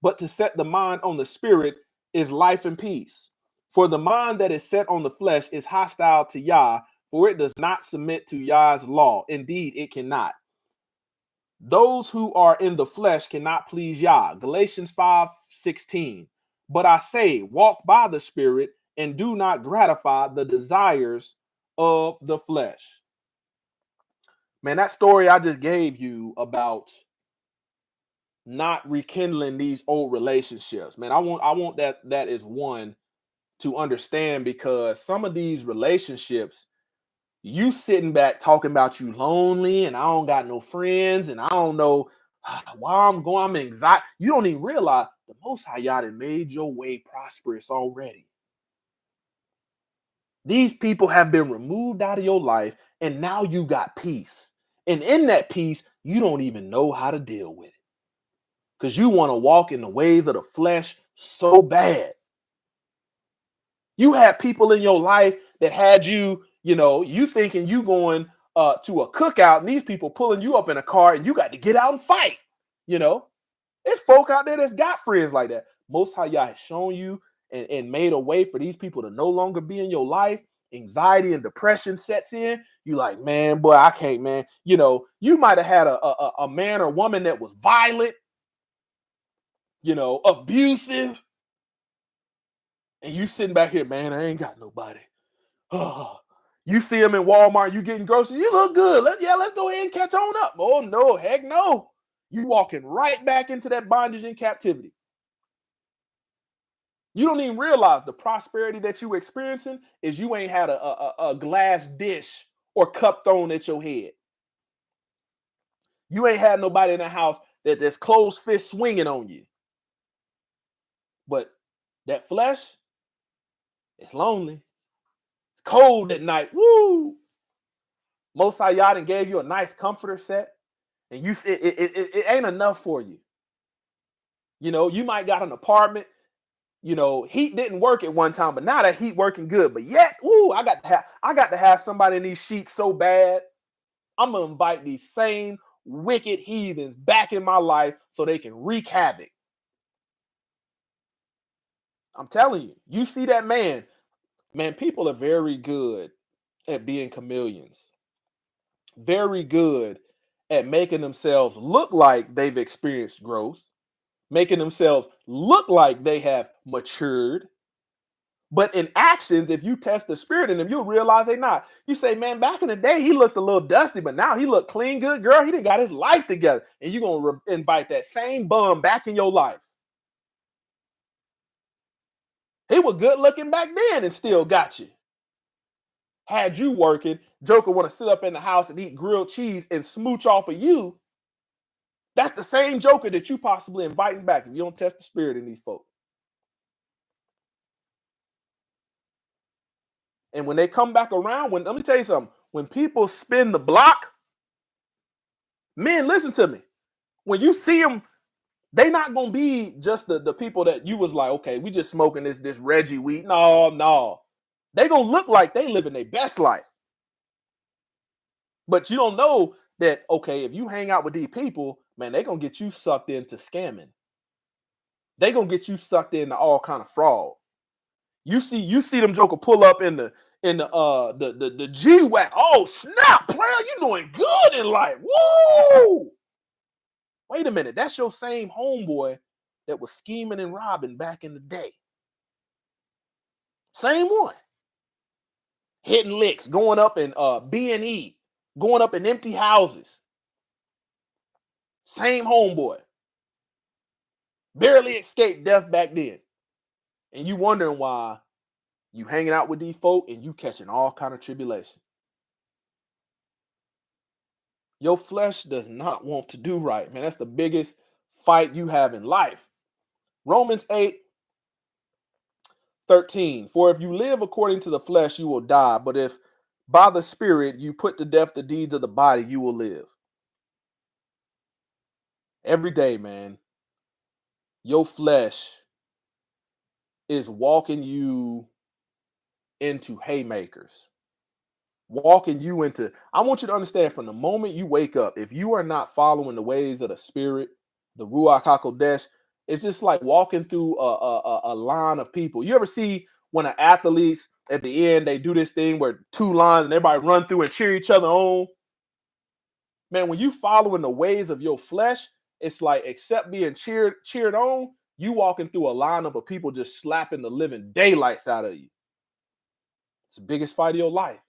But to set the mind on the Spirit is life and peace. For the mind that is set on the flesh is hostile to Yah, for it does not submit to Yah's law. Indeed, it cannot. Those who are in the flesh cannot please Yah. Galatians 5:16. But I say, walk by the Spirit and do not gratify the desires of the flesh. Man, that story I just gave you about not rekindling these old relationships, man, I want that is one to understand, because some of these relationships, you sitting back talking about you lonely and I don't got no friends and I don't know why I'm anxiety. You don't even realize the Most High Yah made your way prosperous already. These people have been removed out of your life and now you got peace. And in that peace, you don't even know how to deal with it because you want to walk in the ways of the flesh so bad. You had people in your life that had you, you thinking you going to a cookout and these people pulling you up in a car and you got to get out and fight. There's folk out there that's got friends like that. Most High Yah has shown you and made a way for these people to no longer be in your life. Anxiety and depression sets in. You like, man, boy, I can't, man. You might have had a man or woman that was violent, abusive. And you sitting back here, man, I ain't got nobody. You see them in Walmart, you getting groceries, you look good. Let's go ahead and catch on up. Oh, no, heck no. You walking right back into that bondage and captivity. You don't even realize the prosperity that you experiencing is you ain't had a glass dish or cup thrown at your head. You ain't had nobody in the house that's closed fist swinging on you. But that flesh, it's lonely. It's cold at night. Woo! Most High Yah gave you a nice comforter set, and it ain't enough for you. You might got an apartment. Heat didn't work at one time, but now that heat working good. But yet, I got to have somebody in these sheets so bad. I'm gonna invite these same wicked heathens back in my life so they can wreak havoc. I'm telling you, you see that man, people are very good at being chameleons. Very good at making themselves look like they've experienced growth, making themselves look like they have matured. But in actions, if you test the spirit in them, you'll realize they're not. You say, man, back in the day, he looked a little dusty, but now he looked clean, good, girl. He done got his life together. And you're going to invite that same bum back in your life. He was good looking back then and still got you. Had you working, Joker want to sit up in the house and eat grilled cheese and smooch off of you. That's the same Joker that you possibly inviting back if you don't test the spirit in these folks. And when they come back around, let me tell you something. When people spin the block, men, listen to me. When you see them, they not gonna be just the people that you was like, okay, we just smoking this Reggie weed. No. They gonna look like they living their best life. But you don't know that, okay, if you hang out with these people, man, they gonna get you sucked into scamming. They gonna get you sucked into all kind of fraud. You see them joker pull up in the G-Wagon. Oh, snap, player, you doing good in life. Woo! Wait a minute, that's your same homeboy that was scheming and robbing back in the day. Same one. Hitting licks, going up in B&E, going up in empty houses. Same homeboy. Barely escaped death back then. And you wondering why you hanging out with these folk and you catching all kind of tribulation. Your flesh does not want to do right, man. That's the biggest fight you have in life. Romans 8:13. For if you live according to the flesh, you will die. But if by the Spirit you put to death the deeds of the body, you will live. Every day, man, your flesh is walking you into haymakers. Walking you into, I want you to understand from the moment you wake up, if you are not following the ways of the Spirit, the Ruach HaKodesh, it's just like walking through a line of people. You ever see when an athletes at the end, they do this thing where two lines and everybody run through and cheer each other on? Man, when you following the ways of your flesh, it's like, except being cheered on, you walking through a lineup of people just slapping the living daylights out of you. It's the biggest fight of your life.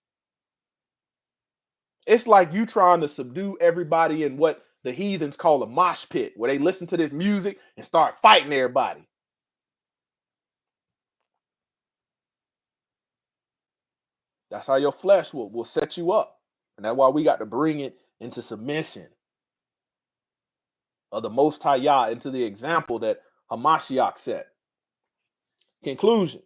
It's like you trying to subdue everybody in what the heathens call a mosh pit, where they listen to this music and start fighting everybody. That's how your flesh will set you up. And that's why we got to bring it into submission of the Most High Yah, into the example that Hamashiach set. Conclusion.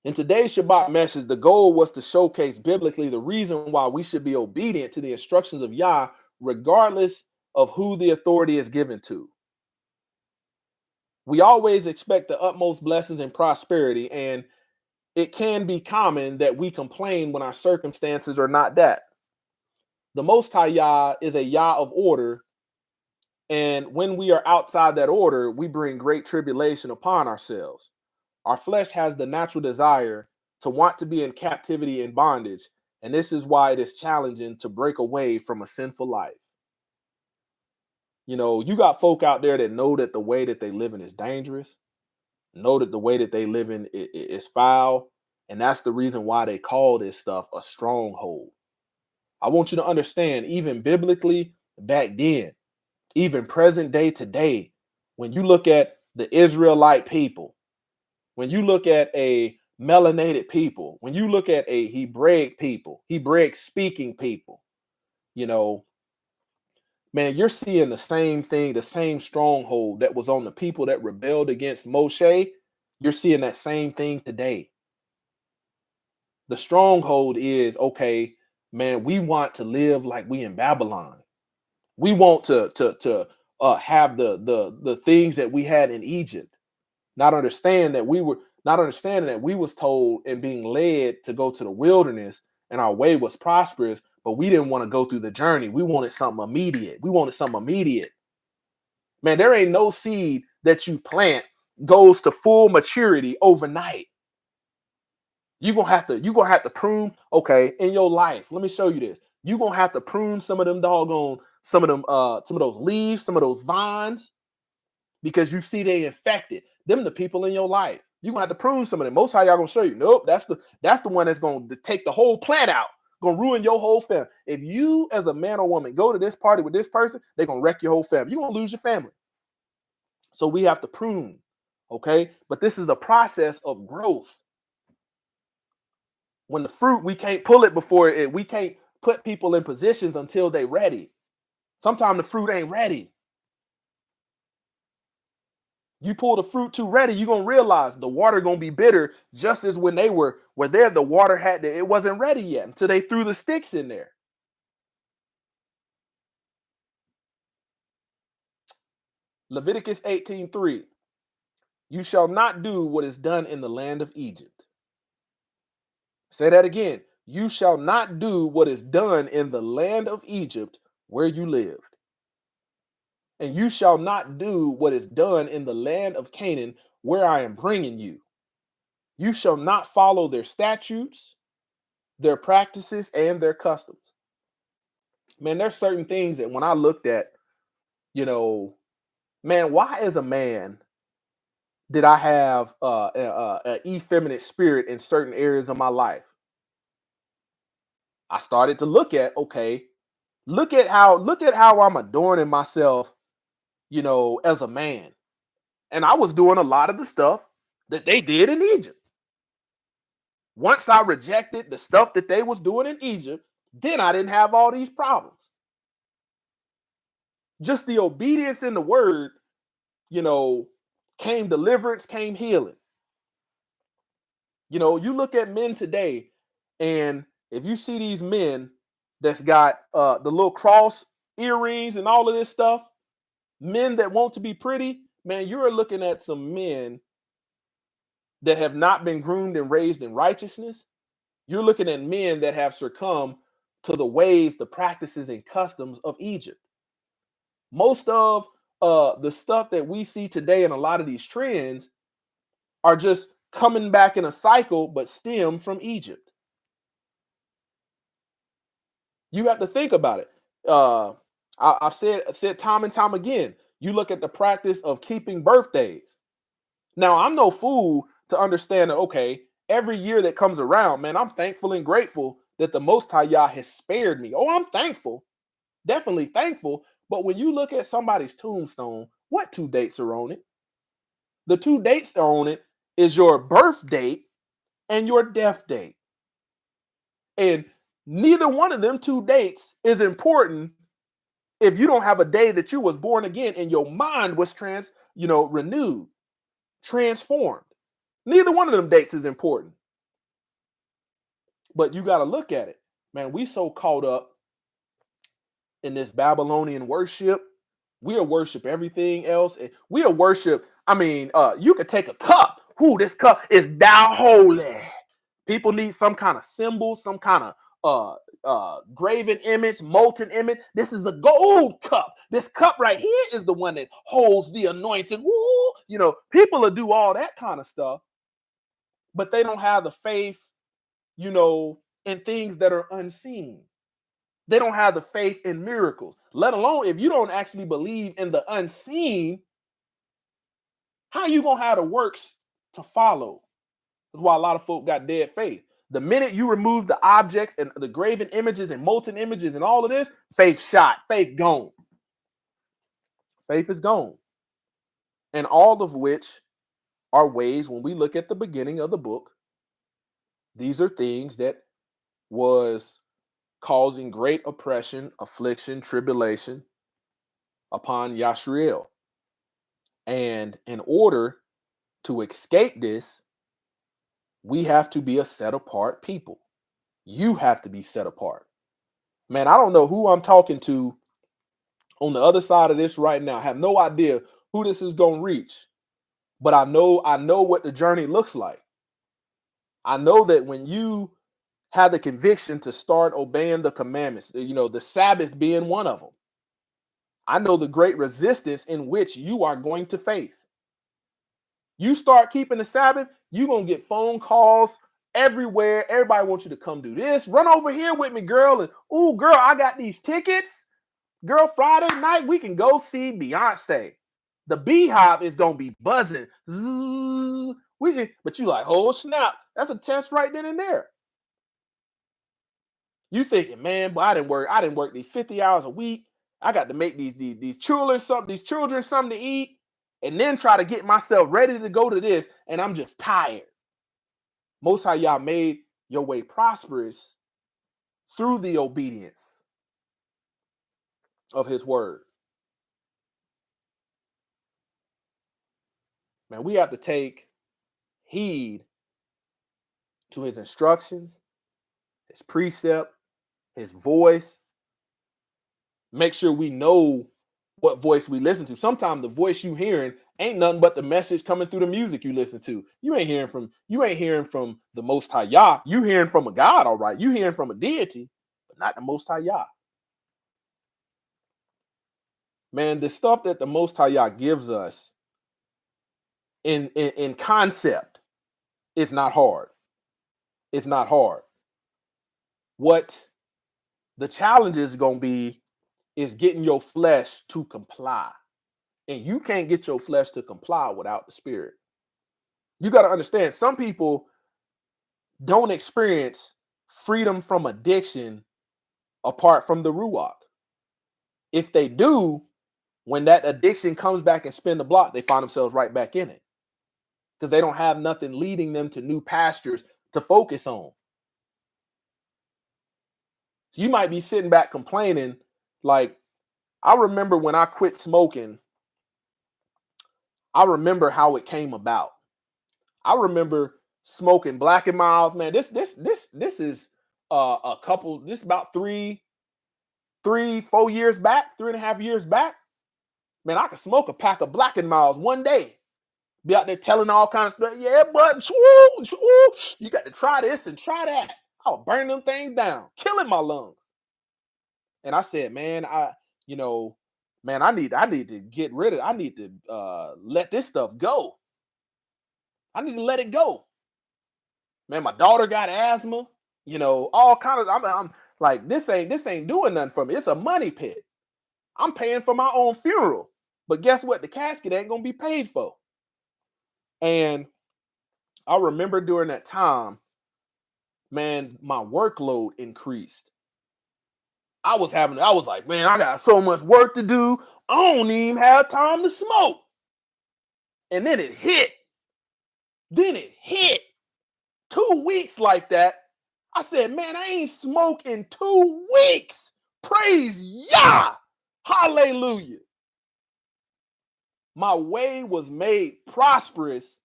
In today's Shabbat message, the goal was to showcase biblically the reason why we should be obedient to the instructions of Yah, regardless of who the authority is given to. We always expect the utmost blessings and prosperity, and it can be common that we complain when our circumstances are not that. The Most High Yah is a Yah of order, and when we are outside that order, we bring great tribulation upon ourselves. Our flesh has the natural desire to want to be in captivity and bondage, and this is why it is challenging to break away from a sinful life. You know, you got folk out there that know that the way that they live in is dangerous, know that the way that they live in is foul, and that's the reason why they call this stuff a stronghold. I want you to understand, even biblically back then, even present day today, when you look at the Israelite people, when you look at a melanated people, when you look at a Hebraic people, Hebraic speaking people, you know, man, you're seeing the same thing, the same stronghold that was on the people that rebelled against Moshe. You're seeing that same thing today. The stronghold is, okay, man, we want to live like we in Babylon. We want to have the things that we had in Egypt. Not understanding that we was told and being led to go to the wilderness, and our way was prosperous, but we didn't want to go through the journey. We wanted something immediate. Man, there ain't no seed that you plant goes to full maturity overnight. You're gonna have to prune, okay, in your life. Let me show you this. You're gonna have to prune some of those leaves, some of those vines, because you see they infected. Them the people in your life. You're gonna have to prune some of them. Most of y'all gonna show you. Nope, that's the one that's gonna take the whole plant out, gonna ruin your whole family. If you as a man or woman go to this party with this person, they're gonna wreck your whole family. You're gonna lose your family. So we have to prune, okay? But this is a process of growth. When the fruit, we can't pull it we can't put people in positions until they're ready. Sometimes the fruit ain't ready. You pull the fruit too ready, you're gonna realize the water gonna be bitter, just as when they were there, the water it wasn't ready yet until they threw the sticks in there. Leviticus 18:3. You shall not do what is done in the land of Egypt. Say that again. You shall not do what is done in the land of Egypt where you lived. And you shall not do what is done in the land of Canaan where I am bringing you. You shall not follow their statutes, their practices, and their customs. Man, there's certain things that when I looked at, man, why is a man did I have an effeminate spirit in certain areas of my life? I started to look at, okay, look at how I'm adorning myself, as a man. And I was doing a lot of the stuff that they did in Egypt. Once I rejected the stuff that they was doing in Egypt, then I didn't have all these problems. Just the obedience in the word, you know, came deliverance, came healing. You look at men today, and if you see these men that's got the little cross earrings and all of this stuff, men that want to be pretty, man, you're looking at some men that have not been groomed and raised in righteousness. You're looking at men that have succumbed to the ways, the practices, and customs of Egypt. Most of the stuff that we see today in a lot of these trends are just coming back in a cycle, but stem from Egypt. You have to think about it. I've said time and time again. You look at the practice of keeping birthdays. Now, I'm no fool to understand that, okay, every year that comes around, man, I'm thankful and grateful that the Most High Yah has spared me. Oh, I'm thankful, definitely thankful. But when you look at somebody's tombstone, what two dates are on it? The two dates are on it is your birth date and your death date. And neither one of them two dates is important if you don't have a day that you was born again and your mind was renewed, transformed. Neither one of them dates is important. But you got to look at it. Man, we so caught up in this Babylonian worship. We'll worship everything else. We'll worship. You could take a cup. Who this cup is thou holy. People need some kind of symbol, some kind of graven image, molten image. This is a gold cup. This cup right here is the one that holds the anointed. Woo! People will do all that kind of stuff, but they don't have the faith, in things that are unseen. They don't have the faith in miracles, let alone if you don't actually believe in the unseen, how you going to have the works to follow? That's why a lot of folk got dead faith. The minute you remove the objects and the graven images and molten images and all of this, faith shot, faith gone. Faith is gone. And all of which are ways, when we look at the beginning of the book, these are things that was causing great oppression, affliction, tribulation upon Yashriel. And in order to escape this, we have to be a set apart people. You have to be set apart. Man, I don't know who I'm talking to on the other side of this right now. I have no idea who this is going to reach. But I know what the journey looks like. I know that when you have the conviction to start obeying the commandments, the Sabbath being one of them, I know the great resistance in which you are going to face. You start keeping the Sabbath, you're going to get phone calls everywhere. Everybody wants you to come do this. Run over here with me, girl. And, ooh, girl, I got these tickets. Girl, Friday night, we can go see Beyonce. The beehive is going to be buzzing. But you like, oh, snap. That's a test right then and there. You thinking, man, but I didn't work these 50 hours a week. I got to make these children something to eat, and then try to get myself ready to go to this, and I'm just tired. Most High Yah made your way prosperous through the obedience of his word. Man, we have to take heed to his instructions, his precept, his voice. Make sure we know what voice we listen to. Sometimes the voice you hearing ain't nothing but the message coming through the music you listen to. You ain't hearing from the Most High Yah. You hearing from a God, all right. You hearing from a deity, but not the Most High Yah. Man, the stuff that the Most High Yah gives us in concept is not hard. It's not hard. What the challenge is going to be is getting your flesh to comply. And you can't get your flesh to comply without the spirit. You got to understand, some people don't experience freedom from addiction apart from the ruach. If they do, when that addiction comes back and spin the block, they find themselves right back in it because they don't have nothing leading them to new pastures to focus on. So you might be sitting back complaining, like, I remember when I quit smoking, I remember how it came about. I remember smoking Black and Miles, man. This is a couple, this about 4 years back, 3.5 years back. Man, I could smoke a pack of Black and Miles one day. Be out there telling all kinds of stuff. Yeah, but you got to try this and try that. I was burning them things down, killing my lungs. And I said, man, I need to get rid of it. I need to let this stuff go. I need to let it go. Man, my daughter got asthma, all kinds of, I'm like, this ain't doing nothing for me. It's a money pit. I'm paying for my own funeral. But guess what? The casket ain't going to be paid for. And I remember during that time, man, my workload increased. I was like, man, I got so much work to do. I don't even have time to smoke. And then it hit. 2 weeks like that. I said, man, I ain't smoked in 2 weeks. Praise Yah. Hallelujah. My way was made prosperous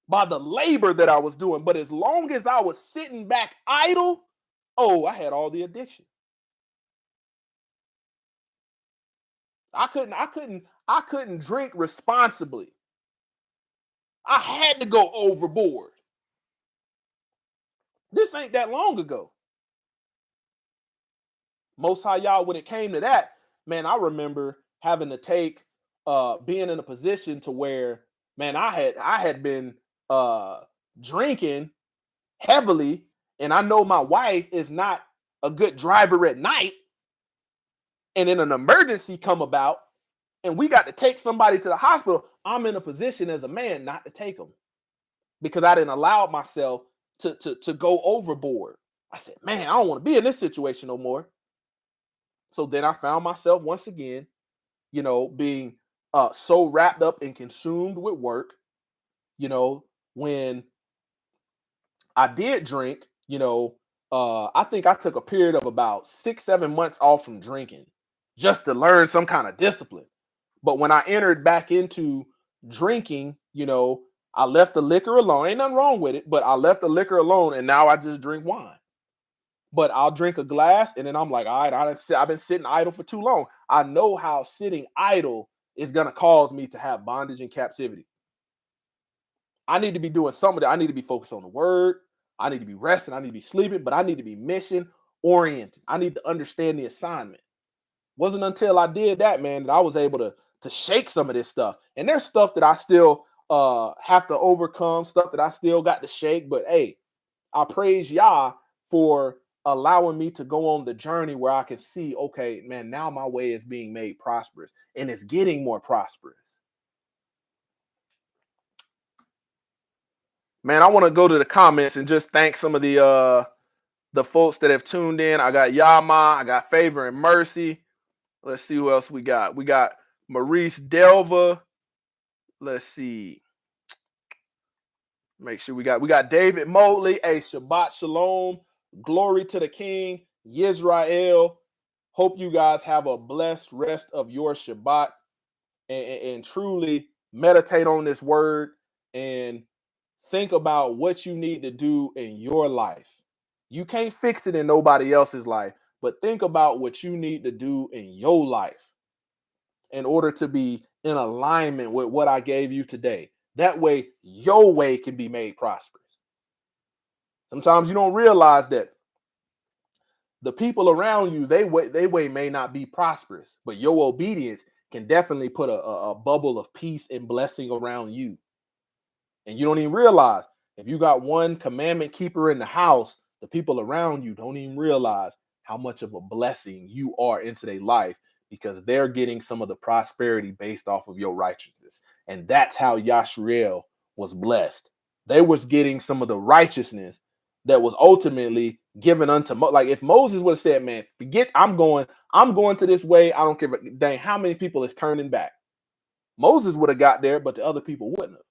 by the labor that I was doing. But as long as I was sitting back idle, I had all the addiction. I couldn't drink responsibly. I had to go overboard. This ain't that long ago. Most High Yah, when it came to that, man, I remember having to take, being in a position to where, man, I had been drinking heavily, and I know my wife is not a good driver at night, and then an emergency come about, and we got to take somebody to the hospital. I'm in a position as a man not to take them because I didn't allow myself to go overboard. I said, man, I don't want to be in this situation no more. So then I found myself once again, being so wrapped up and consumed with work. When I did drink, I think I took a period of about 6-7 months off from drinking just to learn some kind of discipline. But when I entered back into drinking, I left the liquor alone. Ain't nothing wrong with it, but I left the liquor alone, and now I just drink wine. But I'll drink a glass, and then I'm like, all right, I've been sitting idle for too long. I know how sitting idle is going to cause me to have bondage and captivity. I need to be doing something that I need to be focused on the word. I need to be resting. I need to be sleeping, but I need to be mission oriented. I need to understand the assignment. Wasn't until I did that, man, that I was able to shake some of this stuff. And there's stuff that I still have to overcome, stuff that I still got to shake. But hey, I praise Yah for allowing me to go on the journey where I can see, okay, man, now my way is being made prosperous, and it's getting more prosperous. Man, I want to go to the comments and just thank some of the folks that have tuned in. I got Yama, I got Favor and Mercy. Let's see who else we got. We got Maurice Delva. Let's see. Make sure we got David Motley. Hey, Shabbat Shalom. Glory to the King, Yisrael. Hope you guys have a blessed rest of your Shabbat and truly meditate on this word and think about what you need to do in your life. You can't fix it in nobody else's life, but think about what you need to do in your life in order to be in alignment with what I gave you today. That way, your way can be made prosperous. Sometimes you don't realize that the people around you, they way may not be prosperous, but your obedience can definitely put a bubble of peace and blessing around you. And you don't even realize, if you got one commandment keeper in the house, the people around you don't even realize how much of a blessing you are into their life, because they're getting some of the prosperity based off of your righteousness. And that's how Yashriel was blessed. They was getting some of the righteousness that was ultimately given unto like if Moses would have said, man, forget, I'm going to this way. I don't care. Dang, how many people is turning back? Moses would have got there, but the other people wouldn't have.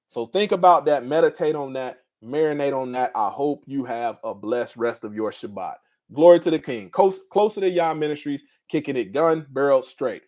So think about that, meditate on that, marinate on that. I hope you have a blessed rest of your Shabbat. Glory to the King. Closer to Yah Ministries, kicking it gun barrel straight.